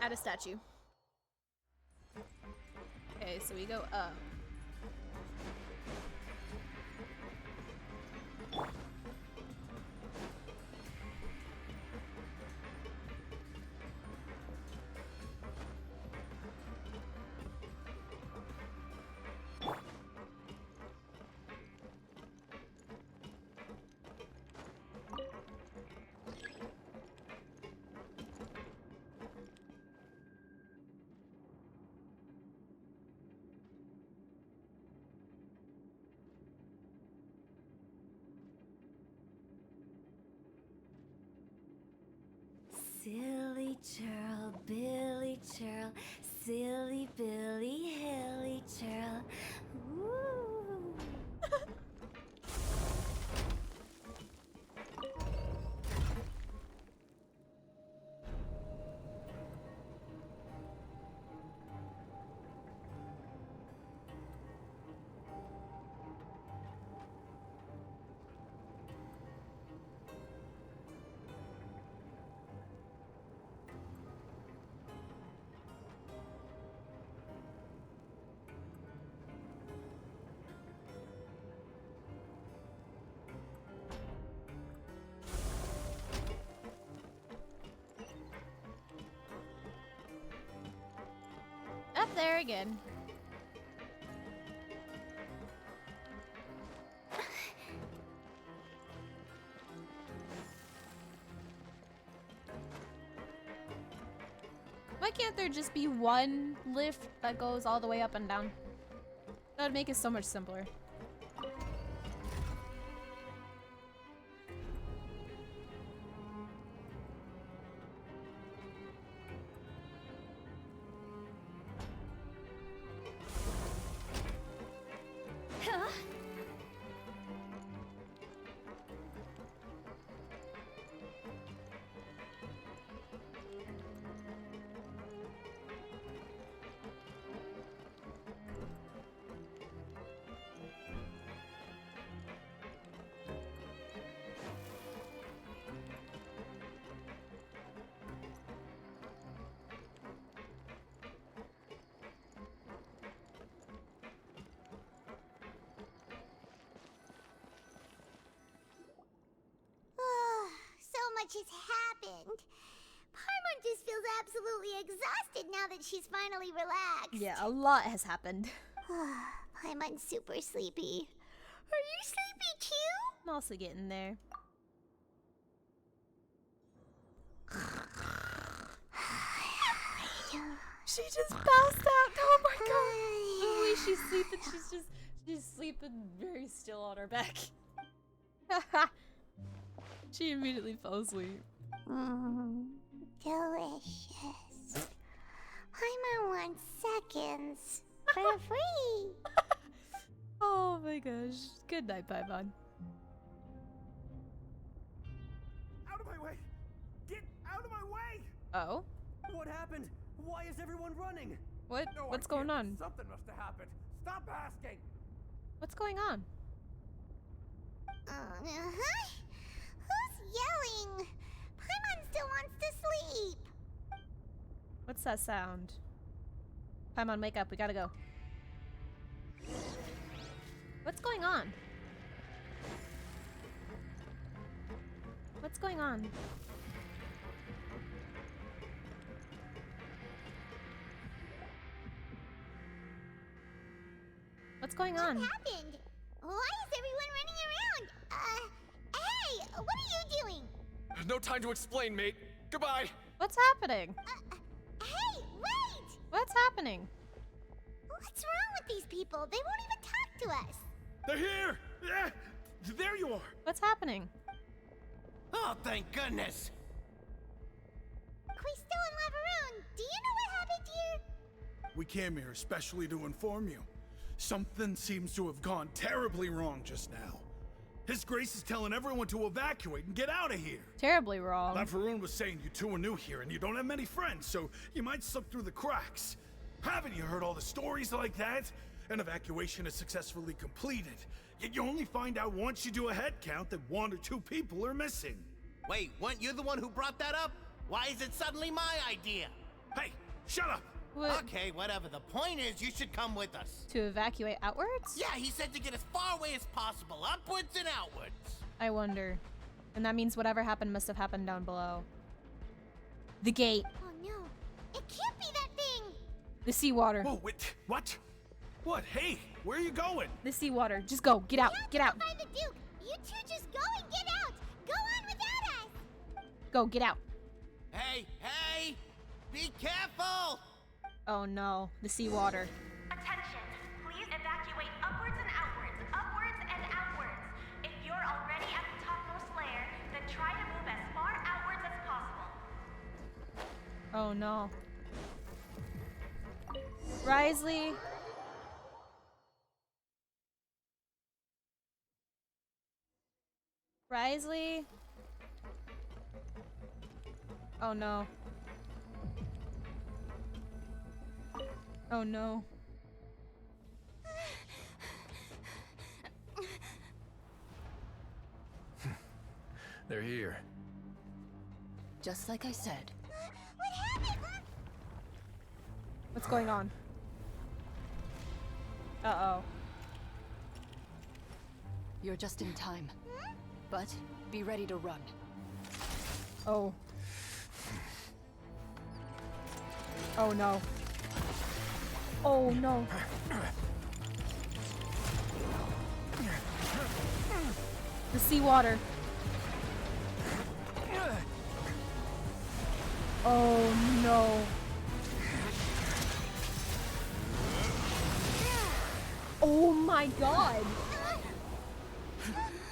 at a statue. Okay, so we go up. Silly churl, Billy churl, silly Billy, hilly churl. Woo! Up there again. Why can't there just be one lift that goes all the way up and down? That would make it so much simpler. much has happened. Paimon just feels absolutely exhausted now that she's finally relaxed. Yeah, a lot has happened. Paimon's super sleepy. Are you sleepy too? I'm also getting there. She just passed out. Oh my god. The way she's sleeping, she's sleeping very still on her back. She immediately fell asleep. Delicious. Paimon wants seconds for free. Oh my gosh. Good night, Paimon. Out of my way! Get out of my way! Oh? What happened? Why is everyone running? What? No, What's I can't. going on? Something must have happened. Stop asking! What's going on? Who's yelling? Paimon still wants to sleep. What's that sound? Paimon, wake up. We gotta go. What's going on? What's going on? What's going on? What happened? Why is everyone running around? Hey, what are you doing? No time to explain, mate. Goodbye. What's happening? Hey, wait! What's happening? What's wrong with these people? They won't even talk to us. They're here! Yeah, there you are! What's happening? Oh, thank goodness! Cristo and Laveron, do you know what happened here? We came here especially to inform you. Something seems to have gone terribly wrong just now. His Grace is telling everyone to evacuate and get out of here. Terribly wrong. Laveron was saying you two are new here and you don't have many friends, so you might slip through the cracks. Haven't you heard all the stories like that? An evacuation is successfully completed, yet you only find out once you do a head count that 1 or 2 people are missing. Wait, weren't you the one who brought that up? Why is it suddenly my idea? Hey, shut up! What? Okay, whatever. The point is, you should come with us. To evacuate outwards? Yeah, he said to get as far away as possible, upwards and outwards. I wonder. And that means whatever happened must have happened down below. The gate. Oh no, it can't be that thing! The seawater. Whoa, wait, what? What? Hey, where are you going? The seawater. Just go. Get out. Get out. Find the Duke! You two just go and get out! Go on without us! Go. Get out. Hey, hey! Be careful! Oh no. The seawater. Attention! Please evacuate upwards and outwards, upwards and outwards. If you're already at the topmost layer, then try to move as far outwards as possible. Oh no. Risley. Risley. Oh no. Oh no. They're here. Just like I said. What happened? What's going on? Uh-oh. You're just in time. But be ready to run. Oh. Oh no. Oh no. The seawater. Oh no. Oh my god.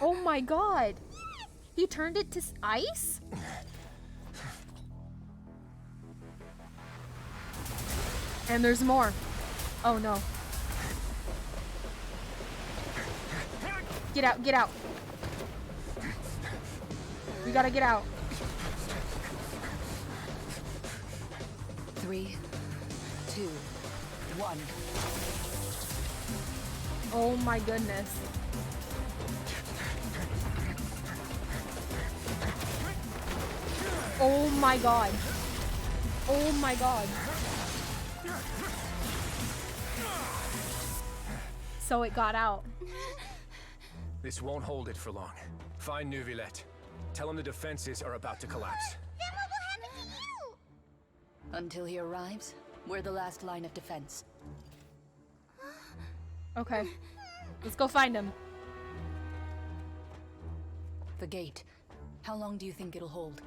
Oh my god. He turned it to ice? And there's more. Oh no. Get out, get out. We gotta get out. 3, 2, 1. Oh my goodness. Oh my god. Oh my god. So it got out. This won't hold it for long. Find Neuvillette. Tell him the defenses are about to collapse. Then what will happen to you? Until he arrives, we're the last line of defense. Okay. Let's go find him. The gate. How long do you think it'll hold?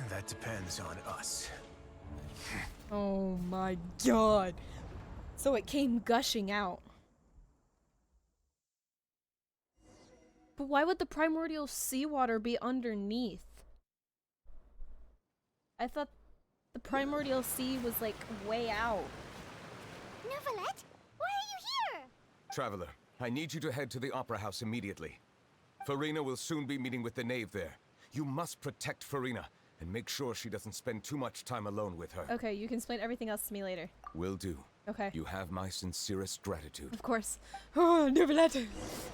That depends on us. Oh my god. So it came gushing out. But why would the primordial seawater be underneath? I thought the primordial sea was like way out. Neverlet, why are you here? Traveler, I need you to head to the Opera House immediately. Farina will soon be meeting with the knave there. You must protect Farina and make sure she doesn't spend too much time alone with her. Okay, you can explain everything else to me later. Will do. Okay. You have my sincerest gratitude. Of course. Oh, Neverlet.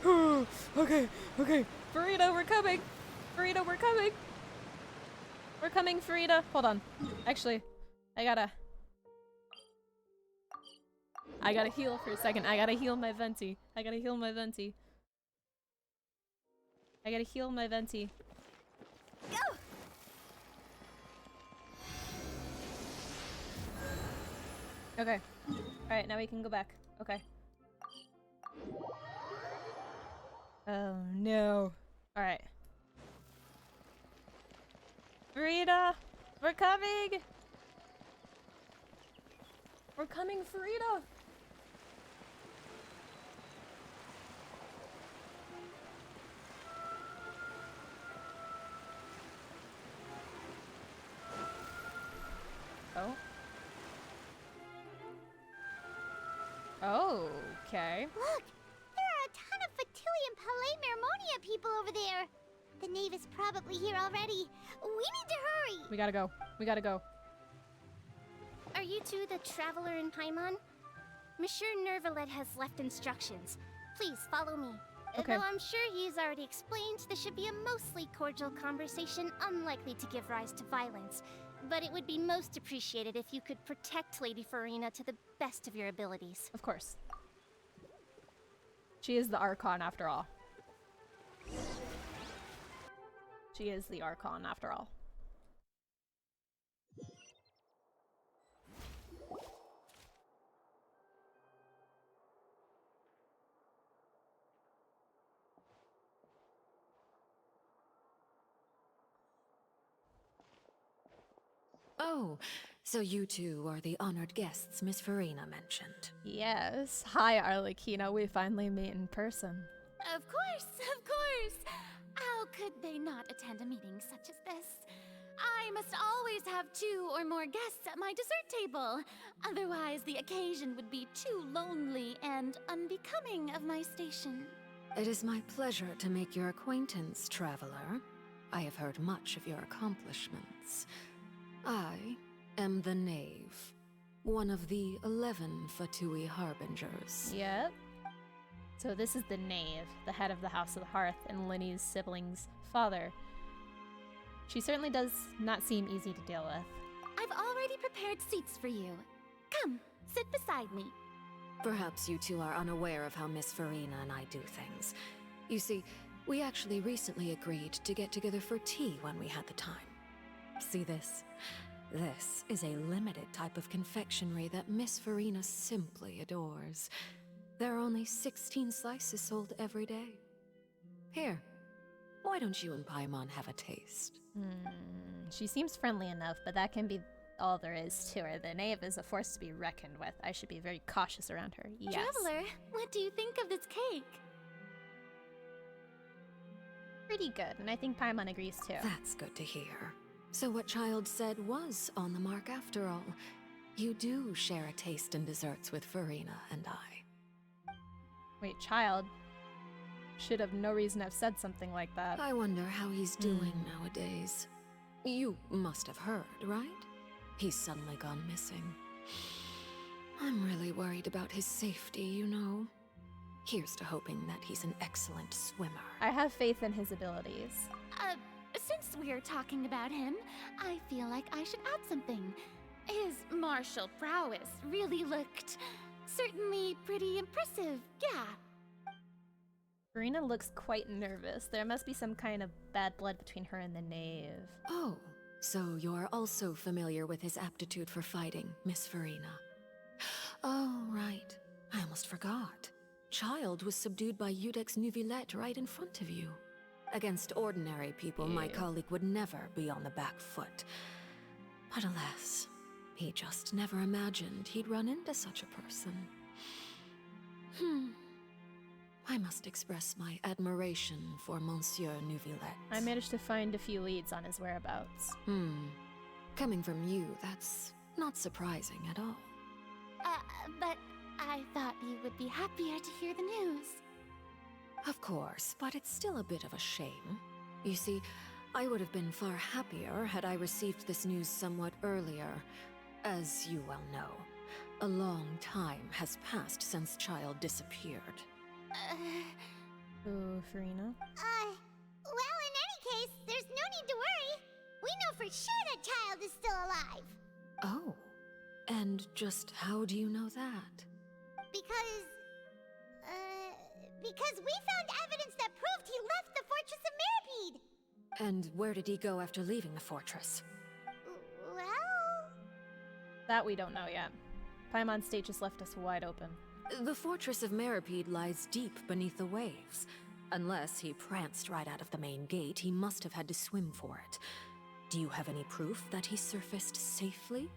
Oh, okay, okay. Farida, we're coming. Farida, we're coming. We're coming, Farida. Hold on. Actually, I gotta heal for a second. I gotta heal my venti. I gotta heal my venti. I gotta heal my venti. Go! Okay. Alright, now we can go back. Okay. Oh no. Alright. Farida! We're coming! We're coming, Farida! Oh. Oh, okay. Look! There are a ton of Fatui Palais Mermonia people over there. The knave is probably here already. We need to hurry! We gotta go. We gotta go. Are you two the traveler in Paimon? Monsieur Nervalet has left instructions. Please follow me. Okay. Though I'm sure he's already explained, this should be a mostly cordial conversation, unlikely to give rise to violence. But it would be most appreciated if you could protect Lady Farina to the best of your abilities. Of course. She is the Archon after all. She is the Archon after all. Oh, so you two are the honored guests Miss Farina mentioned. Yes. Hi, Arlecchino. We finally meet in person. Of course, of course. How could they not attend a meeting such as this? I must always have 2 or more guests at my dessert table. Otherwise, the occasion would be too lonely and unbecoming of my station. It is my pleasure to make your acquaintance, traveler. I have heard much of your accomplishments. I am the Knave, one of the 11 Fatui Harbingers. Yep. So this is the Knave, the head of the House of the Hearth and Linny's sibling's father. She certainly does not seem easy to deal with. I've already prepared seats for you. Come, sit beside me. Perhaps you two are unaware of how Miss Farina and I do things. You see, we actually recently agreed to get together for tea when we had the time. See this? This is a limited type of confectionery that Miss Farina simply adores. There are only 16 slices sold every day. Here, why don't you and Paimon have a taste? She seems friendly enough, but that can be all there is to her. The Knave is a force to be reckoned with. I should be very cautious around her. Yes. Traveler, what do you think of this cake? Pretty good, and I think Paimon agrees too. That's good to hear. So what Child said was on the mark after all. You do share a taste in desserts with Farina and I. Wait, Child should have no reason to have said something like that. I wonder how he's doing nowadays. You must have heard, right? He's suddenly gone missing. I'm really worried about his safety, you know. Here's to hoping that he's an excellent swimmer. I have faith in his abilities. Since we're talking about him, I feel like I should add something. His martial prowess really looked certainly pretty impressive, yeah. Farina looks quite nervous. There must be some kind of bad blood between her and the knave. Oh, so you're also familiar with his aptitude for fighting, Miss Farina. Oh, right. I almost forgot. Child was subdued by Udex Nuvillette right in front of you. Against ordinary people, my colleague would never be on the back foot. But alas, he just never imagined he'd run into such a person. I must express my admiration for Monsieur Nuvillette. I managed to find a few leads on his whereabouts. Coming from you, that's not surprising at all. But I thought you would be happier to hear the news. Of course, but it's still a bit of a shame. You see, I would have been far happier had I received this news somewhat earlier. As you well know, a long time has passed since Child disappeared. Ooh, Farina. Well, in any case, there's no need to worry. We know for sure that Child is still alive. Oh, and just how do you know that? Because we found evidence that proved he left the Fortress of Mirapede. And where did he go after leaving the fortress? Well... That we don't know yet. Paimon's state just left us wide open. The Fortress of Mirapede lies deep beneath the waves. Unless he pranced right out of the main gate, he must have had to swim for it. Do you have any proof that he surfaced safely?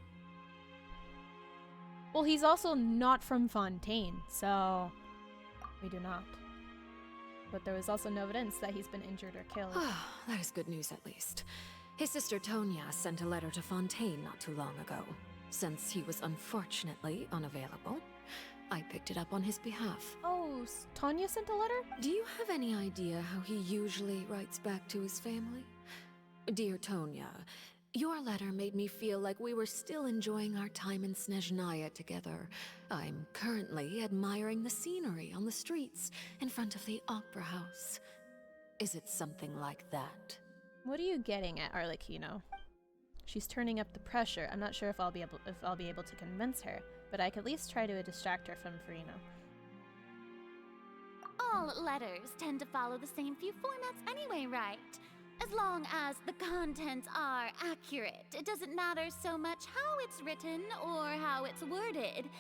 Well, he's also not from Fontaine, so we do not. But there was also no evidence that he's been injured or killed. That is good news, at least. His sister Tonya sent a letter to Fontaine not too long ago. Since he was unfortunately unavailable, I picked it up on his behalf. Oh, Tonya sent a letter? Do you have any idea how he usually writes back to his family? Dear Tonya, your letter made me feel like we were still enjoying our time in Snezhnaya together. I'm currently admiring the scenery on the streets in front of the Opera House. Is it something like that? What are you getting at, Arlecchino? She's turning up the pressure. I'm not sure if I'll be able to convince her, but I could at least try to distract her from Farina. All letters tend to follow the same few formats anyway, right? As long as the contents are accurate, it doesn't matter so much how it's written or how it's worded.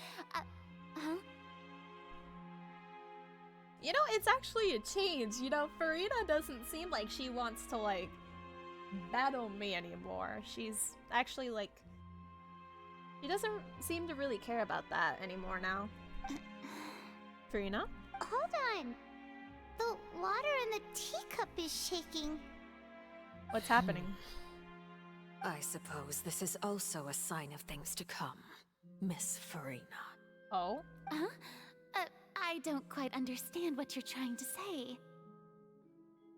You know, it's actually a change. You know, Farina doesn't seem like she wants to, like, battle me anymore. She's actually, like... She doesn't seem to really care about that anymore now. Farina? Hold on. The water in the teacup is shaking. What's happening? I suppose this is also a sign of things to come, Miss Farina. Oh? Huh? I don't quite understand what you're trying to say.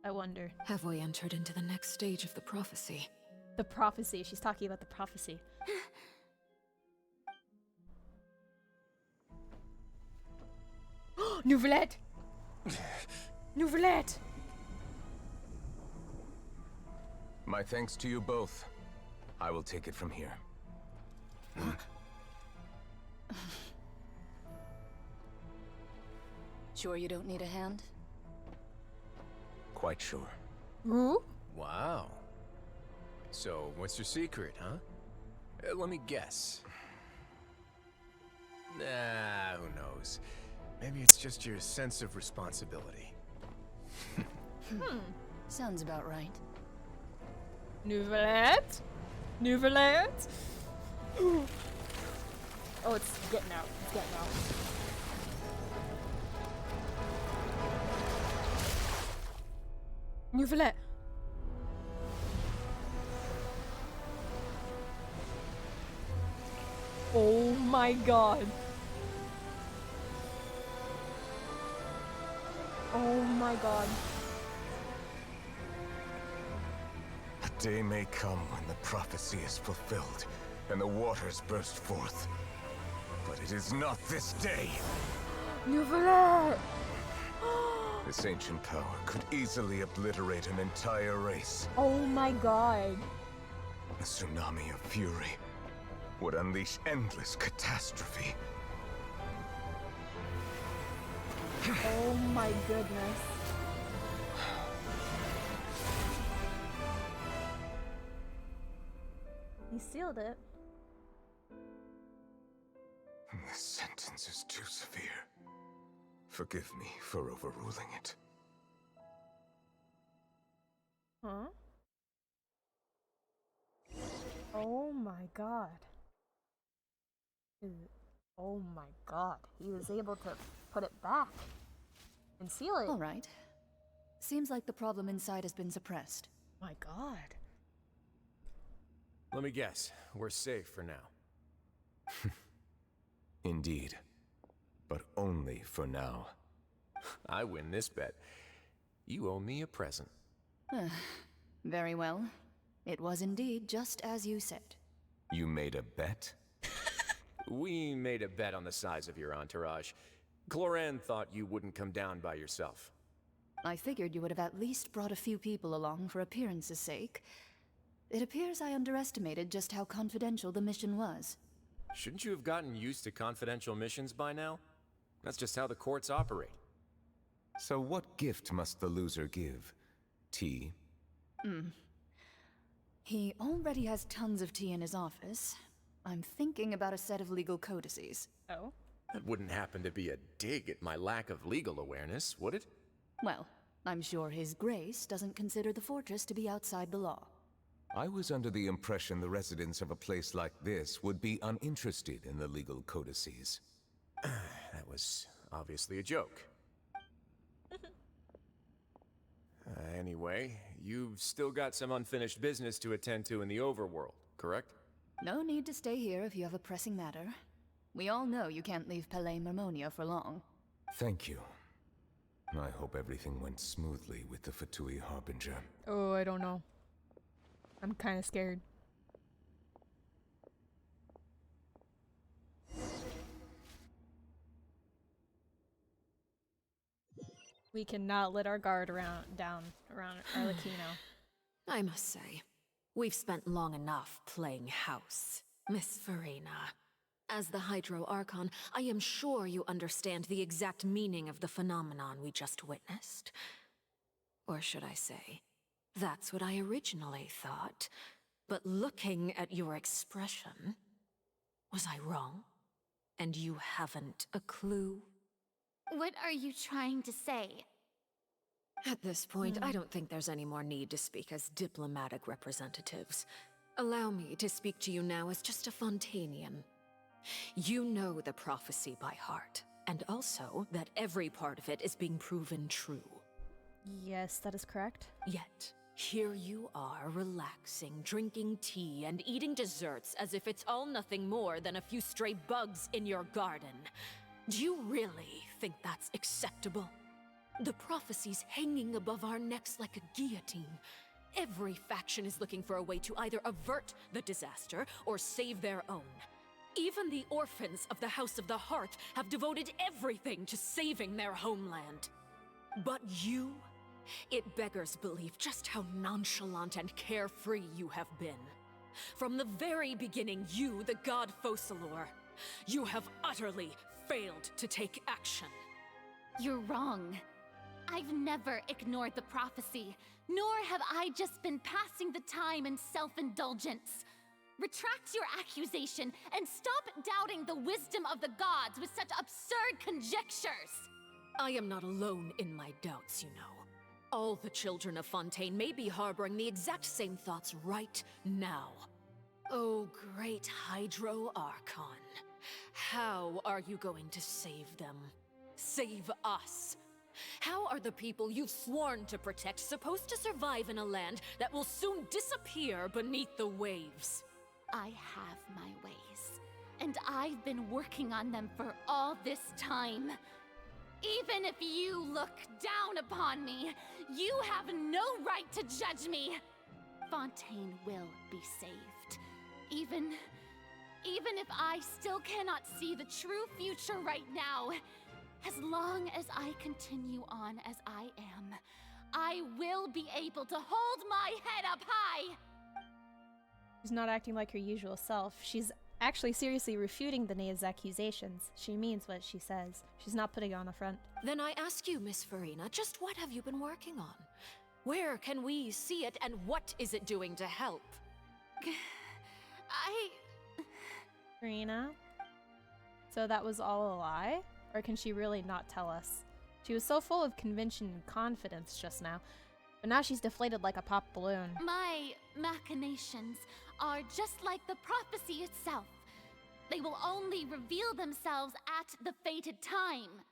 I wonder. Have we entered into the next stage of the prophecy? The prophecy. She's talking about the prophecy. Nuvillette! Nuvillette! My thanks to you both. I will take it from here. Sure you don't need a hand? Quite sure. Who? Wow. So, what's your secret, huh? Let me guess. Nah, who knows? Maybe it's just your sense of responsibility. Sounds about right. Nuvillette? Nuvillette? Ooh. Oh, it's getting out. It's getting out. Nuvillette! Oh my god. Oh my god. A day may come when the prophecy is fulfilled and the waters burst forth. But it is not this day. Nuvillette! This ancient power could easily obliterate an entire race. Oh my god. A tsunami of fury would unleash endless catastrophe. Oh my goodness. He sealed it. This sentence is too severe. Forgive me for overruling it. Huh? Oh my god. Oh my god. He was able to put it back and seal it. All right. Seems like the problem inside has been suppressed. My god. Let me guess. We're safe for now. Indeed. But only for now. I win this bet. You owe me a present. Very well. It was indeed just as you said. You made a bet? We made a bet on the size of your entourage. Cloran thought you wouldn't come down by yourself. I figured you would have at least brought a few people along for appearance's sake. It appears I underestimated just how confidential the mission was. Shouldn't you have gotten used to confidential missions by now? That's just how the courts operate. So what gift must the loser give? Tea? He already has tons of tea in his office. I'm thinking about a set of legal codices. Oh? That wouldn't happen to be a dig at my lack of legal awareness, would it? Well, I'm sure His Grace doesn't consider the fortress to be outside the law. I was under the impression the residents of a place like this would be uninterested in the legal codices. That was obviously a joke. Anyway, you've still got some unfinished business to attend to in the overworld, correct? No need to stay here if you have a pressing matter. We all know you can't leave Palais Mermonia for long. Thank you. I hope everything went smoothly with the Fatui Harbinger. Oh, I don't know. I'm kind of scared. We cannot let our guard down around Arlecchino. I must say, we've spent long enough playing house, Miss Farina. As the Hydro Archon, I am sure you understand the exact meaning of the phenomenon we just witnessed. Or should I say, that's what I originally thought. But looking at your expression, was I wrong? And you haven't a clue? What are you trying to say? At this point, I don't think there's any more need to speak as diplomatic representatives. Allow me to speak to you now as just a Fontainian. You know the prophecy by heart, and also that every part of it is being proven true. Yes, that is correct. Yet, here you are, relaxing, drinking tea, and eating desserts as if it's all nothing more than a few stray bugs in your garden. Do you really think that's acceptable? The prophecy's hanging above our necks like a guillotine. Every faction is looking for a way to either avert the disaster or save their own. Even the orphans of the House of the Heart have devoted everything to saving their homeland. But you? It beggars belief just how nonchalant and carefree you have been. From the very beginning, you, the god Focalor, you have utterly failed to take action. You're wrong. I've never ignored the prophecy, nor have I just been passing the time in self-indulgence. Retract your accusation and stop doubting the wisdom of the gods with such absurd conjectures! I am not alone in my doubts, you know. All the children of Fontaine may be harboring the exact same thoughts right now. Oh, great Hydro Archon. How are you going to save them? Save us? How are the people you've sworn to protect supposed to survive in a land that will soon disappear beneath the waves? I have my ways, and I've been working on them for all this time. Even if you look down upon me, you have no right to judge me. Fontaine will be saved. Even if I still cannot see the true future right now, as long as I continue on as I am, I will be able to hold my head up high. She's not acting like her usual self. She's actually seriously refuting the Knave's accusations. She means what she says. She's not putting it on the front. Then I ask you, Miss Farina, just what have you been working on? Where can we see it, and what is it doing to help? Farina? So that was all a lie? Or can she really not tell us? She was so full of conviction and confidence just now, but now she's deflated like a popped balloon. My machinations are just like the prophecy itself. They will only reveal themselves at the fated time.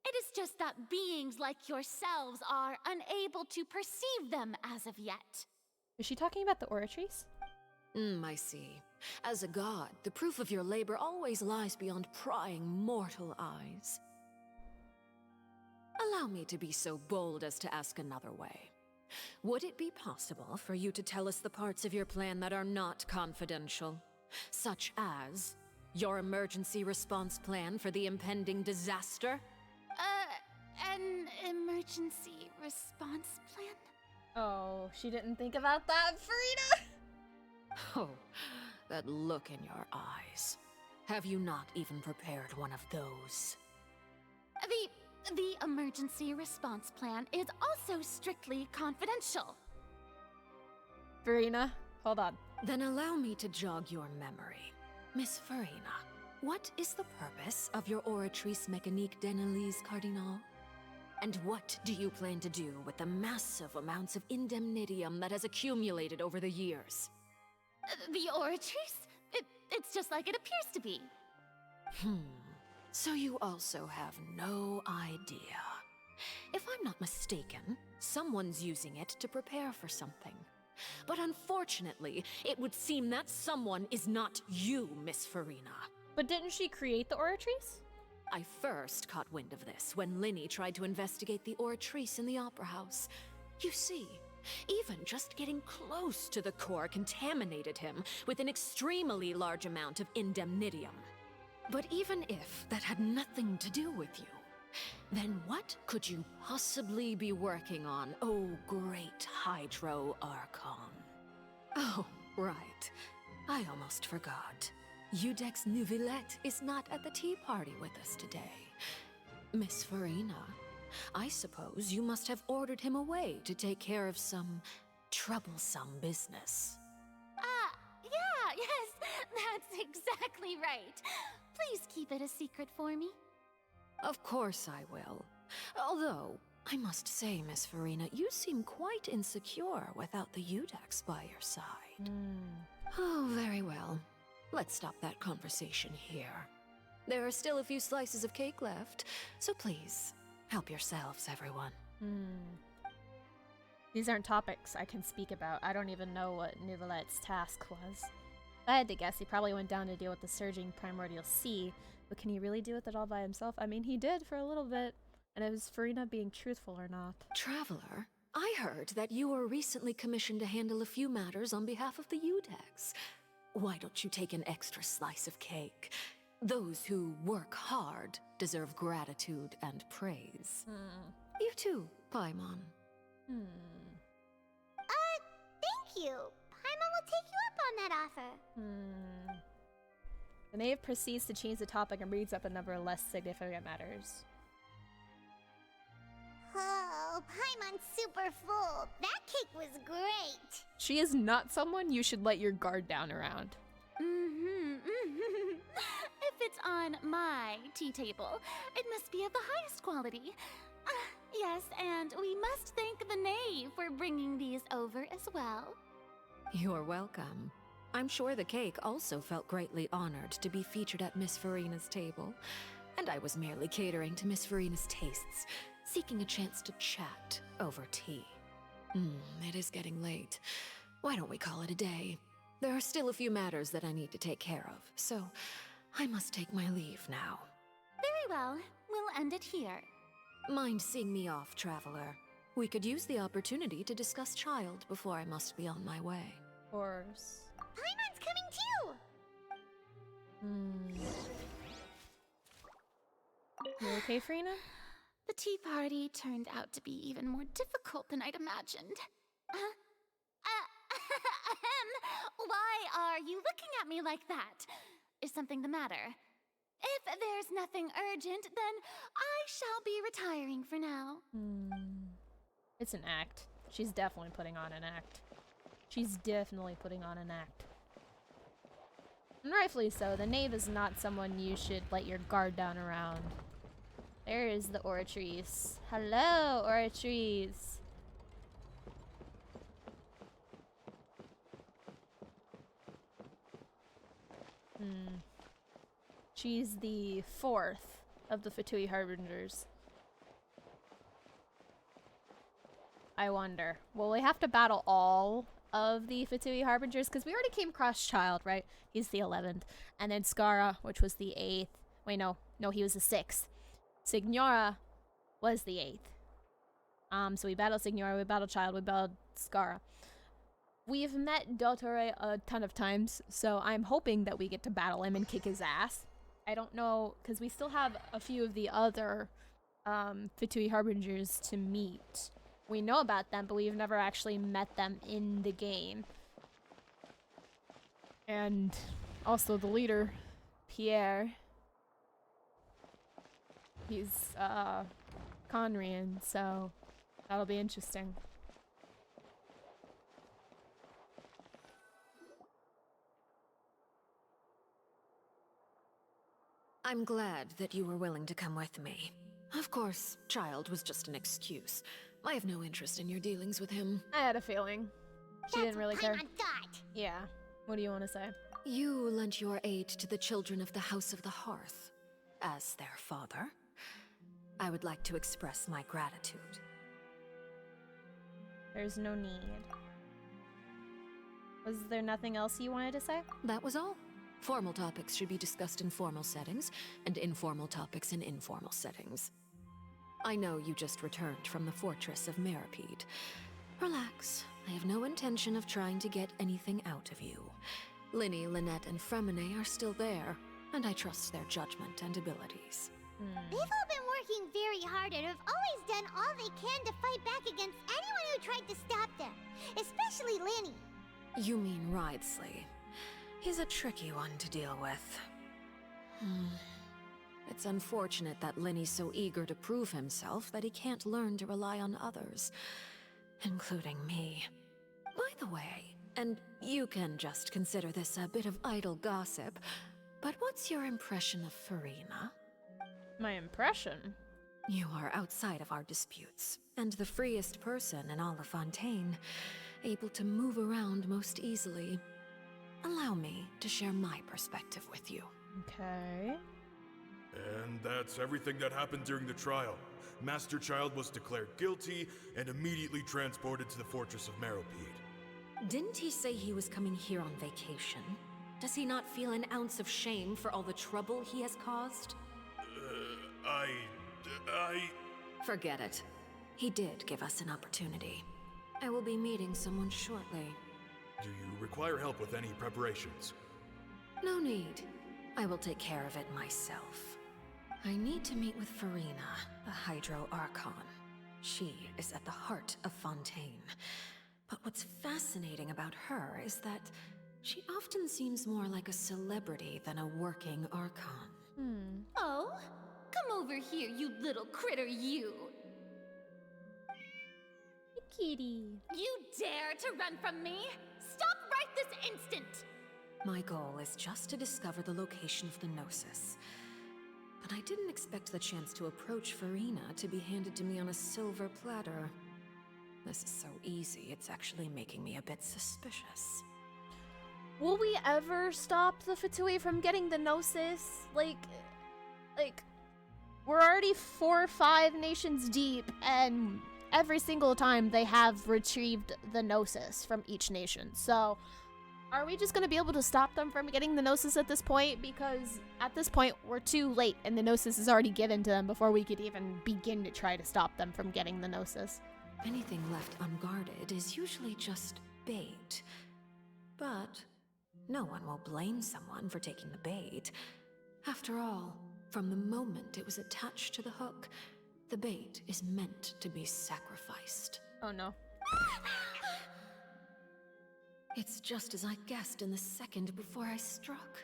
It is just that beings like yourselves are unable to perceive them as of yet. Is she talking about the Oratrice? I see. As a god, the proof of your labor always lies beyond prying mortal eyes. Allow me to be so bold as to ask another way. Would it be possible for you to tell us the parts of your plan that are not confidential? Such as your emergency response plan for the impending disaster? An emergency response plan? Oh, she didn't think about that, Farina! Oh, that look in your eyes. Have you not even prepared one of those? The emergency response plan is also strictly confidential. Farina, hold on. Then allow me to jog your memory. Miss Farina, what is the purpose of your Oratrice Mécanique d'Analyse Cardinal? And what do you plan to do with the massive amounts of indemnitium that has accumulated over the years? The Oratrice? It's just like it appears to be. So you also have no idea. If I'm not mistaken, someone's using it to prepare for something. But unfortunately, it would seem that someone is not you, Miss Farina. But didn't she create the Oratrice? I first caught wind of this when Linny tried to investigate the Oratrice in the Opera House. You see, even just getting close to the core contaminated him with an extremely large amount of indemnitium. But even if that had nothing to do with you, then what could you possibly be working on, oh great Hydro Archon? Oh, right. I almost forgot. Udex Neuvillette is not at the tea party with us today. Miss Farina, I suppose you must have ordered him away to take care of some troublesome business. Yeah, yes, that's exactly right. Please keep it a secret for me. Of course I will. Although, I must say, Miss Farina, you seem quite insecure without the Udex by your side. Oh, very well. Let's stop that conversation here. There are still a few slices of cake left, so please, help yourselves, everyone. These aren't topics I can speak about. I don't even know what Neuvillette's task was. If I had to guess, he probably went down to deal with the surging primordial sea, but can he really deal with it all by himself? I mean, he did for a little bit, and it was Farina being truthful or not. Traveler, I heard that you were recently commissioned to handle a few matters on behalf of the Udex. Why don't you take an extra slice of cake? Those who work hard deserve gratitude and praise. You too, Paimon. Thank you. Paimon will take you up on that offer. The knave proceeds to change the topic and brings up a number of less significant matters. Oh, Paimon's super full. That cake was great. She is not someone you should let your guard down around. If it's on my tea table, it must be of the highest quality. Yes, and we must thank the knave for bringing these over as well. You're welcome. I'm sure the cake also felt greatly honored to be featured at Miss Farina's table, and I was merely catering to Miss Farina's tastes, seeking a chance to chat over tea. It is getting late. Why don't we call it a day? There are still a few matters that I need to take care of, so I must take my leave now. Very well. We'll end it here. Mind seeing me off, Traveler? We could use the opportunity to discuss Child before I must be on my way. Of course. Paimon's coming too! You okay, Farina? The tea party turned out to be even more difficult than I'd imagined. Why are you looking at me like that? Is something the matter? If there's nothing urgent, then I shall be retiring for now. It's an act. She's definitely putting on an act. She's definitely putting on an act. And rightfully so. The knave is not someone you should let your guard down around. There is the Oratrice. Hello, Oratrice. She's the fourth of the Fatui Harbingers. I wonder, will we have to battle all of the Fatui Harbingers? Because we already came across Child, right? He's the 11th. And then Skara, which was the 8th. Wait, no, he was the 6th. Signora was the 8th. So we battled Signora, we battled Child, we battled Skara. We've met Dottore a ton of times, so I'm hoping that we get to battle him and kick his ass. I don't know, because we still have a few of the other Fatui Harbingers to meet. We know about them, but we've never actually met them in the game. And also the leader, Pierre. He's Conrian, so that'll be interesting. I'm glad that you were willing to come with me. Of course, Child was just an excuse. I have no interest in your dealings with him. I had a feeling. She didn't really care. God. Yeah. What do you want to say? You lent your aid to the children of the House of the Hearth. As their father, I would like to express my gratitude. There's no need. Was there nothing else you wanted to say? That was all. Formal topics should be discussed in formal settings, and informal topics in informal settings. I know you just returned from the fortress of Meripede. Relax. I have no intention of trying to get anything out of you. Linny, Lynette, and Fremine are still there, and I trust their judgment and abilities. They've all been working very hard and have always done all they can to fight back against anyone who tried to stop them, especially Linny. You mean Wriothesley. He's a tricky one to deal with. It's unfortunate that Linny's so eager to prove himself that he can't learn to rely on others, including me. By the way, and you can just consider this a bit of idle gossip, but what's your impression of Farina? My impression? You are outside of our disputes, and the freest person in all of Fontaine, able to move around most easily. Allow me to share my perspective with you. Okay. And that's everything that happened during the trial. Master Child was declared guilty and immediately transported to the Fortress of Meripede. Didn't he say he was coming here on vacation? Does he not feel an ounce of shame for all the trouble he has caused? Forget it. He did give us an opportunity. I will be meeting someone shortly. Do you require help with any preparations? No need. I will take care of it myself. I need to meet with Farina, the Hydro Archon. She is at the heart of Fontaine. But what's fascinating about her is that she often seems more like a celebrity than a working Archon. Oh? Come over here, you little critter, you! Kitty. You dare to run from me? Stop right this instant! My goal is just to discover the location of the Gnosis. But I didn't expect the chance to approach Farina to be handed to me on a silver platter. This is so easy, it's actually making me a bit suspicious. Will we ever stop the Fatui from getting the Gnosis? Like, we're already 4 or 5 nations deep, and every single time they have retrieved the Gnosis from each nation. So, are we just gonna be able to stop them from getting the Gnosis at this point? Because at this point, we're too late, and the Gnosis is already given to them before we could even begin to try to stop them from getting the Gnosis. Anything left unguarded is usually just bait. But no one will blame someone for taking the bait. After all, from the moment it was attached to the hook, the bait is meant to be sacrificed. Oh no. It's just as I guessed in the second before I struck.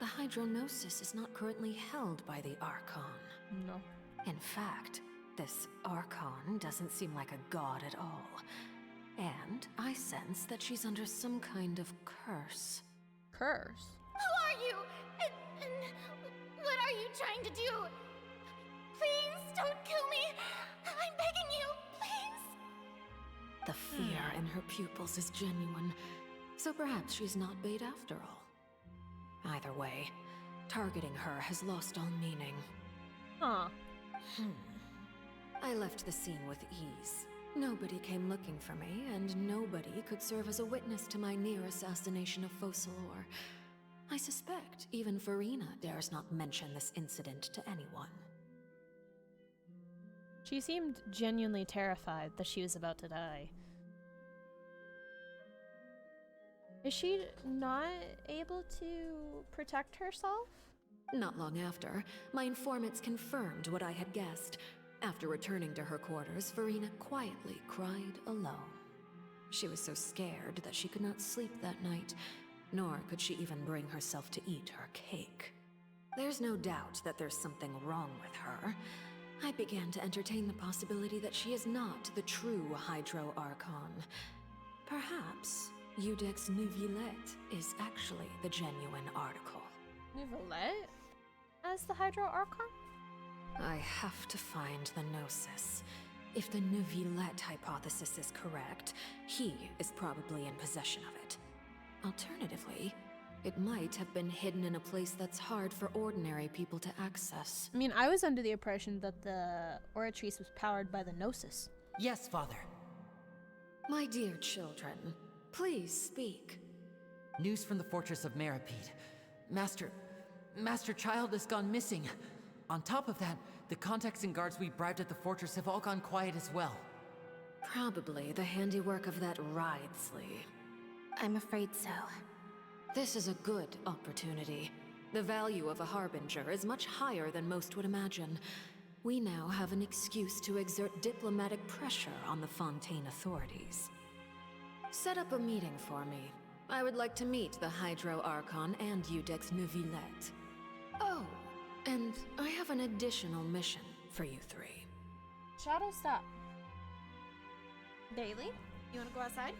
The Hydrognosis is not currently held by the Archon. No. In fact, this Archon doesn't seem like a god at all. And I sense that she's under some kind of curse. Curse? Who are And what are you trying to do? Please don't kill me. I'm begging you, please. The fear in her pupils is genuine, so perhaps she's not bait after all. Either way, targeting her has lost all meaning. Huh. I left the scene with ease. Nobody came looking for me, and nobody could serve as a witness to my near assassination of Focalor. I suspect even Farina dares not mention this incident to anyone. She seemed genuinely terrified that she was about to die. Is she not able to protect herself? Not long after, my informants confirmed what I had guessed. After returning to her quarters, Farina quietly cried alone. She was so scared that she could not sleep that night, nor could she even bring herself to eat her cake. There's no doubt that there's something wrong with her. I began to entertain the possibility that she is not the true Hydro Archon. Perhaps Udex Neuvillette is actually the genuine article. Neuvillette? As the Hydro Archon? I have to find the Gnosis. If the Neuvillette hypothesis is correct, he is probably in possession of it. Alternatively, it might have been hidden in a place that's hard for ordinary people to access. I mean, I was under the impression that the Oratrice was powered by the Gnosis. Yes, Father. My dear children, please speak. News from the fortress of Meripede. Master Child has gone missing. On top of that, the contacts and guards we bribed at the fortress have all gone quiet as well. Probably the handiwork of that Wriothesley. I'm afraid so. This is a good opportunity. The value of a Harbinger is much higher than most would imagine. We now have an excuse to exert diplomatic pressure on the Fontaine authorities. Set up a meeting for me. I would like to meet the Hydro Archon and Udex Neuvillette. Oh, and I have an additional mission for you three. Shadow, stop. Daily, you want to go outside?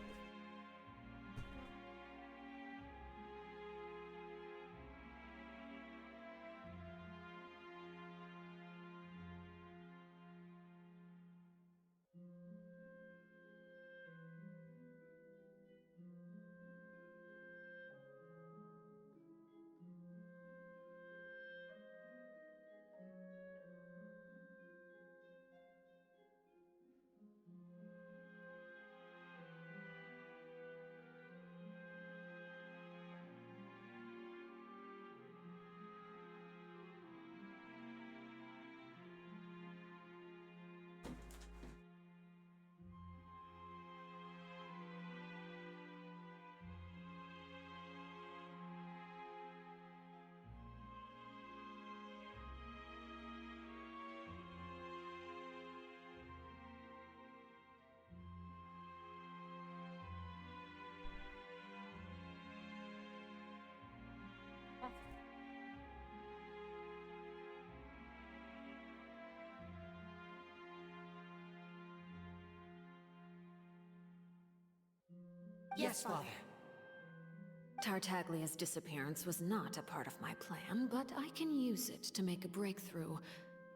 Yes, Father. Tartaglia's disappearance was not a part of my plan, but I can use it to make a breakthrough.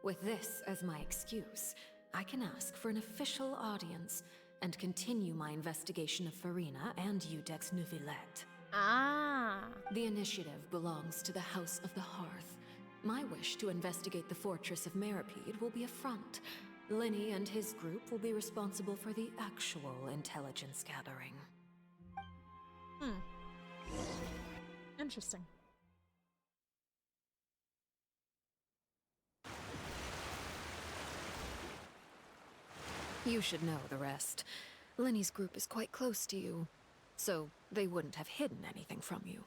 With this as my excuse, I can ask for an official audience and continue my investigation of Farina and Udex Neuvillette. Ah. The initiative belongs to the House of the Hearth. My wish to investigate the fortress of Meripede will be a front. Linny and his group will be responsible for the actual intelligence gathering. Interesting. You should know the rest. Linny's group is quite close to you, so they wouldn't have hidden anything from you.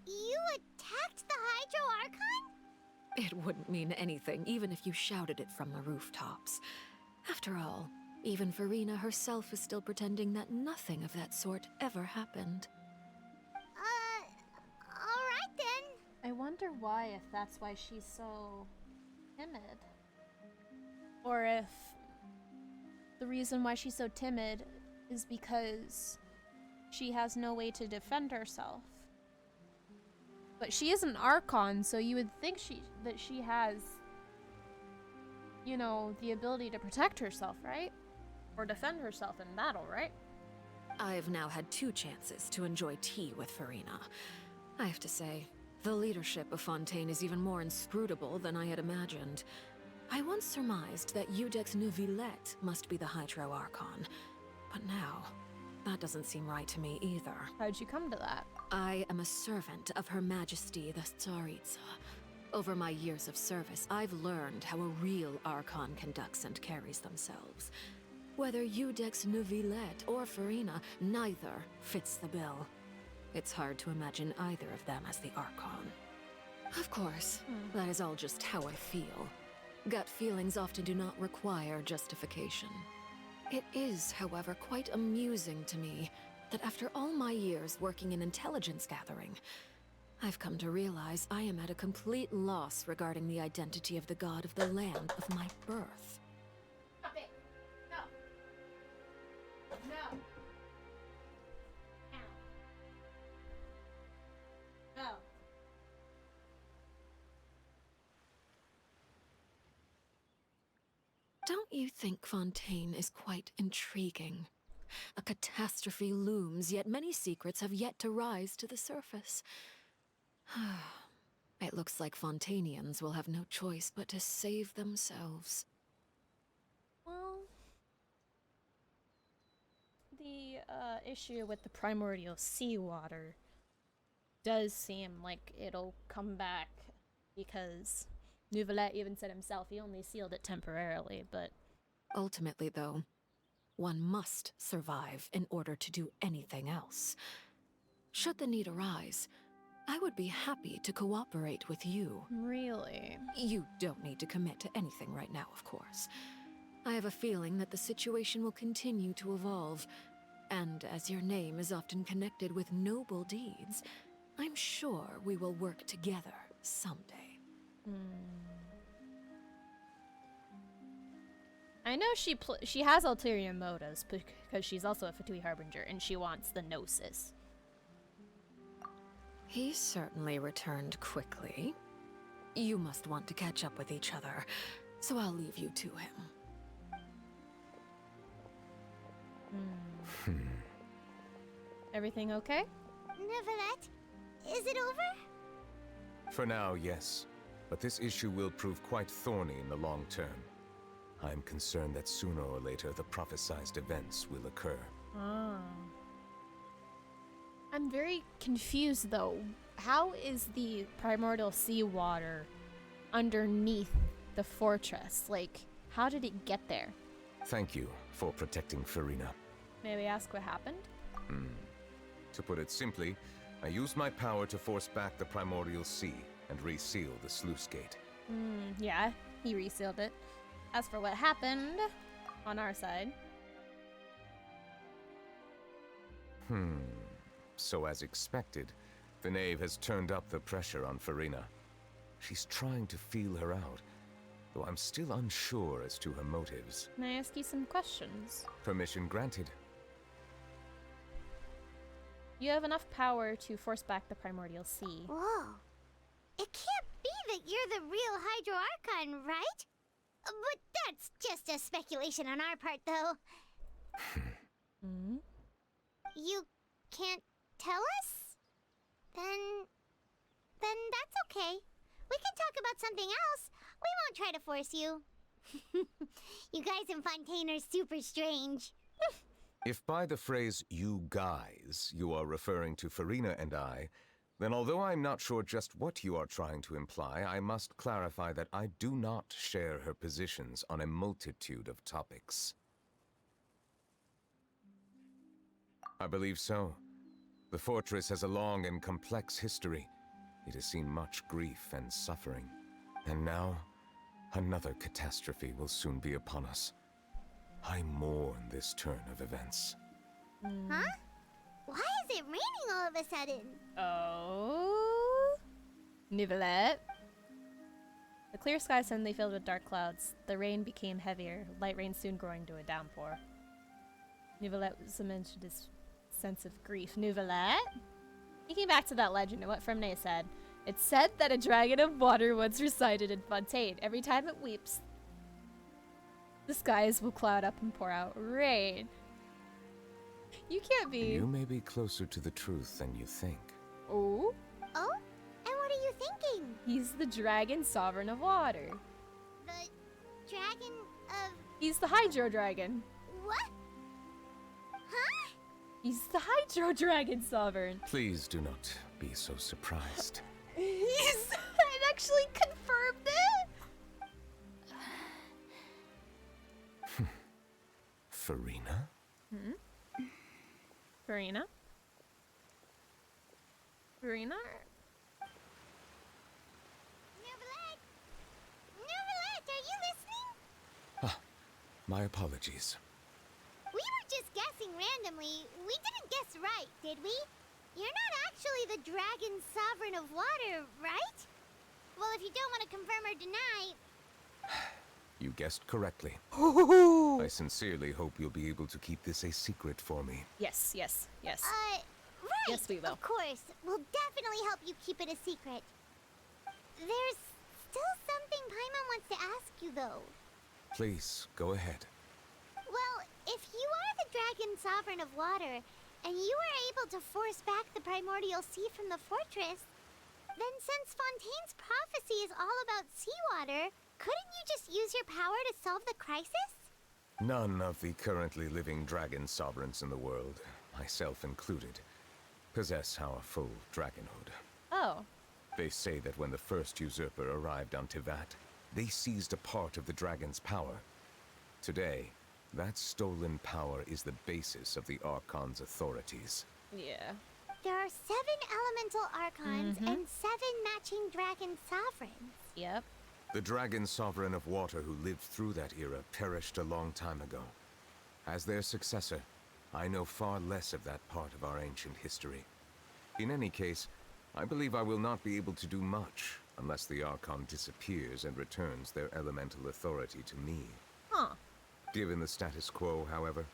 You attacked the Hydro Archon? It wouldn't mean anything, even if you shouted it from the rooftops. After all, even Farina herself is still pretending that nothing of that sort ever happened. Alright then. I wonder why, if that's why she's so timid. Or if the reason why she's so timid is because she has no way to defend herself. But she is an Archon, so you would think that she has, you know, the ability to protect herself, right? Or defend herself in battle, right? I've now had 2 chances to enjoy tea with Farina. I have to say, the leadership of Fontaine is even more inscrutable than I had imagined. I once surmised that Iudex Neuvillette must be the Hydro Archon, but now, that doesn't seem right to me either. How'd you come to that? I am a servant of Her Majesty the Tsaritsa. Over my years of service, I've learned how a real Archon conducts and carries themselves. Whether Iudex Neuvillette or Farina, neither fits the bill. It's hard to imagine either of them as the Archon. Of course, that is all just how I feel. Gut feelings often do not require justification. It is, however, quite amusing to me that after all my years working in intelligence gathering, I've come to realize I am at a complete loss regarding the identity of the god of the land of my birth. Stop it! No! No! No! Don't you think Fontaine is quite intriguing? A catastrophe looms, yet many secrets have yet to rise to the surface. It looks like Fontainians will have no choice but to save themselves. Well, the issue with the primordial seawater does seem like it'll come back, because Neuvillette even said himself he only sealed it temporarily, but... Ultimately, though, one must survive in order to do anything else. Should the need arise, I would be happy to cooperate with you. Really? You don't need to commit to anything right now, of course. I have a feeling that the situation will continue to evolve, and as your name is often connected with noble deeds, I'm sure we will work together someday. I know she has ulterior motives because she's also a Fatui Harbinger and she wants the Gnosis. He certainly returned quickly. You must want to catch up with each other, so I'll leave you to him. Everything okay? Neuvillette, is it over? For now, yes. But this issue will prove quite thorny in the long term. I'm concerned that sooner or later the prophesized events will occur. I'm very confused though. How is the primordial seawater underneath the fortress? Like, how did it get there? Thank you for protecting Farina. May we ask what happened? To put it simply, I used my power to force back the primordial sea and reseal the sluice gate. Yeah, he resealed it. As for what happened on our side... So as expected, the knave has turned up the pressure on Farina. She's trying to feel her out, though I'm still unsure as to her motives. Can I ask you some questions? Permission granted. You have enough power to force back the primordial sea. Whoa. It can't be that you're the real Hydro Archon, right? But that's just a speculation on our part, though. You can't tell us? Then that's okay. We can talk about something else. We won't try to force you. You guys in Fontaine are super strange. If by the phrase, you guys, you are referring to Farina and I, then although I'm not sure just what you are trying to imply, I must clarify that I do not share her positions on a multitude of topics. I believe so. The fortress has a long and complex history. It has seen much grief and suffering. And now, another catastrophe will soon be upon us. I mourn this turn of events. Huh? Why is it raining all of a sudden? Oh, Neuvillette. The clear sky suddenly filled with dark clouds. The rain became heavier, light rain soon growing to a downpour. Neuvillette cemented his sense of grief. Neuvillette? Thinking back to that legend and what Fremne said, It's said that a dragon of water once resided in Fontaine. Every time it weeps, the skies will cloud up and pour out rain. You can't be. You may be closer to the truth than you think. Oh? Oh? And what are you thinking? He's the dragon sovereign of water. The dragon of... He's the Hydro Dragon. What? Huh? He's the Hydro Dragon sovereign. Please do not be so surprised. It actually confirmed it. Farina? Farina? Farina? Neverlet, are you listening? Ah, my apologies. We were just guessing randomly. We didn't guess right, did we? You're not actually the dragon sovereign of water, right? Well, if you don't want to confirm or deny... You guessed correctly. I sincerely hope you'll be able to keep this a secret for me. Yes, yes, yes. Right. Yes, we will. Of course. We'll definitely help you keep it a secret. There's still something Paimon wants to ask you, though. Please, go ahead. Well, if you are the dragon sovereign of water, and you were able to force back the primordial sea from the fortress, then since Fontaine's prophecy is all about seawater, couldn't you just use your power to solve the crisis? None of the currently living dragon sovereigns in the world, myself included, possess our full dragonhood. Oh. They say that when the first usurper arrived on Tivat, they seized a part of the dragon's power. Today, that stolen power is the basis of the Archon's authorities. Yeah. There are 7 elemental archons and 7 matching dragon sovereigns. Yep. The dragon sovereign of water who lived through that era perished a long time ago. As their successor, I know far less of that part of our ancient history. In any case, I believe I will not be able to do much unless the Archon disappears and returns their elemental authority to me. Huh. Given the status quo, however,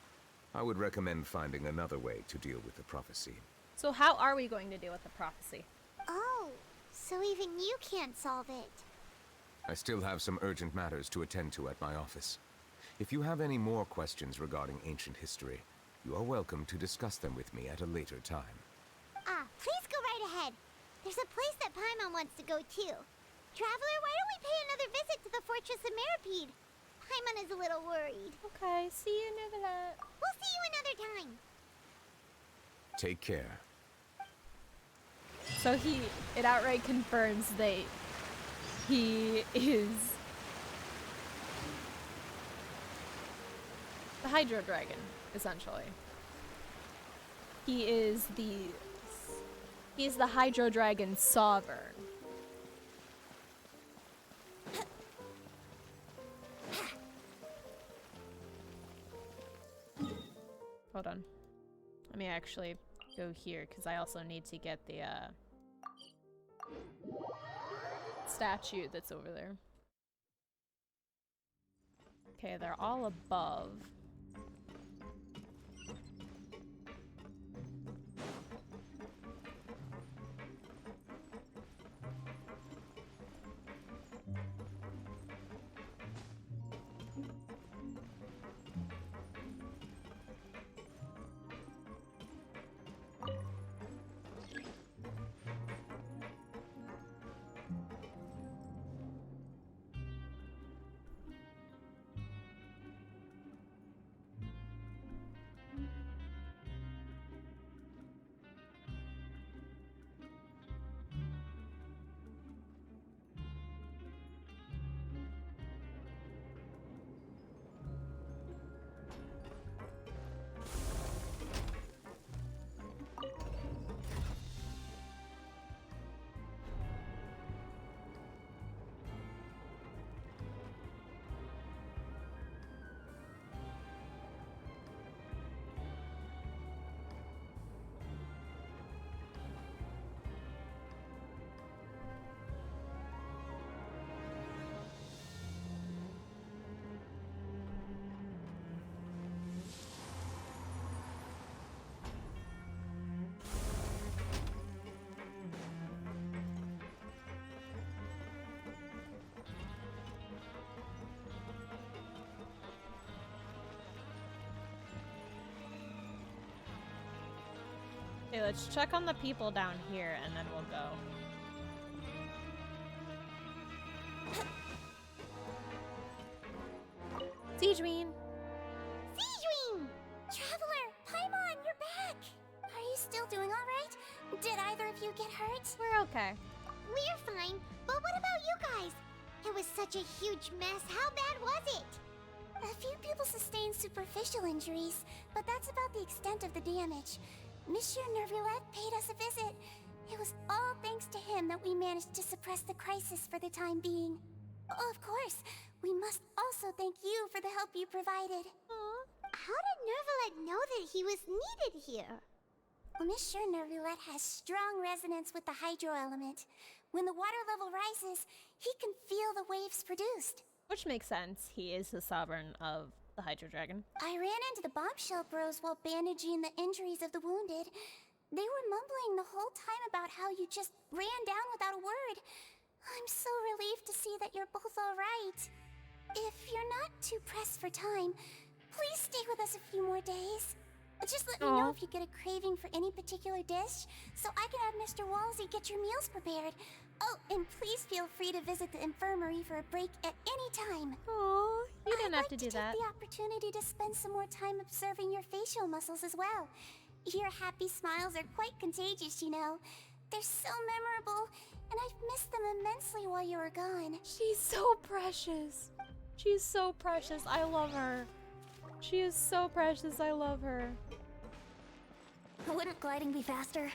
I would recommend finding another way to deal with the prophecy. So how are we going to deal with the prophecy? Oh, so even you can't solve it. I still have some urgent matters to attend to at my office. If you have any more questions regarding ancient history, you are welcome to discuss them with me at a later time. Please go right ahead. There's a place that Paimon wants to go too. Traveler, why don't we pay another visit to the Fortress of Meripede? Paimon is a little worried. Okay, see you, Neverlet. We'll see you another time. Take care. So it outright confirms that he is the Hydro Dragon, essentially. He's the Hydro Dragon sovereign. Hold on. Let me actually go here, because I also need to get the statue that's over there. Okay, they're all above. Okay, let's check on the people down here and then we'll go. Siegeween! Siegeween! Traveler, Paimon, you're back! Are you still doing alright? Did either of you get hurt? We're okay. We're fine, but what about you guys? It was such a huge mess. How bad was it? A few people sustained superficial injuries, but that's about the extent of the damage. Monsieur Nervulette paid us a visit. It was all thanks to him that we managed to suppress the crisis for the time being. Of course, we must also thank you for the help you provided. How did Nervulette know that he was needed here? Well, Monsieur Nervulette has strong resonance with the hydro element. When the water level rises, he can feel the waves produced. Which makes sense. He is the sovereign of the Hydro Dragon. I ran into the bombshell bros while bandaging the injuries of the wounded. They were mumbling the whole time about how you just ran down without a word. I'm so relieved to see that you're both all right. If you're not too pressed for time, please stay with us a few more days. Just let me know if you get a craving for any particular dish, so I can have Mr. Walsey get your meals prepared. Oh, and please feel free to visit the infirmary for a break at any time. Oh, you didn't have to do that. I'd like to take the opportunity to spend some more time observing your facial muscles as well. Your happy smiles are quite contagious, you know. They're so memorable, and I've missed them immensely while you were gone. She's so precious. She's so precious. I love her. She is so precious. I love her. Wouldn't gliding be faster?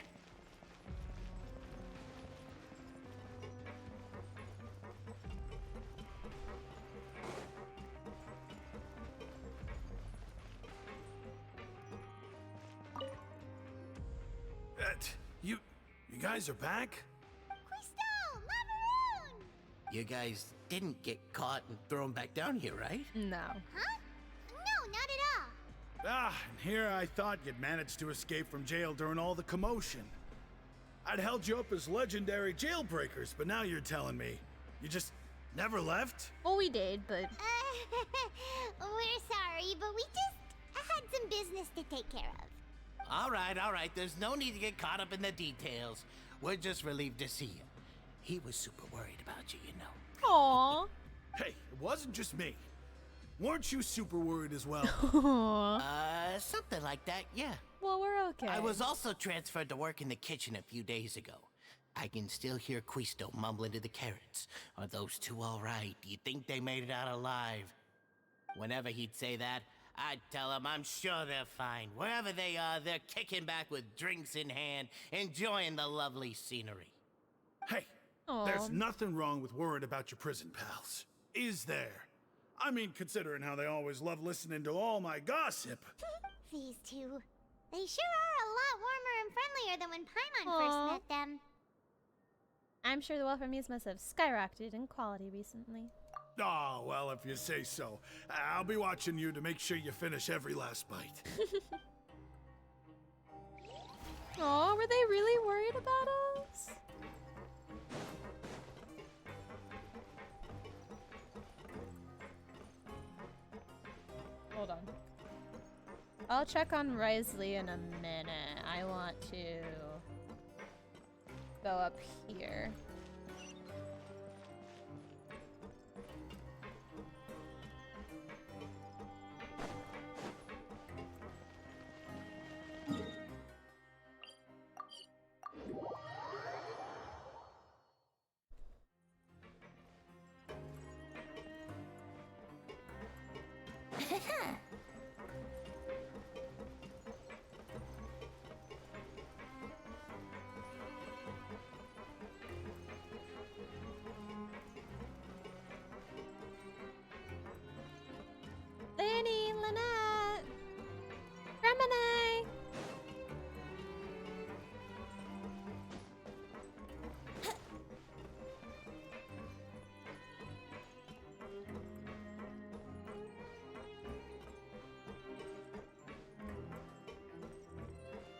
You guys are back? Crystal! Macaroon! You guys didn't get caught and thrown back down here, right? No. Huh? No, not at all. And here I thought you'd managed to escape from jail during all the commotion. I'd held you up as legendary jailbreakers, but now you're telling me you just never left? Well, we did, but... We're sorry, but we just had some business to take care of. All right. There's no need to get caught up in the details. We're just relieved to see you. He was super worried about you, you know. Aww. Hey, it wasn't just me. Weren't you super worried as well? Something like that, yeah. Well, we're okay. I was also transferred to work in the kitchen a few days ago. I can still hear Quisto mumbling to the carrots. Are those two all right? Do you think they made it out alive? Whenever he'd say that, I'd tell him I'm sure they're fine. Wherever they are, they're kicking back with drinks in hand, enjoying the lovely scenery. Hey, there's nothing wrong with worrying about your prison pals. Is there? I mean, considering how they always love listening to all my gossip. These two. They sure are a lot warmer and friendlier than when Paimon first met them. I'm sure the Welfamies must have skyrocketed in quality recently. Oh, well, if you say so. I'll be watching you to make sure you finish every last bite. Oh, were they really worried about us? Hold on. I'll check on Risley in a minute. I want to go up here. Lanny, Lynette, Remini.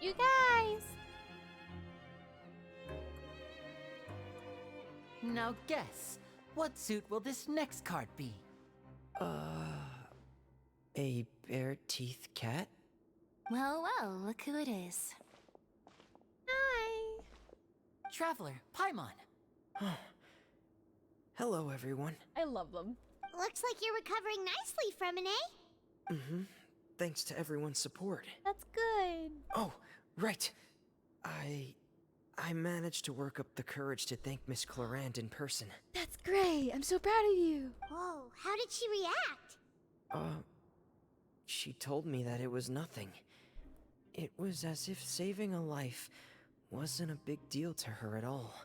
You guys. Now guess, what suit will this next card be? A bare-teeth cat? Well, look who it is. Traveler, Paimon. Hello, everyone. I love them. Looks like you're recovering nicely, Fremine. Mm-hmm. Thanks to everyone's support. That's good. Oh, right. I managed to work up the courage to thank Miss Clorant in person. That's great. I'm so proud of you. Whoa, how did she react? She told me that it was nothing. It was as if saving a life wasn't a big deal to her at all.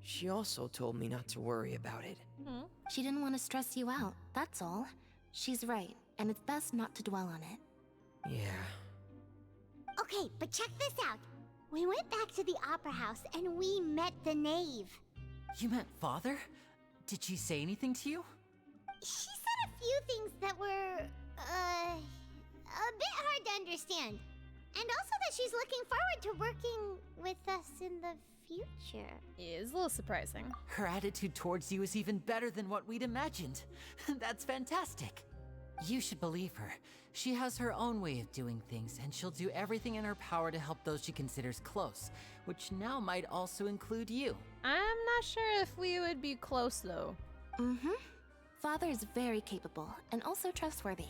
She also told me not to worry about it. She didn't want to stress you out, that's all. She's right, and it's best not to dwell on it. Yeah. Okay, but check this out. We went back to the opera house and we met the knave. You met Father? Did she say anything to you? She said a few things that were, a bit hard to understand. And also that she's looking forward to working with us in the future. It is a little surprising. Her attitude towards you is even better than what we'd imagined. That's fantastic. You should believe her. She has her own way of doing things, and she'll do everything in her power to help those she considers close, which now might also include you. I'm not sure if we would be close, though. Father is very capable, and also trustworthy.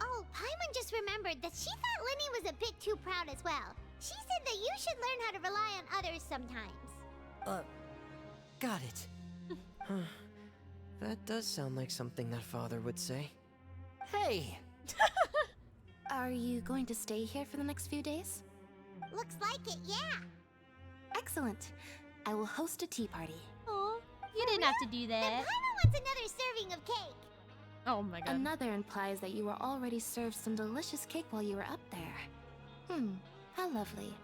Oh, Paimon just remembered that she thought Lenny was a bit too proud as well. She said that you should learn how to rely on others sometimes. Got it. Huh. That does sound like something that Father would say. Hey! Are you going to stay here for the next few days? Looks like it, yeah. Excellent. I will host a tea party. Aw, you didn't have to do Then that. Paimon wants another serving of cake. Oh my god. Another implies that you were already served some delicious cake while you were up there. How lovely.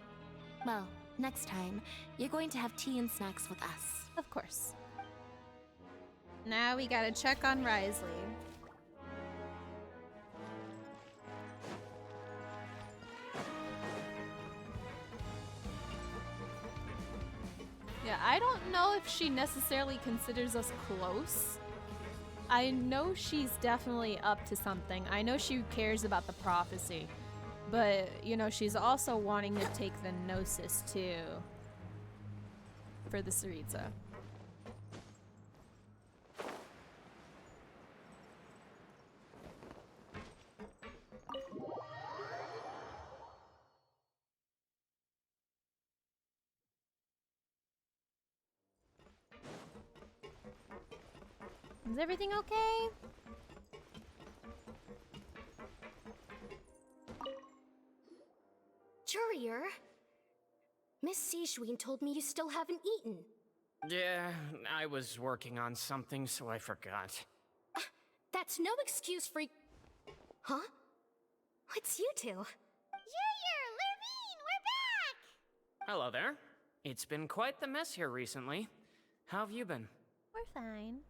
Well, next time, you're going to have tea and snacks with us. Of course. Now we gotta check on Risley. Yeah, I don't know if she necessarily considers us close. I know she's definitely up to something. I know she cares about the prophecy. But, you know, she's also wanting to take the Gnosis too. For the Syriza. Is everything okay? Courier, Miss Sijween told me you still haven't eaten. Yeah, I was working on something, so I forgot. That's no excuse for... Huh? It's you two. Junior, Lurvine, we're back! Hello there. It's been quite the mess here recently. How have you been? We're fine.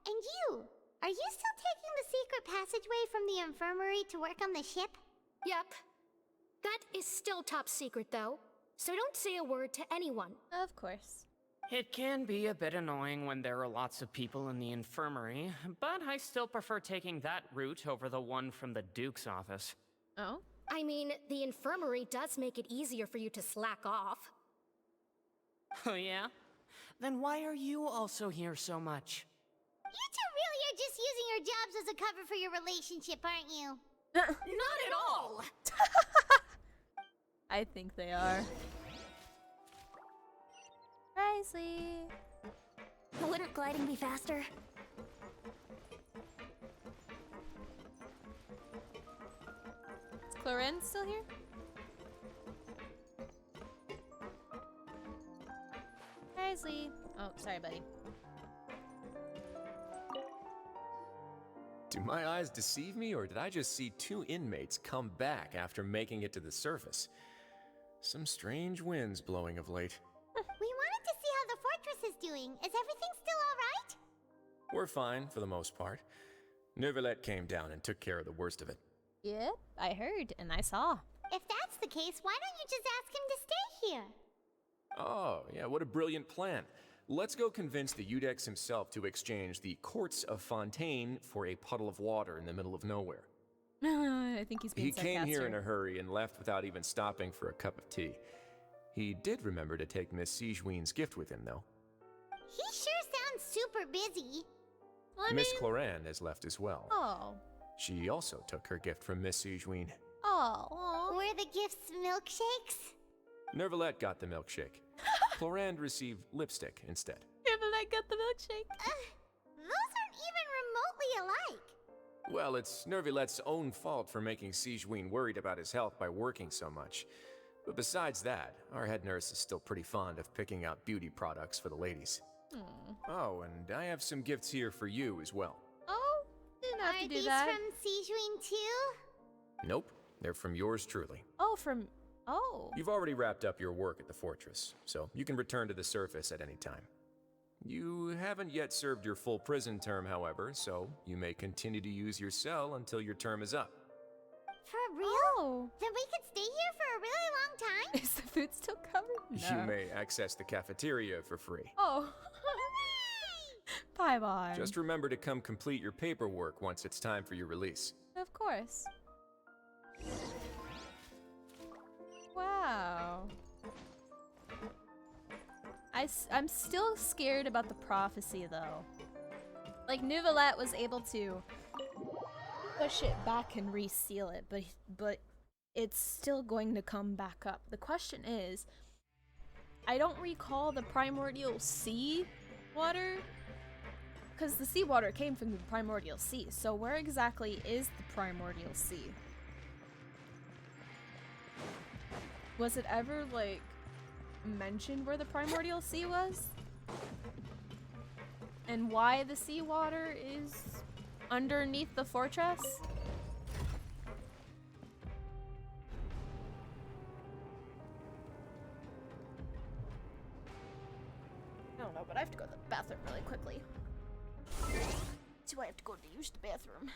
And you? Are you still taking the secret passageway from the infirmary to work on the ship? Yep. That is still top secret, though. So don't say a word to anyone. Of course. It can be a bit annoying when there are lots of people in the infirmary, but I still prefer taking that route over the one from the Duke's office. Oh? I mean, the infirmary does make it easier for you to slack off. Oh yeah? Then why are you also here so much? You two really are just using your jobs as a cover for your relationship, aren't you? Not at all! I think they are. Risley. Wouldn't gliding be faster? Is Clorin still here? Risley. Oh, sorry, buddy. Do my eyes deceive me, or did I just see two inmates come back after making it to the surface? Some strange winds blowing of late. We wanted to see how the fortress is doing. Is everything still alright? We're fine, for the most part. Neuvillette came down and took care of the worst of it. Yep, I heard and I saw. If that's the case, why don't you just ask him to stay here? Oh, yeah, what a brilliant plan. Let's go convince the Eudex himself to exchange the courts of Fontaine for a puddle of water in the middle of nowhere. I think he's being He came here in sarcastic. a hurry and left without even stopping for a cup of tea. He did remember to take Miss Sigewin's gift with him, though. He sure sounds super busy. Miss Cloran has left as well. Oh. She also took her gift from Miss Sigewin. Oh. Were the gifts milkshakes? Nervalette got the milkshake. Cloran received lipstick instead. Nervalette got the milkshake. Those aren't even remotely alike. Well, it's Nervalette's own fault for making Sigewin worried about his health by working so much. But besides that, our head nurse is still pretty fond of picking out beauty products for the ladies. Oh, and I have some gifts here for you as well. Oh, didn't have to do these that. from Sigewin too? Nope, they're from yours truly. Oh, from... Oh. You've already wrapped up your work at the fortress, so you can return to the surface at any time. You haven't yet served your full prison term, however, so you may continue to use your cell until your term is up. For real? Oh. Then we could stay here for a really long time? Is the food still covered? No. You may access the cafeteria for free. Oh. Bye-bye. Just remember to come complete your paperwork once it's time for your release. Of course. Wow. I'm still scared about the prophecy, though. Like, Neuvillette was able to push it back and reseal it, but it's still going to come back up. The question is, I don't recall the primordial sea water, because the seawater came from the primordial sea, so where exactly is the primordial sea? Was it ever, like, mentioned where the primordial sea was? And why the seawater is underneath the fortress? I don't know, but I have to go to the bathroom really quickly. Do I have to go to use the bathroom?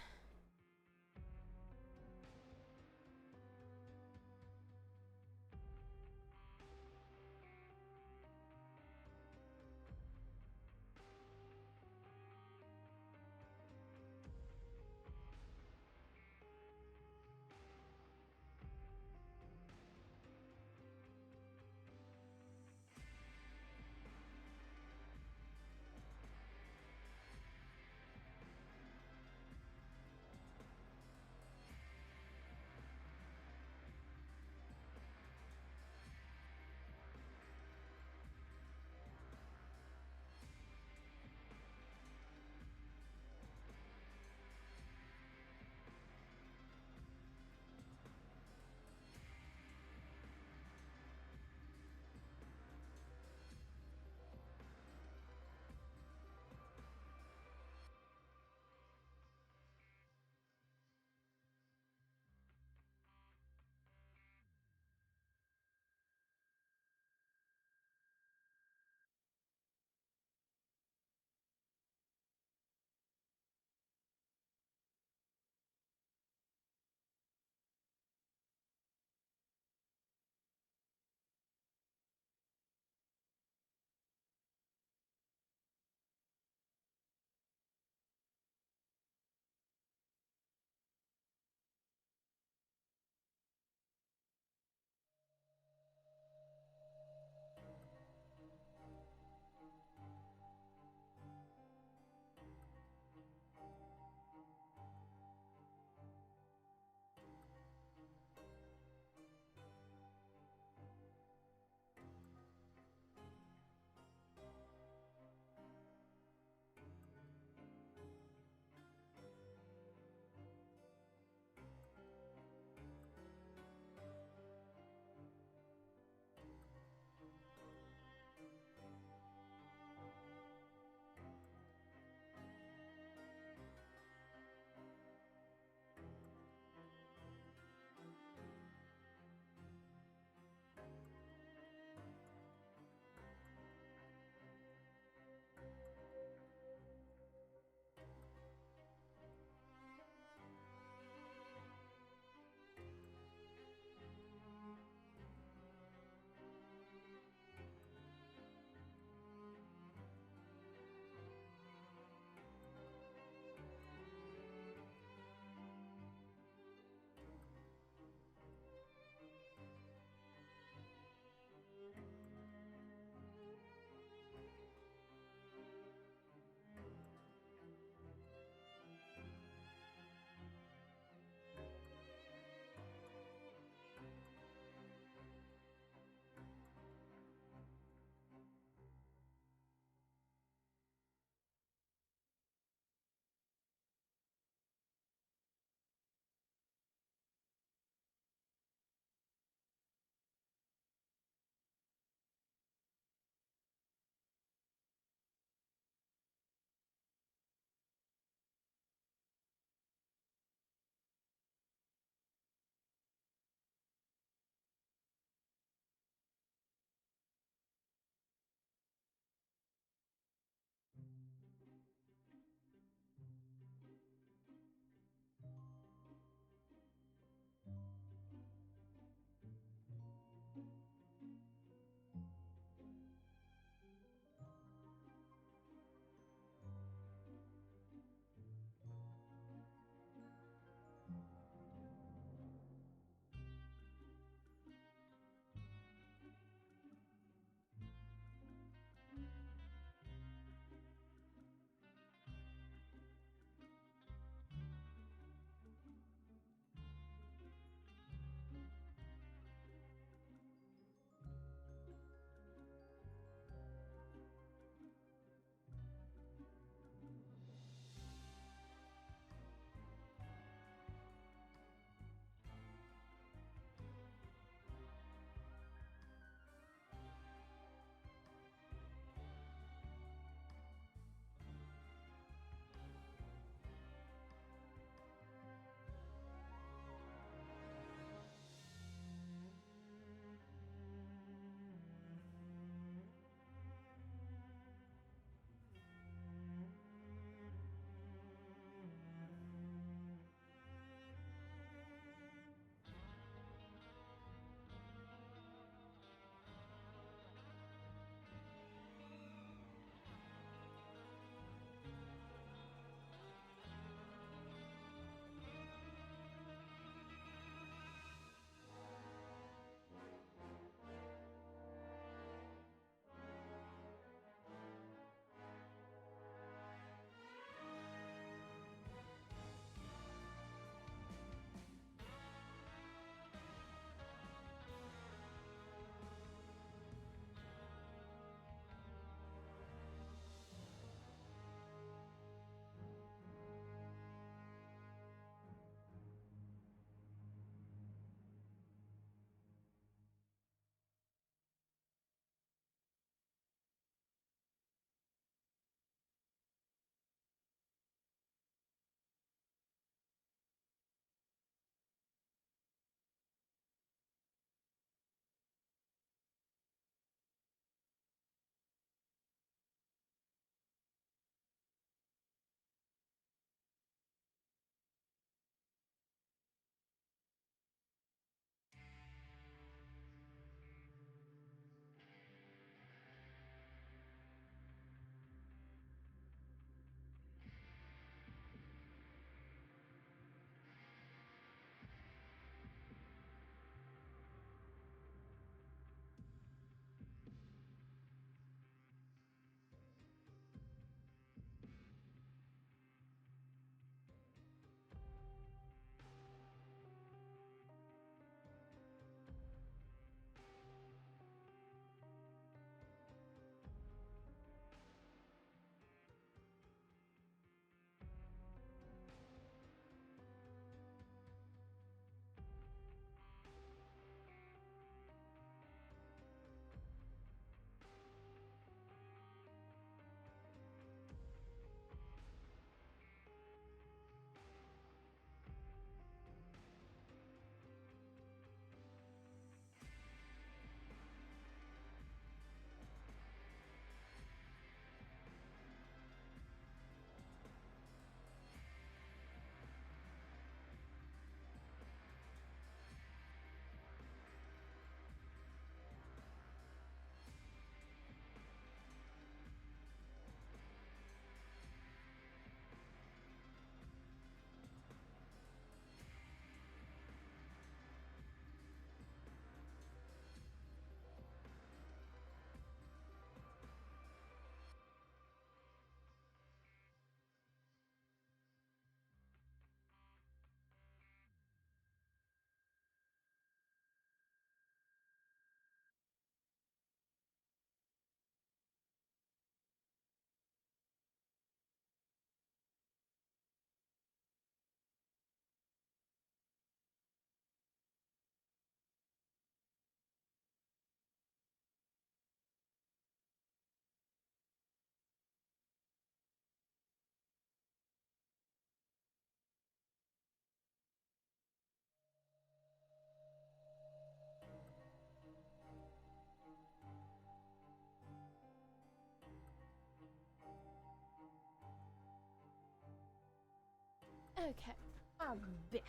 Okay, I'm back.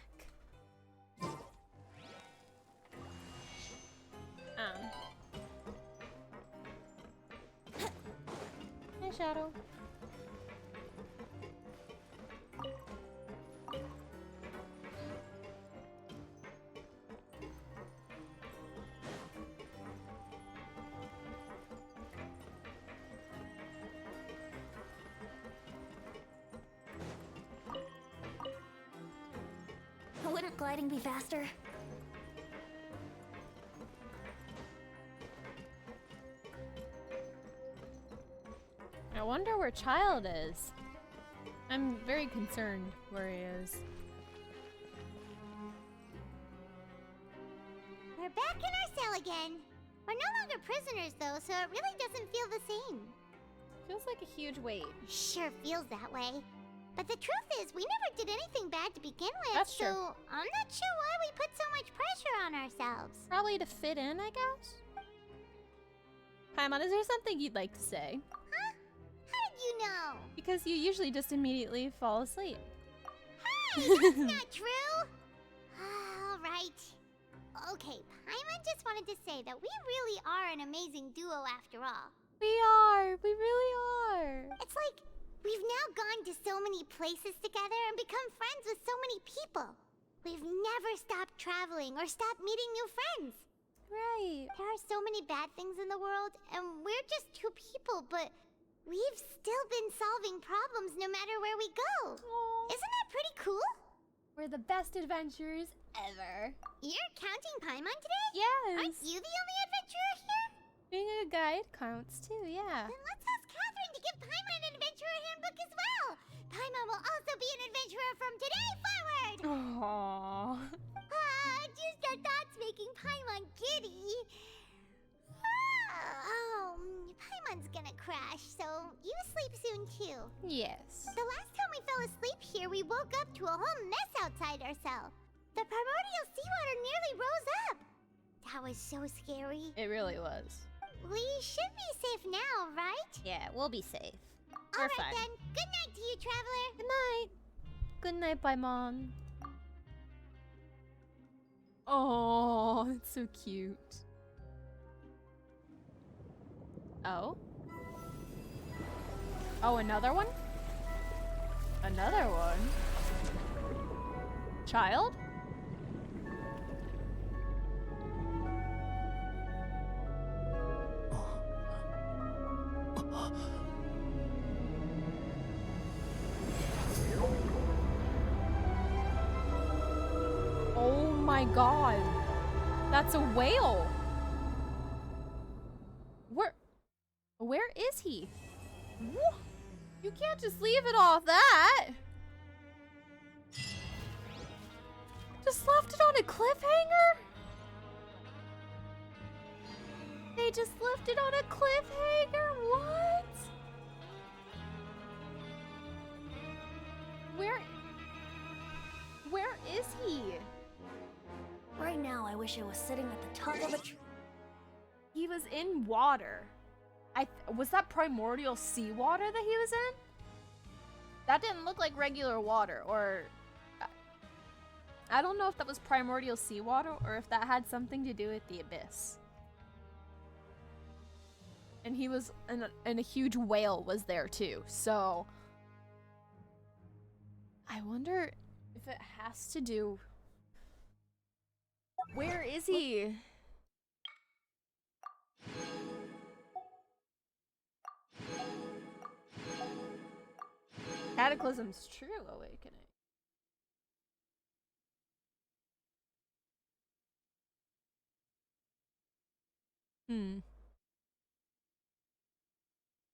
Hey, Shadow. Wouldn't gliding be faster? I wonder where Child is. I'm very concerned where he is. We're back in our cell again. We're no longer prisoners, though, so it really doesn't feel the same. Feels like a huge weight. Sure feels that way. But the truth is, we never did anything bad to begin with, That's so true. I'm not sure why we put so much pressure on ourselves. Probably to fit in, I guess. Paimon, is there something you'd like to say? Huh? How did you know? Because you usually just immediately fall asleep. Hey, that's not true! All right. Okay, Paimon just wanted to say that we really are an amazing duo after all. We are! We really are! It's like, we've now gone to so many places together and become friends with so many people. We've never stopped traveling or stopped meeting new friends. Right. There are so many bad things in the world, and we're just two people, but we've still been solving problems no matter where we go. Aww. Isn't that pretty cool? We're the best adventurers ever. You're counting Paimon today? Yes. Aren't you the only adventurer here? Being a guide counts too, yeah. Then let's ask Catherine to give Paimon an adventurer handbook as well. Paimon will also be an adventurer from today forward. Aww. Just our thoughts making Paimon giddy. Paimon's gonna crash, so you sleep soon too. Yes. The last time we fell asleep here, we woke up to a whole mess outside our cell. The primordial seawater nearly rose up. That was so scary. It really was. We should be safe now, right? Yeah, we'll be safe. All We're right fine. then. Good night to you, traveler. Good night. Good night, Paimon. Oh, it's so cute. Oh? Oh, another one? Another one? Child? Oh my god. That's a whale. Where is he? Wha- You can't just leave it off that. Just left it on a cliffhanger? They just left it on a cliffhanger? What? Where is he? Right now, I wish I was sitting at the top of a tree. He was in water. Was that primordial seawater that he was in? That didn't look like regular water, or I don't know if that was primordial seawater or if that had something to do with the abyss. And he was, and a huge whale was there too. So I wonder if it has to do. Where is he? Cataclysm's true awakening.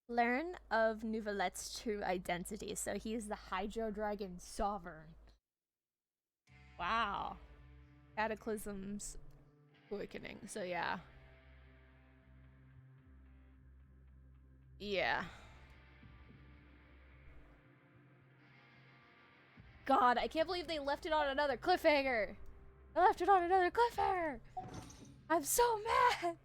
Learn of Nouvelette's true identity. So he is the Hydro Dragon Sovereign. Wow. Cataclysm's awakening. So yeah. Yeah. God, I can't believe they left it on another cliffhanger. They left it on another cliffhanger. I'm so mad.